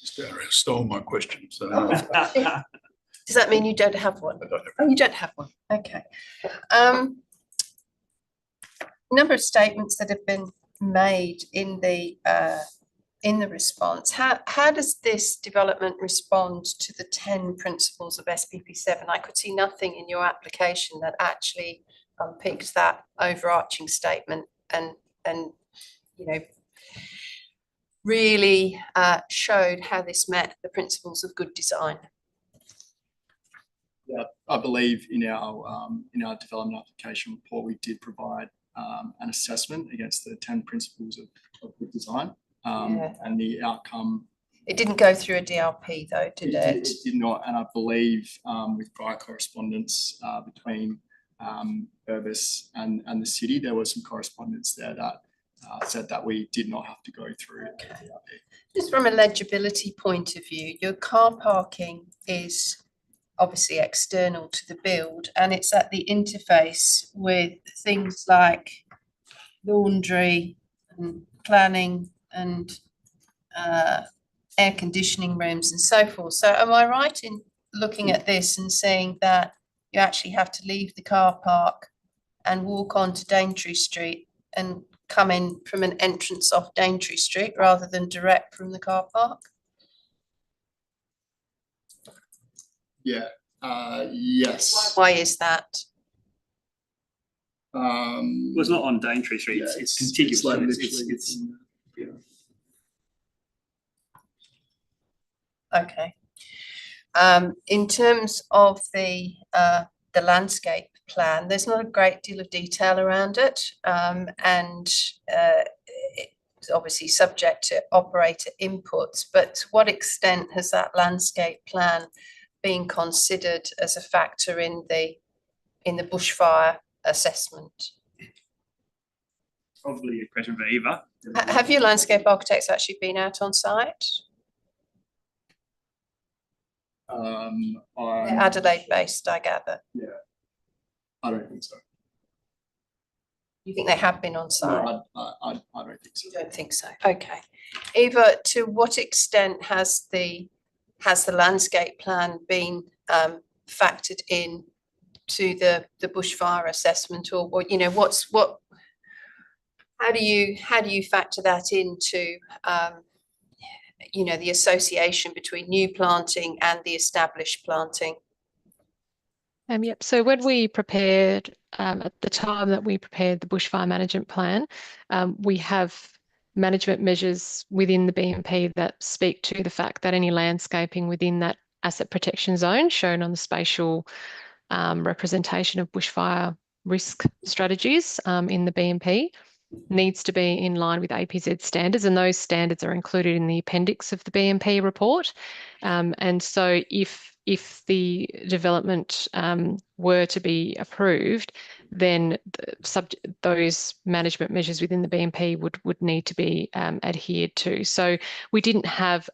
Mr. Harris stole my question. So. Does that mean you don't have one? Oh, you don't have one. Okay. Number of statements that have been made in the response. How does this development respond to the 10 principles of SPP7? I could see nothing in your application that actually unpicks that overarching statement and really showed how this met the principles of good design. Yeah, I believe in our development application report we did provide an assessment against the 10 principles of good design. And the outcome. It didn't go through a DLP though, did it? It did not, and I believe with prior correspondence between Urbis and the city, there was some correspondence there that said that we did not have to go through a DLP. Just from a legibility point of view, your car parking is obviously external to the build, and it's at the interface with things like laundry and planning and air conditioning rooms and so forth. So am I right in looking at this and saying that you actually have to leave the car park and walk onto Daintree Street and come in from an entrance off Daintree Street rather than direct from the car park? Yeah, yes. Why is that? Well, it's not on Daintree Street, Yeah, it's contiguous. like It's Okay. In terms of the landscape plan, there's not a great deal of detail around it, and it's obviously subject to operator inputs. But to what extent has that landscape plan been considered as a factor in the bushfire assessment? probably a question for Eva. Have your landscape architects actually been out on site? They're Adelaide based, I gather. Yeah, I don't think so. You think they have been on site? No, I don't think so. You don't think so? Okay. Eva, to what extent has the landscape plan been factored in to the bushfire assessment, or you know, how do you factor that into you know, the association between new planting and the established planting? Yep. So when we prepared, at the time that we prepared the bushfire management plan, we have management measures within the BMP that speak to the fact that any landscaping within that asset protection zone shown on the spatial representation of bushfire risk strategies in the BMP needs to be in line with APZ standards, and those standards are included in the appendix of the BMP report. And so if the development were to be approved, then those management measures within the BMP would need to be adhered to. So we didn't have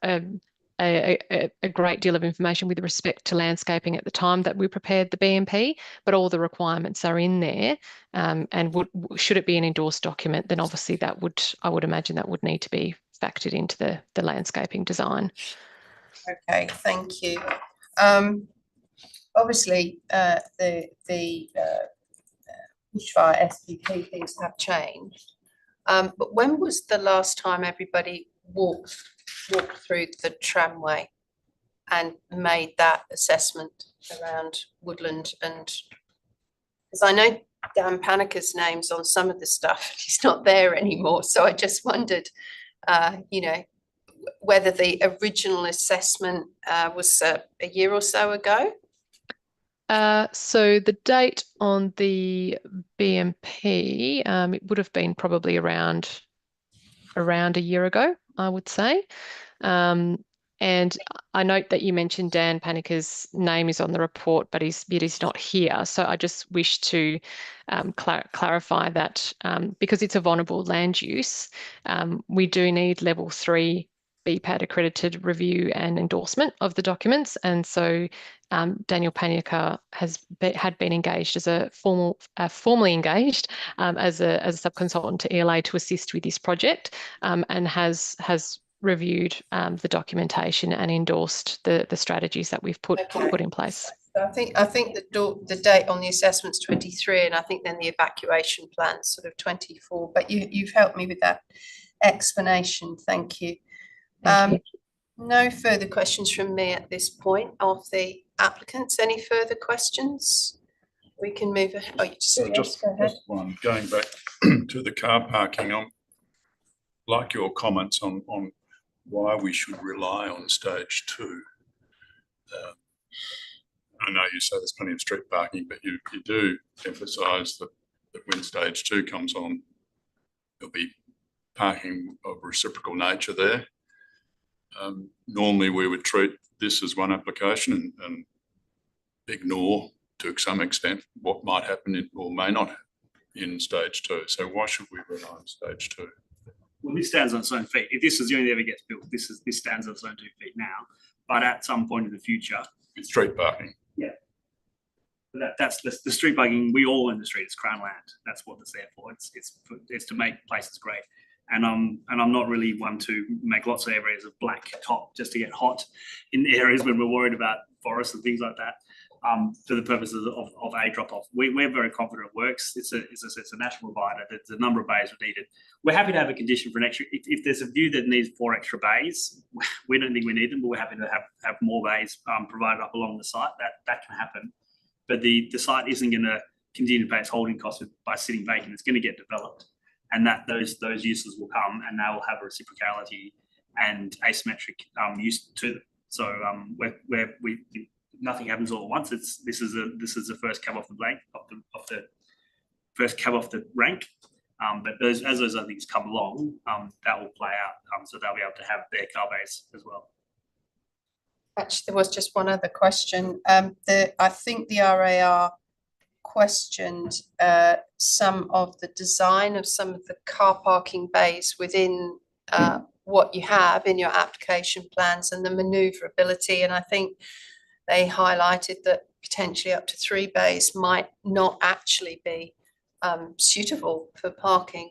a great deal of information with respect to landscaping at the time that we prepared the BMP, but all the requirements are in there. And should it be an endorsed document, then obviously I would imagine that would need to be factored into the landscaping design. Okay, thank you. Obviously, the bushfire SPP things have changed. But when was the last time everybody walked through the tramway and made that assessment around woodland? And because I know Dan Paniker's name's on some of the stuff, he's not there anymore. So I just wondered, whether the original assessment was a year or so ago. So the date on the BMP, it would have been probably around a year ago, I would say. And I note that you mentioned Dan Paniker's name is on the report, but he's not here. So I just wish to clarify that because it's a vulnerable land use, we do need level 3 BPAD accredited review and endorsement of the documents. And so Daniel Paniker had been engaged as formally engaged as a subconsultant to ELA to assist with this project, and has reviewed the documentation and endorsed the strategies that we've put in place. I think the date on the assessment's 23, and I think then the evacuation plan's sort of 24. But you've helped me with that explanation. Thank you. No further questions from me at this point of the applicants. Any further questions? We can move ahead. Oh, you just go ahead. Just one. Going back to the car parking, I like your comments on why we should rely on stage 2. I know you say there's plenty of street parking, but you do emphasise that when stage 2 comes on, there'll be parking of reciprocal nature there. Normally we would treat this as one application and ignore to some extent what might happen or may not happen in stage 2. So why should we rely on stage 2? Well, this stands on its own feet. If this is the only ever gets built, this stands on its own 2 feet now. But at some point in the future, with street parking. Yeah. That's the street parking. We all in the street. It's Crown land. That's what it's there for. It's to make places great. And I'm not really one to make lots of areas of black top just to get hot in areas when we're worried about forests and things like that. For the purposes of a drop-off, we're very confident it works. It's a national provider. There's a number of bays are needed. We're happy to have a condition for an extra. If there's a view that needs 4 extra bays, we don't think we need them, but we're happy to have more bays provided up along the site. That can happen, but the site isn't going to continue to pay its holding costs by sitting vacant. It's going to get developed, and those uses will come, and they will have a reciprocality and asymmetric use to them. So nothing happens all at once. This is the first cab off the blank of the first cab off the rank. But as those other things come along, that will play out. So they'll be able to have their car base as well. Actually, there was just one other question. I think the RAR questioned some of the design of some of the car parking bays within what you have in your application plans and the manoeuvrability. And I think they highlighted that potentially up to 3 bays might not actually be suitable for parking.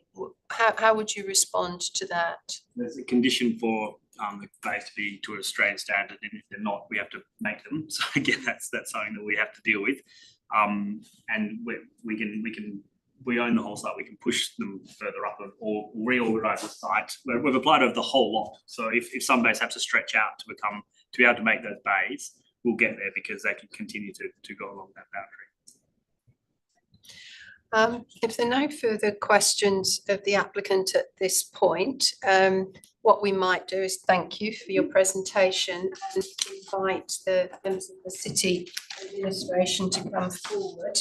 How would you respond to that? There's a condition for the bays to be to an Australian standard, and if they're not, we have to make them. So again, that's something that we have to deal with. And we own the whole site. We can push them further up or reorganise the site. We've applied over the whole lot. So if some bays have to stretch out to be able to make those bays, we'll get there because they can continue to go along that boundary. If there are no further questions of the applicant at this point, what we might do is thank you for your presentation and invite the members of the City Administration to come forward.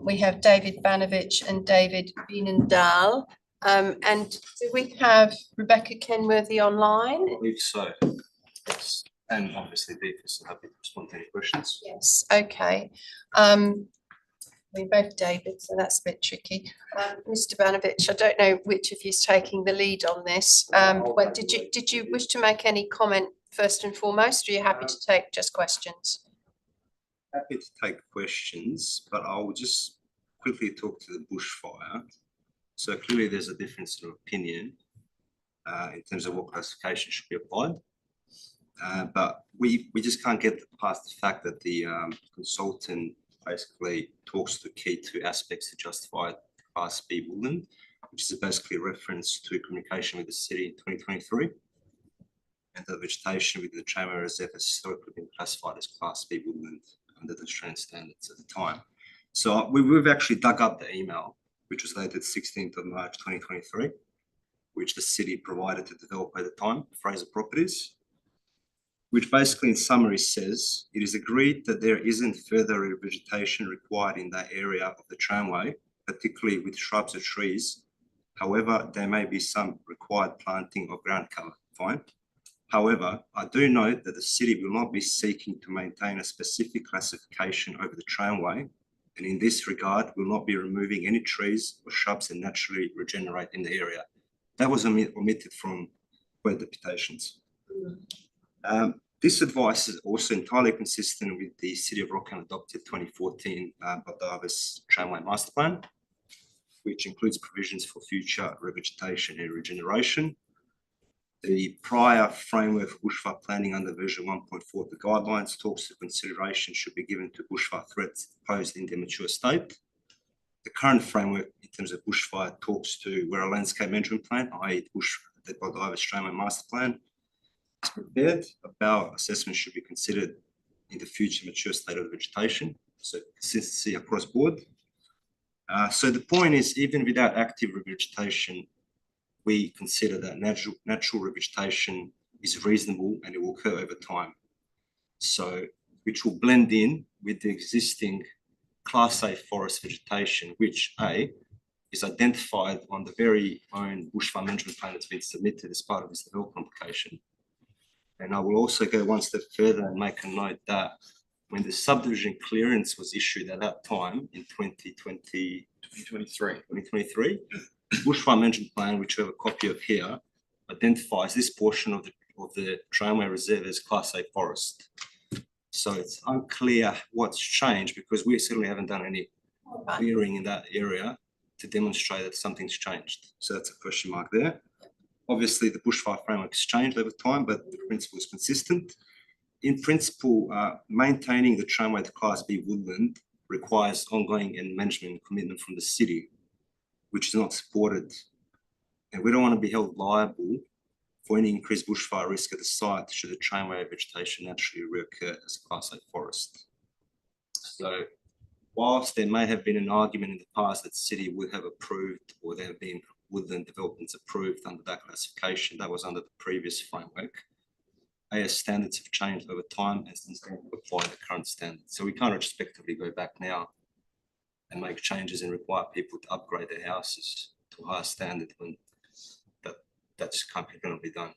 We have David Banovich and David Bienendahl. And do we have Rebecca Kenworthy online? I believe so. Yes. And obviously, Beatrice, I'm happy to respond to any questions. Yes, okay. We're both David, so that's a bit tricky. Mr. Banovich, I don't know which of you is taking the lead on this. Well, did you wish to make any comment first and foremost, or are you happy to take just questions? Happy to take questions, but I'll just quickly talk to the bushfire. So clearly there's a difference in opinion in terms of what classification should be applied. But we just can't get past the fact that the consultant basically talks to key two aspects to justify Class B woodland, which is basically a reference to communication with the city in 2023. And the vegetation within the Tramway Reserve has historically been classified as Class B woodland under the Australian standards at the time. So we've actually dug up the email, which was dated 16th of March 2023, which the city provided to the developer at the time, Fraser Properties, which basically in summary says, it is agreed that there isn't further revegetation required in that area of the tramway, particularly with shrubs or trees. However, there may be some required planting of ground cover. Fine. However, I do note that the city will not be seeking to maintain a specific classification over the tramway, and in this regard will not be removing any trees or shrubs that naturally regenerate in the area. That was omitted from both deputations. This advice is also entirely consistent with the City of Rockingham adopted 2014 Bodavis Tramway Master Plan, which includes provisions for future revegetation and regeneration. The prior framework for bushfire planning under version 1.4 of the guidelines talks to consideration should be given to bushfire threats posed in their mature state. The current framework in terms of bushfire talks to where a landscape management plan, i.e. the Bodavis Tramway Master Plan, is prepared, about assessment should be considered in the future mature state of the vegetation. So consistency across board. So the point is, even without active revegetation, we consider that natural revegetation is reasonable and it will occur over time. So, which will blend in with the existing Class A forest vegetation, which A is identified on the very own bushfire management plan that's been submitted as part of this development application. And I will also go one step further and make a note that when the subdivision clearance was issued at that time in 2023, bushfire management plan, which we have a copy of here, identifies this portion of the Tramway Reserve as Class A forest. So it's unclear what's changed because we certainly haven't done any clearing in that area to demonstrate that something's changed. So that's a question mark there. Obviously, the bushfire framework has changed over time, but the principle is consistent. In principle, maintaining the tramway to Class B woodland requires ongoing and management commitment from the city, which is not supported. And we don't want to be held liable for any increased bushfire risk at the site should the tramway vegetation naturally reoccur as a Class A forest. So whilst there may have been an argument in the past that the city would have approved or there have been woodland developments approved under that classification, that was under the previous framework. AS standards have changed over time and since then apply the current standards. So we can't retrospectively go back now and make changes and require people to upgrade their houses to a higher standard when that just can't be done.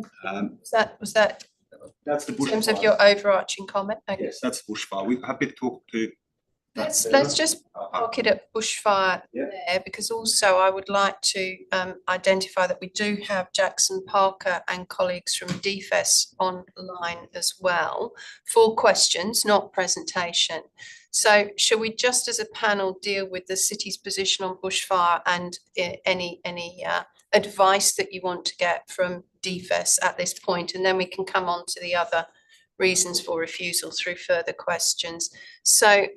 Was that that's the bushfire. In terms of your overarching comment? Okay. Yes, that's bushfire. We're happy to talk to Let's just park it at bushfire there, because also I would like to identify that we do have Jackson Parker and colleagues from DFES online as well for questions, not presentation. So shall we just as a panel deal with the city's position on bushfire and any advice that you want to get from DFES at this point, and then we can come on to the other reasons for refusal through further questions. So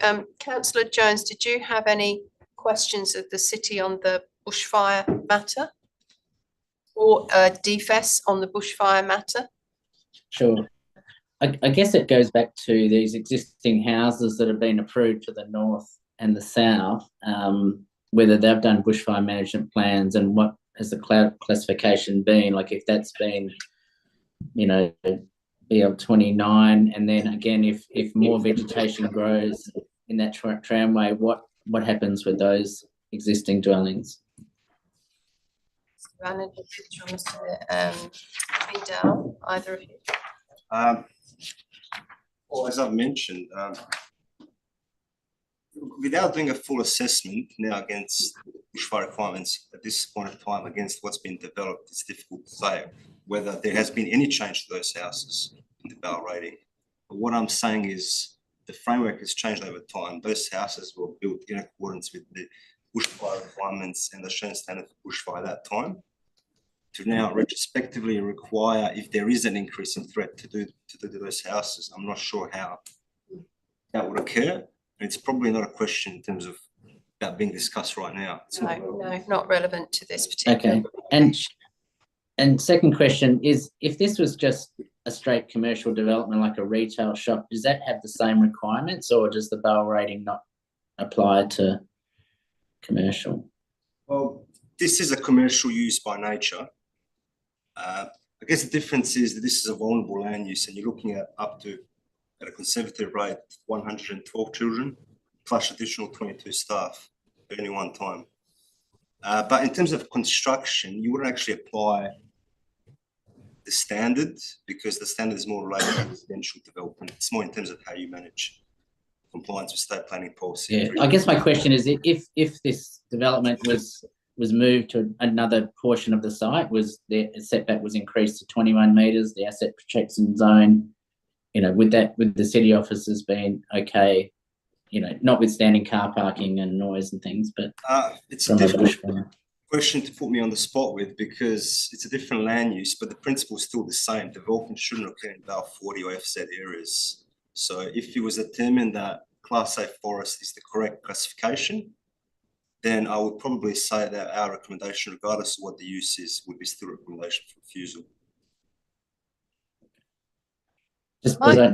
Councillor Jones, did you have any questions of the city on the bushfire matter or DFES on the bushfire matter? Sure. I guess it goes back to these existing houses that have been approved to the north and the south, whether they've done bushfire management plans and what has the classification been, like if that's been, BL29, and then again, if more vegetation grows in that tramway, what happens with those existing dwellings? Mr. Vidal, either of you? Well, as I've mentioned, without doing a full assessment now against bushfire requirements at this point of time against what's been developed, it's difficult to say whether there has been any change to those houses in the BAL rating. But what I'm saying is the framework has changed over time. Those houses were built in accordance with the bushfire requirements and the shown standard for bushfire at that time. To now retrospectively require, if there is an increase in threat to do those houses, I'm not sure how that would occur. It's probably not a question in terms of that being discussed right now. It's not relevant to this particular. Okay, and second question is, if this was just a straight commercial development like a retail shop, does that have the same requirements, or does the BAL rating not apply to commercial? Well, this is a commercial use by nature. I guess the difference is that this is a vulnerable land use, and you're looking at up to, at a conservative rate, 112 children plus additional 22 staff at any one time. But in terms of construction, you wouldn't actually apply the standard, because the standard is more related to residential development. It's more in terms of how you manage compliance with state planning policy. Yeah, I guess my question is, if this development was moved to another portion of the site, was the setback was increased to 21 metres, the asset protection zone, with the city officers being okay, notwithstanding car parking and noise and things, but it's a difficult question to put me on the spot with, because it's a different land use, but the principle is still the same. Development shouldn't occur in BAL 40 or FZ areas. So if it was determined that Class A forest is the correct classification, then I would probably say that our recommendation, regardless of what the use is, would be still a recommendation for refusal.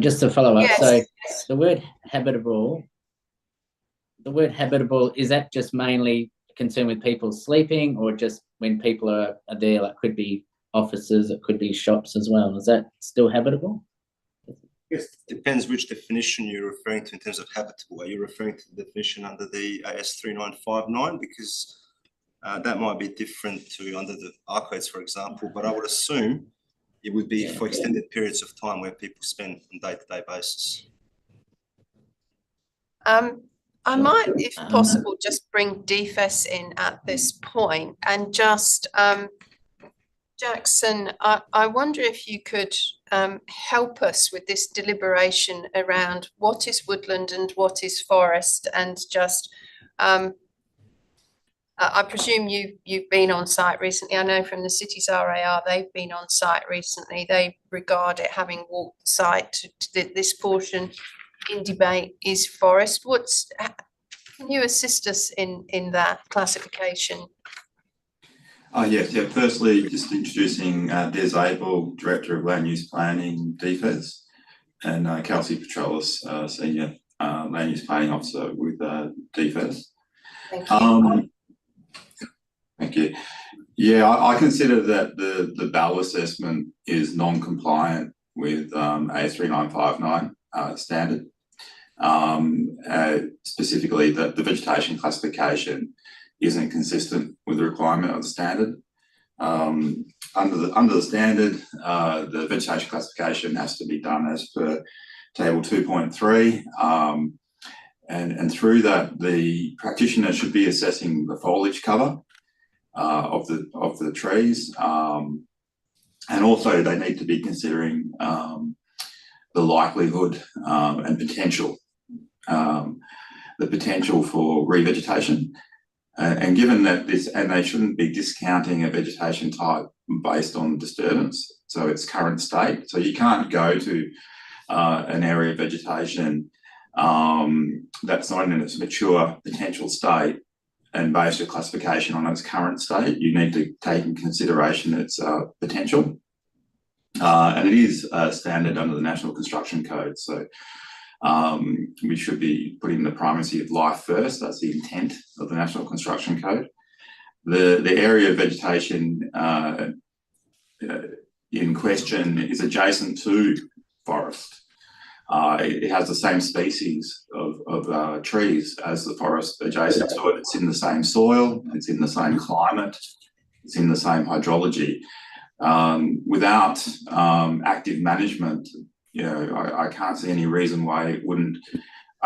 Just to follow up, yes, so yes. the word habitable, is that just mainly concerned with people sleeping, or just when people are there, like could be offices, it could be shops as well? Is that still habitable? Yes, it depends which definition you're referring to in terms of habitable. Are you referring to the definition under the AS 3959? Because that might be different to under the R codes, for example, but I would assume it would be for extended periods of time where people spend on a day-to-day basis. I might, if possible, just bring DFES in at this point and just, Jackson, I wonder if you could help us with this deliberation around what is woodland and what is forest, and just, I presume you've been on site recently. I know from the city's RAR, they've been on site recently. They regard it, having walked the site, to this portion in debate is forest. Can you assist us in that classification? Yes. Firstly, just introducing Des Abel, Director of Land Use Planning, DFES, and Kelsey Petrolis, Senior Land Use Planning Officer with DFES. Thank you. Thank you. Yeah, I consider that the BAL assessment is non-compliant with AS 3959 standard. Specifically, that the vegetation classification isn't consistent with the requirement of the standard. Under the standard, the vegetation classification has to be done as per table 2.3, and through that, the practitioner should be assessing the foliage cover of the trees, and also they need to be considering the likelihood and potential. The potential for revegetation, and given that they shouldn't be discounting a vegetation type based on disturbance, so its current state. So you can't go to an area of vegetation that's not in its mature potential state and base your classification on its current state. You need to take in consideration its potential. And it is a standard under the National Construction Code. So we should be putting the primacy of life first. That's the intent of the National Construction Code. The area of vegetation in question is adjacent to forest. It has the same species of trees as the forest adjacent to it. It's in the same soil, it's in the same climate, it's in the same hydrology. Without active management, I can't see any reason why it wouldn't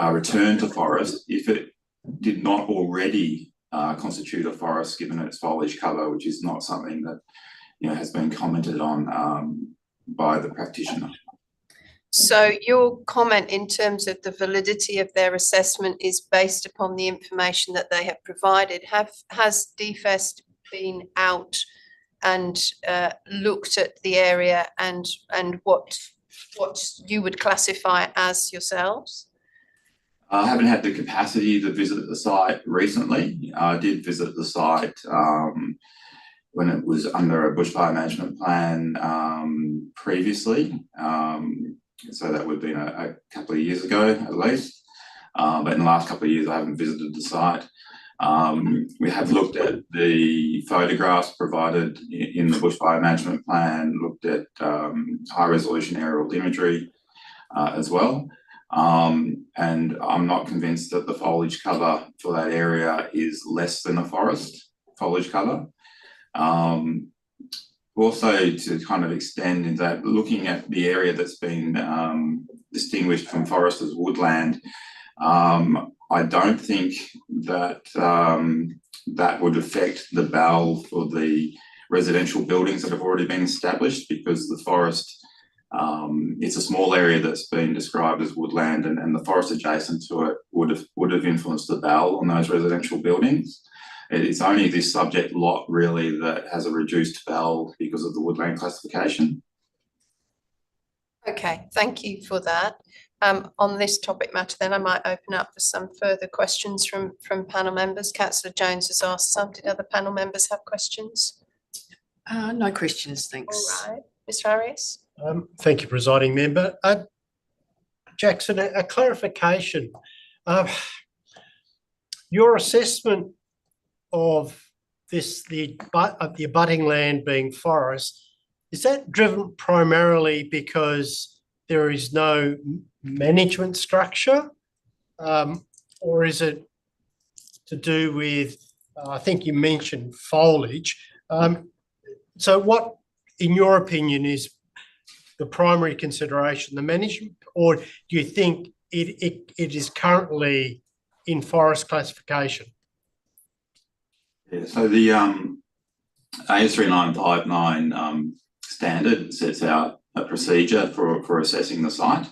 return to forest if it did not already constitute a forest, given its foliage cover, which is not something that has been commented on by the practitioner. So your comment in terms of the validity of their assessment is based upon the information that they have provided. Has DFEST been out and looked at the area and what you would classify as yourselves? I haven't had the capacity to visit the site recently. I did visit the site when it was under a bushfire management plan previously. So that would have been a couple of years ago at least. But in the last couple of years, I haven't visited the site. We have looked at the photographs provided in the bushfire management plan, looked at high resolution aerial imagery as well. And I'm not convinced that the foliage cover for that area is less than a forest foliage cover. Also, to kind of extend in that, looking at the area that's been distinguished from forest as woodland, I don't think that that would affect the BAL for the residential buildings that have already been established, because the forest, it's a small area that's been described as woodland, and the forest adjacent to it would have influenced the BAL on those residential buildings. It's only this subject lot really that has a reduced BAL because of the woodland classification. Okay, thank you for that. On this topic matter, then I might open up for some further questions from panel members. Councillor Jones has asked some. Did other panel members have questions? No questions, thanks. All right, Mr. Arias. Thank you, presiding member. Jackson, a clarification. Your assessment of the abutting land being forest, is that driven primarily because there is no management structure, or is it to do with, I think you mentioned foliage. So what, in your opinion, is the primary consideration, the management, or do you think it is currently in forest classification? Yeah, so the AS3959 standard sets out a procedure for assessing the site.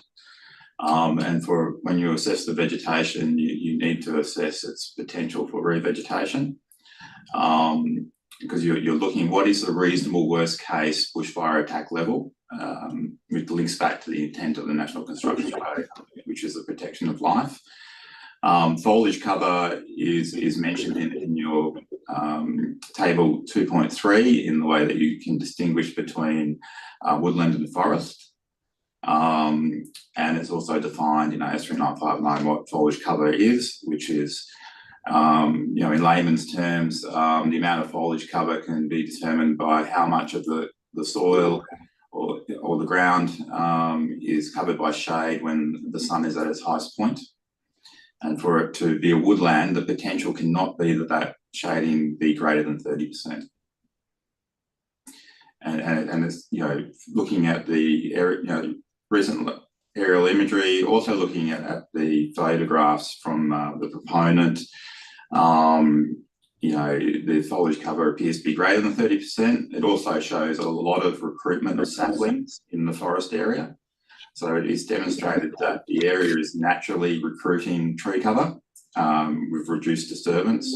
And for when you assess the vegetation, you need to assess its potential for revegetation. Because you're looking, what is the reasonable worst case bushfire attack level, which links back to the intent of the National Construction Code, which is the protection of life. Foliage cover is mentioned in your table 2.3 in the way that you can distinguish between woodland and forest. And it's also defined in AS3959 what foliage cover is, which is, in layman's terms, the amount of foliage cover can be determined by how much of the soil or the ground is covered by shade when the sun is at its highest point. And for it to be a woodland, the potential cannot be that shading be greater than 30%. And it's, looking at the recent aerial imagery, also looking at the photographs from the proponent, the foliage cover appears to be greater than 30%. It also shows a lot of recruitment of saplings in the forest area. So it is demonstrated that the area is naturally recruiting tree cover with reduced disturbance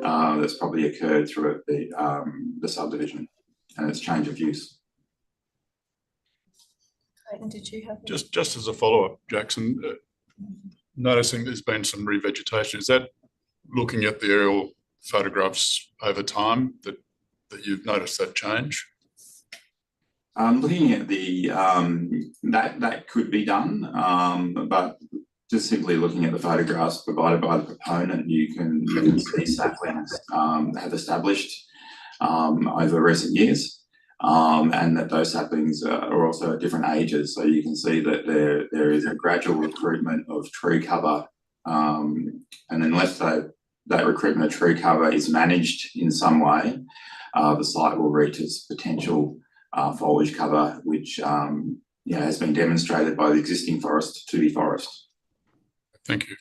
that's probably occurred through the subdivision and its change of use. Clayton, did you have just as a follow-up, Jackson, noticing there's been some revegetation, is that looking at the aerial photographs over time that you've noticed that change? Looking at the that could be done, but just simply looking at the photographs provided by the proponent, you can see saplings have established over recent years, and that those saplings are also at different ages. So you can see that there is a gradual recruitment of tree cover, and unless that recruitment of tree cover is managed in some way, the site will reach its potential foliage cover, which has been demonstrated by the existing forest to be forest. Thank you.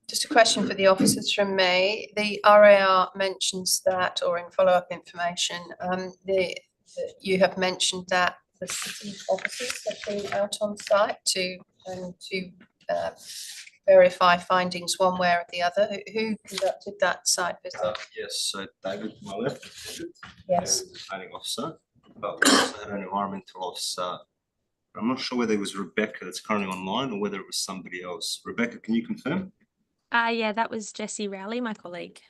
Just a question for the officers from me. The RAR mentions that, or in follow-up information, you have mentioned that the city officers have been out on site to verify findings one way or the other. Who conducted that site visit? Yes, so David, to my left. Yes. The planning officer, but we also had an environmental officer. I'm not sure whether it was Rebecca that's currently online or whether it was somebody else. Rebecca, can you confirm? Yeah, that was Jessie Rowley, my colleague.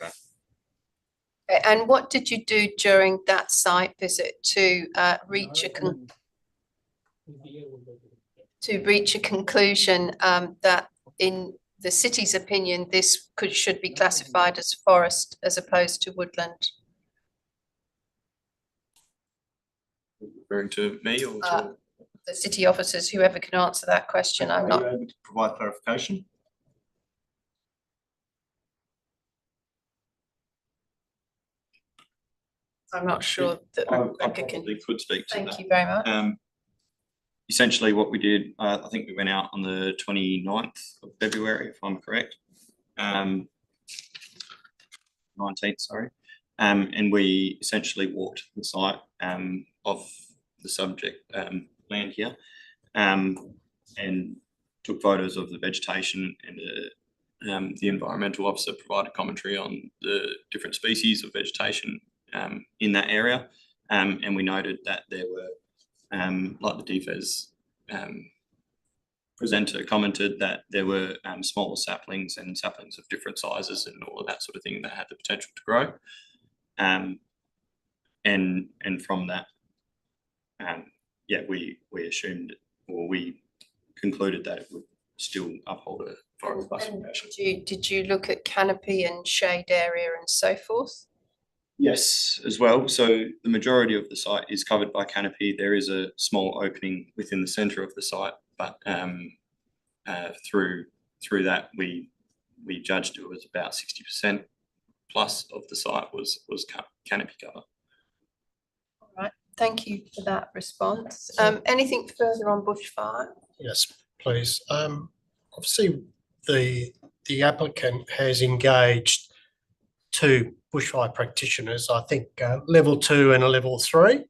Okay. And what did you do during that site visit to reach a conclusion that, in the city's opinion, this should be classified as forest as opposed to woodland? Referring to me or to the city officers, whoever can answer that question. I'm not able to provide clarification. I'm not sure that Rebecca can. Could speak to that. Thank you very much. Essentially what we did, I think we went out on the 29th of February, if I'm correct. 19th, sorry. And we essentially walked the site of the subject land here, and took photos of the vegetation, and the environmental officer provided commentary on the different species of vegetation in that area, and we noted that there were, like the DFES presenter commented, that there were smaller saplings and saplings of different sizes and all of that sort of thing that had the potential to grow, and from that, we assumed, or we concluded that it would still uphold a forest classification. Did you look at canopy and shade area and so forth? Yes, as well. So the majority of the site is covered by canopy. There is a small opening within the centre of the site, but through that we judged it was about 60% plus of the site was canopy cover. All right, thank you for that response. Anything further on bushfire? Yes, please. Obviously, the applicant has engaged two bushfire practitioners, I think level 2 and a level 3.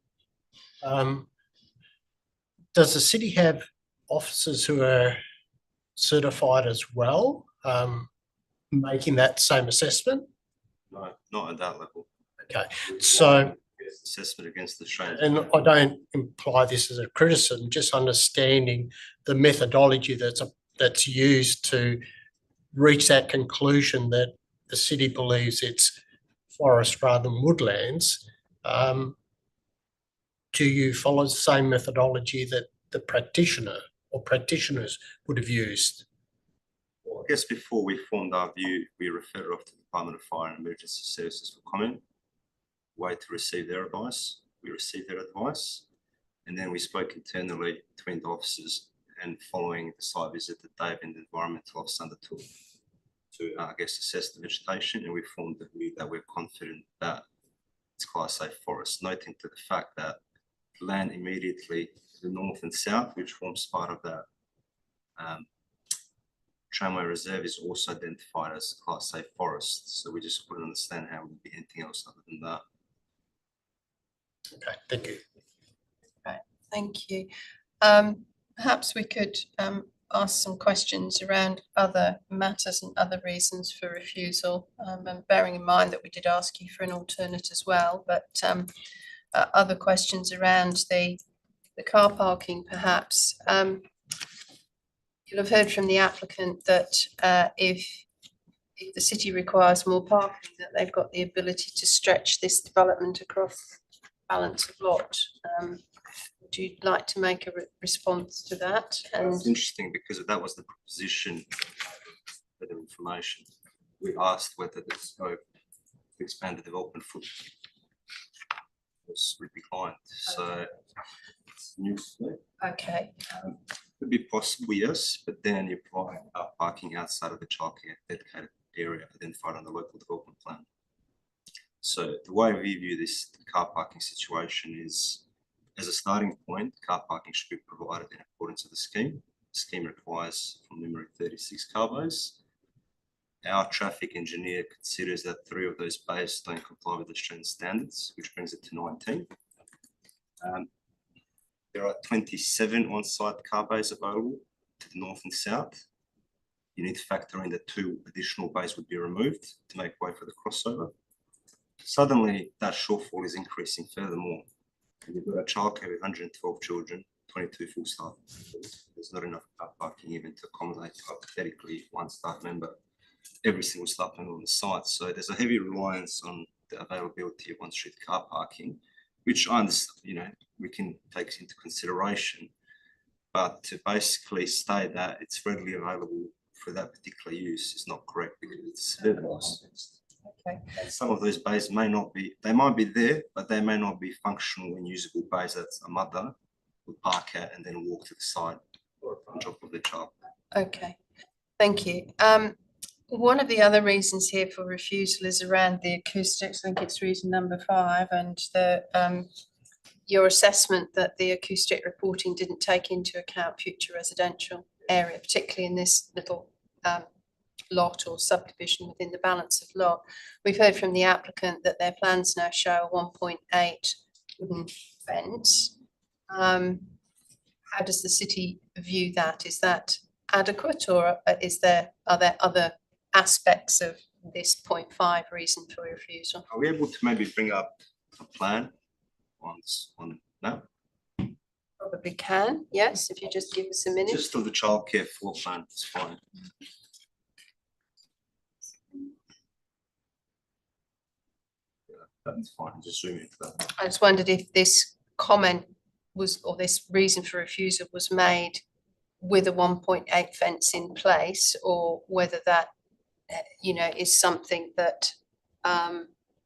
Does the city have officers who are certified as well, making that same assessment? No, not at that level. Okay, so assessment against the strain. And I don't imply this as a criticism, just understanding the methodology that's used to reach that conclusion that the city believes it's forest rather than woodlands. Do you follow the same methodology that the practitioner or practitioners would have used? Well, I guess before we formed our view, we referred off to the Department of Fire and Emergency Services for comment, wait to receive their advice. We received their advice, and then we spoke internally between the officers, and following the site visit that Dave and the environmental officer undertook to, assess the vegetation, and we formed the view that we're confident that it's Class A forest, noting to the fact that the land immediately to the north and south, which forms part of that Tramway Reserve, is also identified as Class A forest. So we just couldn't understand how it would be anything else other than that. Okay, thank you. Right, thank you. Perhaps we could ask some questions around other matters and other reasons for refusal, and bearing in mind that we did ask you for an alternate as well, but other questions around the car parking perhaps. You'll have heard from the applicant that if the city requires more parking, that they've got the ability to stretch this development across balance of lot. Would you like to make a response to that? And It's interesting because that was the proposition for the information. We asked whether the scope to expand the development footprint was declined. So it's new scope. okay, Could be possible, yes, but then you provide parking outside of the childcare dedicated area identified on the local development plan. So the way we view this car parking situation is, as a starting point, car parking should be provided in accordance with the scheme. The scheme requires, from memory, 36 car bays. Our traffic engineer considers that 3 of those bays don't comply with Australian standards, which brings it to 19. There are 27 on-site car bays available to the north and south. You need to factor in that 2 additional bays would be removed to make way for the crossover. Suddenly, that shortfall is increasing furthermore. You've got a childcare with 112 children, 22 full staff. There's not enough car parking even to accommodate hypothetically 1 staff member, every single staff member on the site. So there's a heavy reliance on the availability of on-street car parking, which I understand, we can take into consideration. But to basically state that it's readily available for that particular use is not correct because it's licensed. okay, And some of those bays may not be, they might be there, but they may not be functional and usable bays that a mother would park at and then walk to the side or on top of the child. okay. Thank you. One of the other reasons here for refusal is around the acoustics. I think it's reason number 5, and the your assessment that the acoustic reporting didn't take into account future residential area, particularly in this little lot or subdivision within the balance of lot. We've heard from the applicant that their plans now show a 1.8 wooden fence. How does the city view that? Is that adequate, or are there other aspects of this 0.5 reason for refusal? Are we able to maybe bring up a plan on that? Probably can, yes, if you just give us a minute. Just of the childcare floor plan, it's fine. Yeah, that's fine, just zoom into that. I just wondered if this comment was, or this reason for refusal was made with a 1.8 fence in place, or whether that, is something that,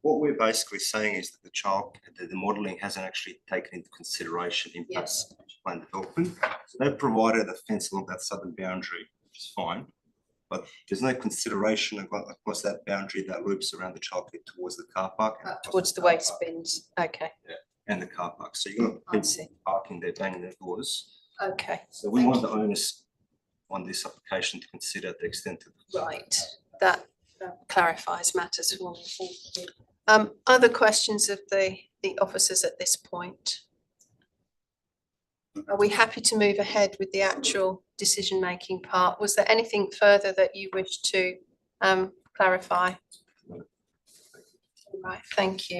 What we're basically saying is that the modelling hasn't actually taken into consideration impacts of plan development. So they've provided a fence along that southern boundary, which is fine, but there's no consideration across that boundary that loops around the childcare towards the car park. towards the waste bins, okay. Yeah, and the car park. So you've got people parking there, banging their doors. Okay. So we want the owners on this application to consider the extent of. Right, that clarifies matters for me, thank you. Other questions of the officers at this point? Are we happy to move ahead with the actual decision-making part? Was there anything further that you wish to clarify? Right, thank you.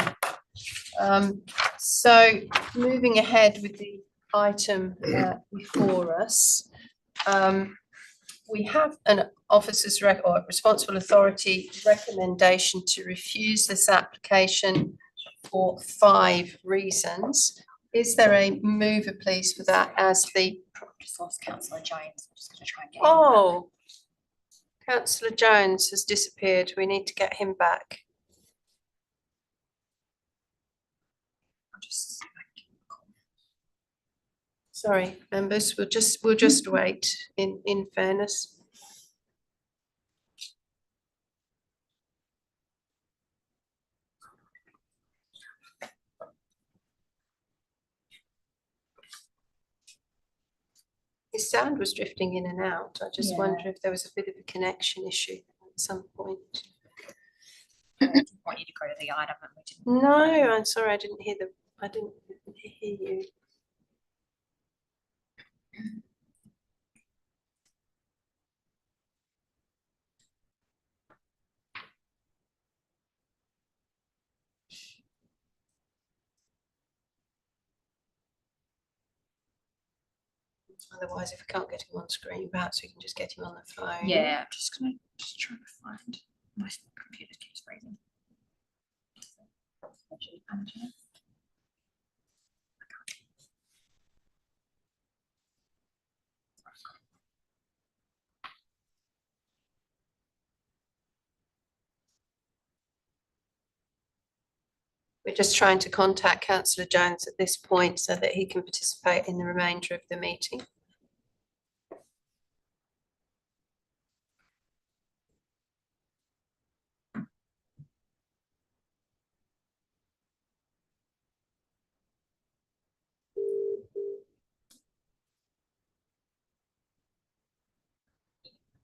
So moving ahead with the item before us, we have an officer's or responsible authority recommendation to refuse this application for 5 reasons. Is there a mover, please, for that as the? Just lost Councillor Jones. I'm just going to try and get. Oh, Councillor Jones has disappeared. We need to get him back. Sorry, members, we'll just wait in fairness. His sound was drifting in and out. I just wonder if there was a bit of a connection issue at some point. I didn't want you to go to the item and we didn't. No, I'm sorry, I didn't hear you. Otherwise, if we can't get him on screen, perhaps we can just get him on the phone. Yeah, I'm just going to try to find my computer keeps freezing. We're just trying to contact Councillor Jones at this point so that he can participate in the remainder of the meeting.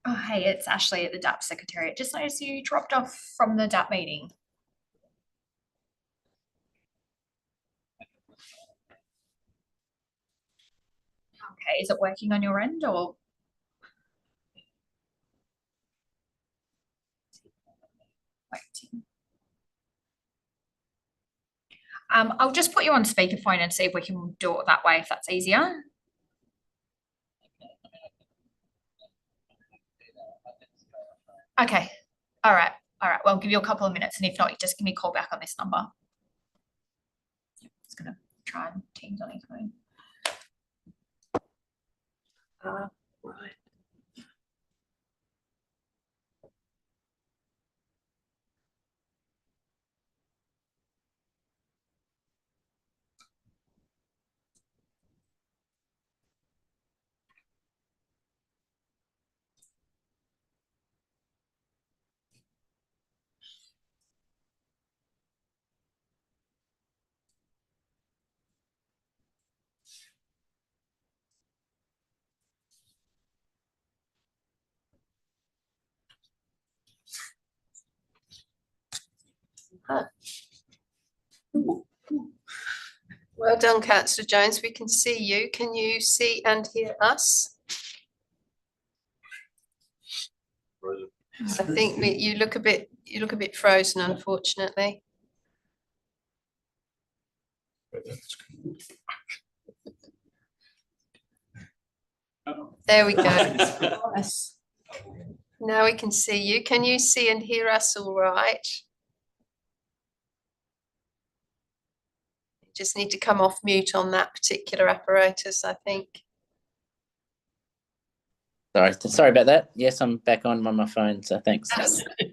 Oh, hey, it's Ashley at the DAP Secretariat. Just noticed you dropped off from the DAP meeting. Okay, is it working on your end or? Waiting. I'll just put you on speakerphone and see if we can do it that way, if that's easier. Okay, all right, well, I'll give you a couple of minutes, and if not, you just give me a call back on this number. Just gonna try and Teams on his phone. Right. Huh. Well done, Councillor Jones. We can see you. Can you see and hear us? I think you look a bit frozen, unfortunately. There we go. Yes. Now we can see you. Can you see and hear us all right? You just need to come off mute on that particular apparatus, I think. Sorry about that. Yes, I'm back on my phone, so thanks.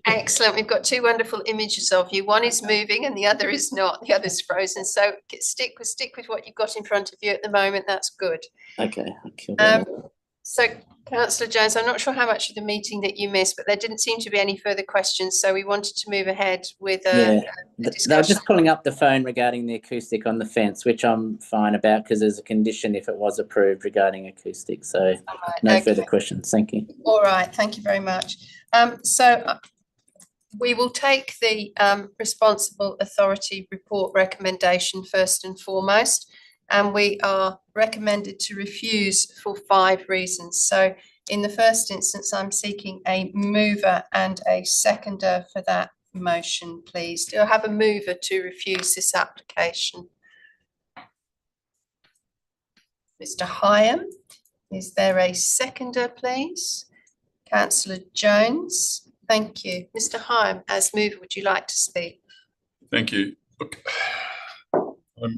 Excellent. We've got two wonderful images of you. One is moving and the other is not. The other's frozen. So stick with what you've got in front of you at the moment. That's good. Okay, I'll kill that. So, Councillor Jones, I'm not sure how much of the meeting that you missed, but there didn't seem to be any further questions, so we wanted to move ahead with a discussion. They were just pulling up the phone regarding the acoustic on the fence, which I'm fine about because there's a condition if it was approved regarding acoustic. So no further questions. Thank you. All right, thank you very much. We will take the responsible authority report recommendation first and foremost, and we are recommended to refuse for 5 reasons. So in the first instance, I'm seeking a mover and a seconder for that motion, please. Do I have a mover to refuse this application? Mr. Hyam. Is there a seconder, please? Councillor Jones. Thank you. Mr. Hyam, as mover, would you like to speak? Thank you. Look, I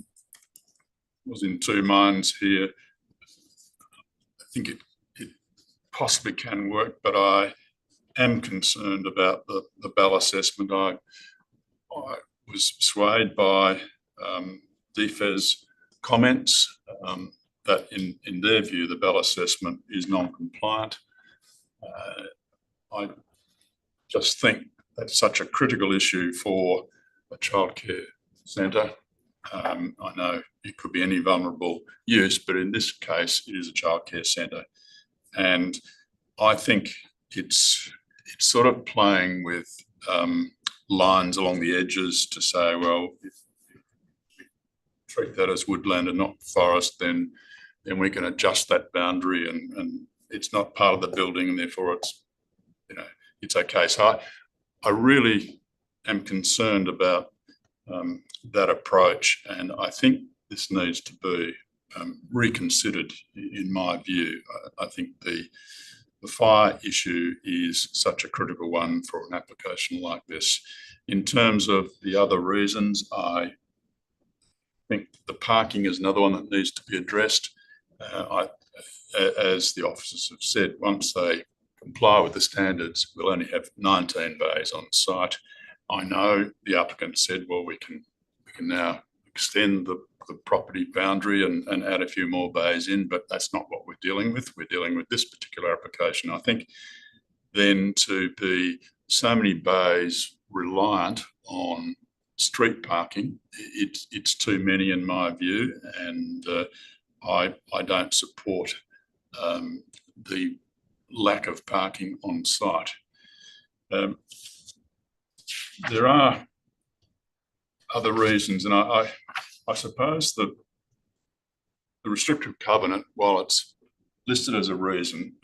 was in two minds here. I think it possibly can work, but I am concerned about the BAL assessment. I was swayed by DFE's comments that in their view, the BAL assessment is non-compliant. I just think that's such a critical issue for a childcare centre. I know it could be any vulnerable use, but in this case, it is a childcare centre. And I think it's sort of playing with lines along the edges to say, well, if we treat that as woodland and not forest, then we can adjust that boundary and it's not part of the building and therefore it's okay. So I really am concerned about that approach, and I think this needs to be reconsidered in my view. I think the fire issue is such a critical one for an application like this. In terms of the other reasons, I think the parking is another one that needs to be addressed. As the officers have said, once they comply with the standards, we'll only have 19 bays on site. I know the applicant said, well, we can can now extend the property boundary and add a few more bays in, but that's not what we're dealing with. We're dealing with this particular application. I think then to be so many bays reliant on street parking, it's too many in my view, and I don't support the lack of parking on site. There are other reasons, and I suppose the restrictive covenant, while it's listed as a reason,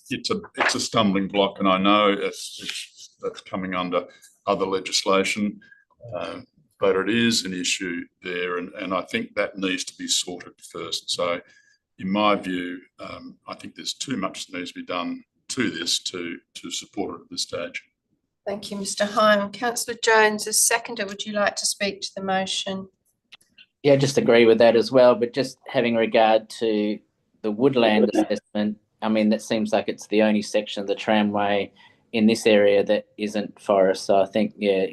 it's a stumbling block, and I know that's coming under other legislation, but it is an issue there, and I think that needs to be sorted first. So, in my view, I think there's too much that needs to be done to this to support it at this stage. Thank you, Mr. Hine. Councillor Jones, as seconder, would you like to speak to the motion? Yeah, just agree with that as well, but just having regard to the woodland assessment, I mean, that seems like it's the only section of the tramway in this area that isn't forest. So I think, yeah,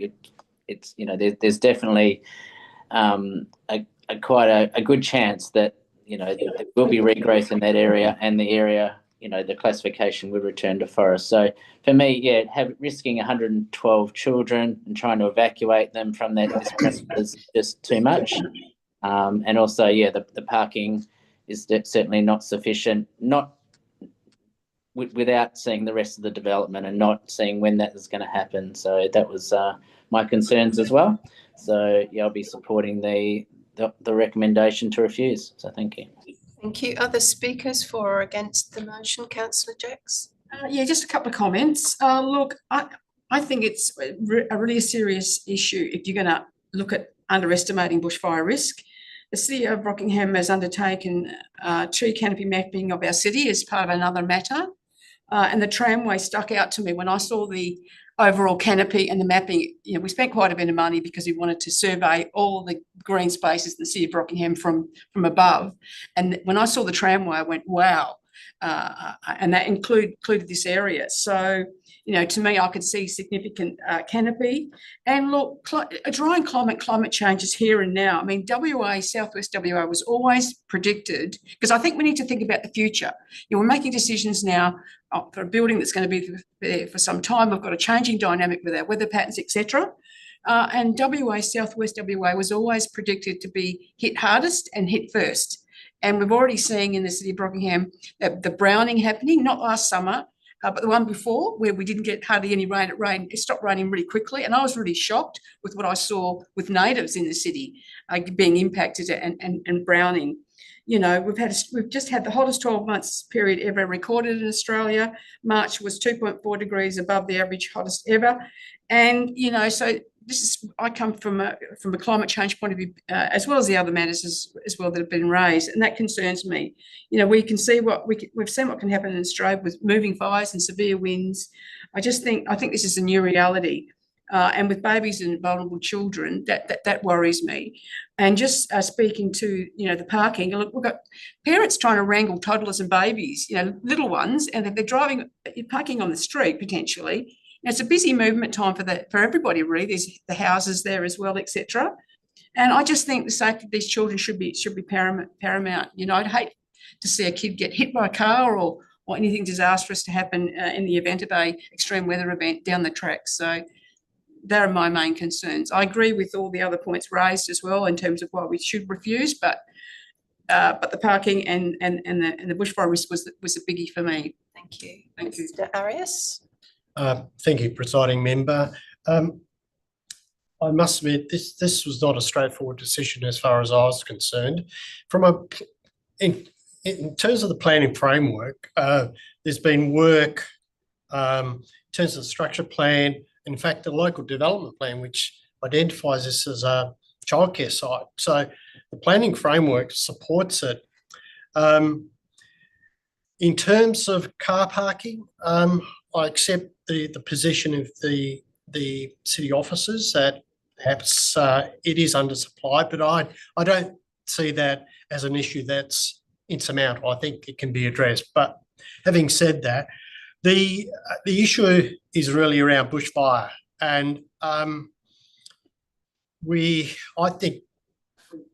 it's there's definitely quite a good chance that there will be regrowth in that area, and the area, the classification will return to forest. So for me, yeah, risking 112 children and trying to evacuate them from that is just too much. And also, yeah, the parking is certainly not sufficient, without seeing the rest of the development and not seeing when that is going to happen. So that was my concerns as well. So yeah, I'll be supporting the recommendation to refuse. So thank you. Thank you. Other speakers for or against the motion? Councillor Jacks? Yeah, just a couple of comments. Look, I think it's a really serious issue if you're going to look at underestimating bushfire risk. The City of Rockingham has undertaken tree canopy mapping of our city as part of another matter, and the tramway stuck out to me when I saw the overall canopy and the mapping. We spent quite a bit of money because we wanted to survey all the green spaces in the City of Rockingham from above, and when I saw the tramway, I went, wow. And that included this area. So, to me, I could see significant canopy. And look, a drying climate change is here and now. I mean, WA, Southwest WA was always predicted, because I think we need to think about the future. We're making decisions now for a building that's going to be there for some time. We've got a changing dynamic with our weather patterns, etc. And WA, Southwest WA was always predicted to be hit hardest and hit first. And we've already seen in the City of Rockingham the browning happening, not last summer, but the one before, where we didn't get hardly any rain. It stopped raining really quickly. And I was really shocked with what I saw with natives in the city being impacted and browning. We've just had the hottest 12 months period ever recorded in Australia. March was 2.4 degrees above the average hottest ever. And, so I come from a climate change point of view, as well as the other matters as well that have been raised, and that concerns me. We can see we've seen what can happen in Australia with moving fires and severe winds. I think this is a new reality, and with babies and vulnerable children, that worries me. And just speaking to the parking, look, we've got parents trying to wrangle toddlers and babies, little ones, and they're parking on the street potentially. It's a busy movement time for everybody, really. There's the houses there as well, etc. And I just think the safety of these children should be paramount. I'd hate to see a kid get hit by a car or anything disastrous to happen in the event of a extreme weather event down the track. So they're my main concerns. I agree with all the other points raised as well in terms of why we should refuse, but the parking and the bushfire risk was a biggie for me. Thank you. Thank you. Mr. Arias? Thank you, presiding member. I must admit, this was not a straightforward decision as far as I was concerned. In terms of the planning framework, there's been work in terms of the structure plan, in fact, the local development plan, which identifies this as a childcare site. So the planning framework supports it. In terms of car parking, I accept the position of the city officers that perhaps it is undersupplied, but I don't see that as an issue that's insurmountable. I think it can be addressed. But having said that, the issue is really around bushfire, and I think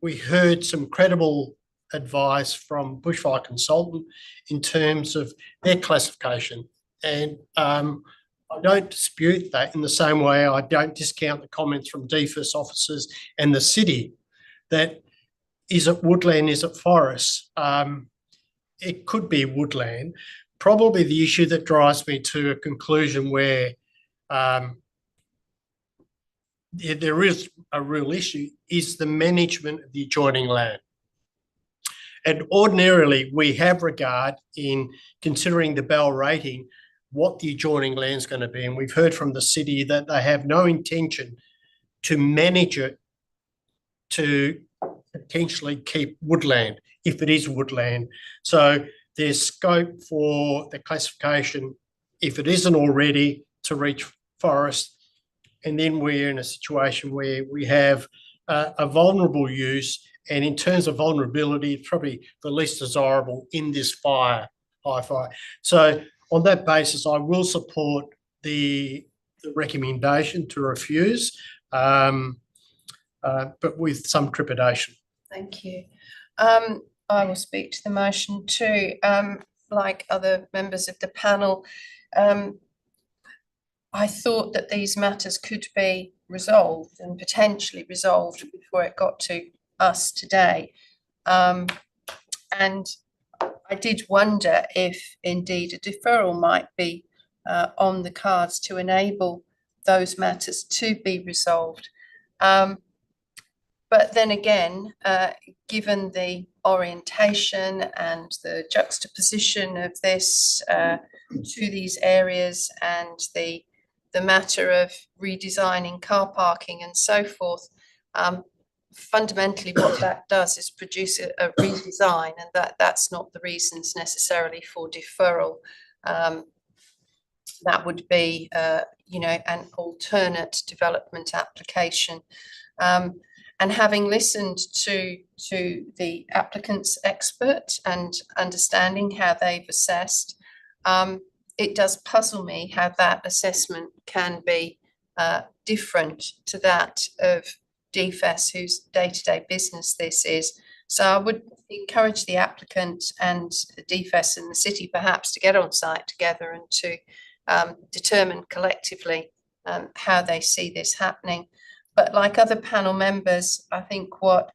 we heard some credible advice from bushfire consultant in terms of their classification. And I don't dispute that in the same way I don't discount the comments from DFIS officers and the city that is it woodland, is it forest? It could be woodland. Probably the issue that drives me to a conclusion where there is a real issue is the management of the adjoining land. And ordinarily, we have regard in considering the Bell rating what the adjoining land is going to be. And we've heard from the city that they have no intention to manage it to potentially keep woodland, if it is woodland. So there's scope for the classification, if it isn't already, to reach forest. And then we're in a situation where we have a vulnerable use. And in terms of vulnerability, it's probably the least desirable in this high fire. So on that basis, I will support the recommendation to refuse, but with some trepidation. Thank you. I will speak to the motion too. Like other members of the panel, I thought that these matters could be resolved and potentially resolved before it got to us today. And I did wonder if indeed a deferral might be on the cards to enable those matters to be resolved. But then again, given the orientation and the juxtaposition of this to these areas and the matter of redesigning car parking and so forth, fundamentally what that does is produce a redesign, and that's not the reasons necessarily for deferral. That would be, an alternate development application. And having listened to the applicant's expert and understanding how they've assessed, it does puzzle me how that assessment can be different to that of DFES, whose day-to-day business this is. So I would encourage the applicant and the DFES and the city perhaps to get on site together and to determine collectively how they see this happening. But like other panel members, I think what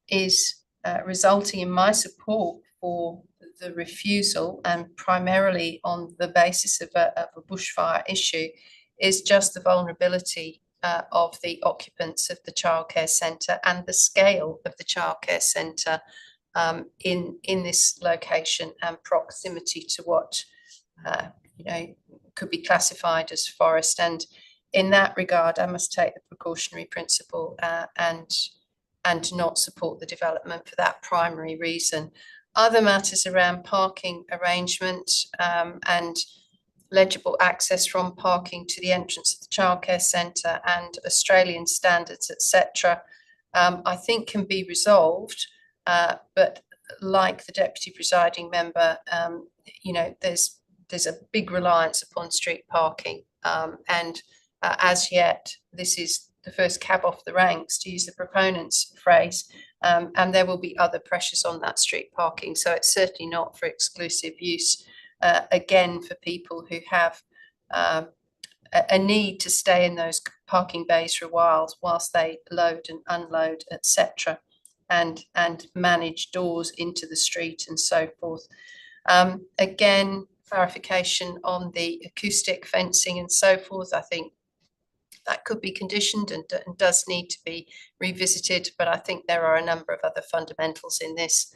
is resulting in my support for the refusal, and primarily on the basis of a bushfire issue, is just the vulnerability of the occupants of the childcare centre and the scale of the childcare centre in this location and proximity to what could be classified as forest. And in that regard, I must take the precautionary principle and not support the development for that primary reason. Other matters around parking arrangement and legible access from parking to the entrance of the childcare centre and Australian standards, etc., I think can be resolved. But like the deputy presiding member, there's a big reliance upon street parking, and as yet, this is the first cab off the ranks, to use the proponent's phrase, and there will be other pressures on that street parking. So it's certainly not for exclusive use, again, for people who have a need to stay in those parking bays for a while whilst they load and unload, etc., and manage doors into the street and so forth. Again, clarification on the acoustic fencing and so forth. I think that could be conditioned and does need to be revisited, but I think there are a number of other fundamentals in this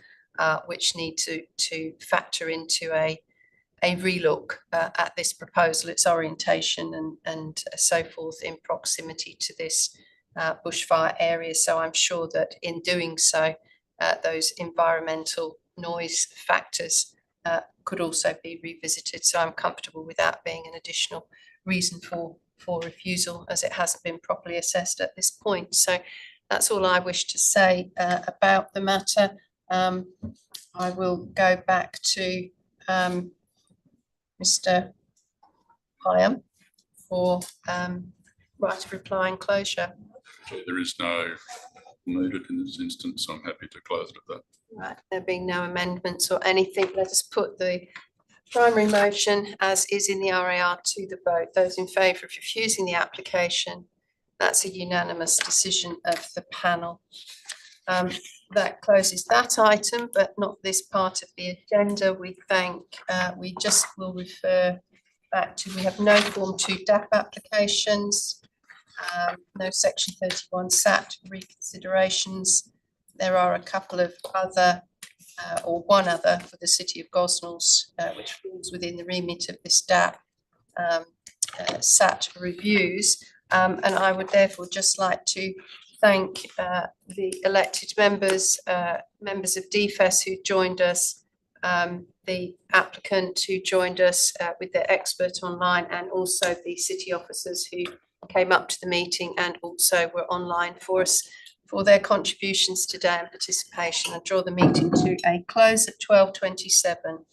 which need to factor into a relook at this proposal, its orientation and so forth in proximity to this bushfire area. So I'm sure that in doing so, those environmental noise factors could also be revisited. So I'm comfortable with that being an additional reason for refusal, as it hasn't been properly assessed at this point. So that's all I wish to say about the matter. I will go back to Mr. Hyam for right of reply and closure. There is no needed in this instance, so I'm happy to close it at that. Right, there being no amendments or anything, let us put the primary motion as is in the RAR to the vote. Those in favour of refusing the application, that's a unanimous decision of the panel. That closes that item, but not this part of the agenda. We just will refer back to, we have no Form 2 DAP applications, no Section 31 SAT reconsiderations. There are a couple of other, or one other for the City of Gosnells, which falls within the remit of this DAP SAT reviews. And I would therefore just like to thank the elected members, members of DFES who joined us, the applicant who joined us with their expert online, and also the city officers who came up to the meeting and also were online for us for their contributions today and participation. I draw the meeting to a close at 12:27.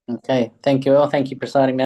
Okay, thank you all. Thank you, presiding member.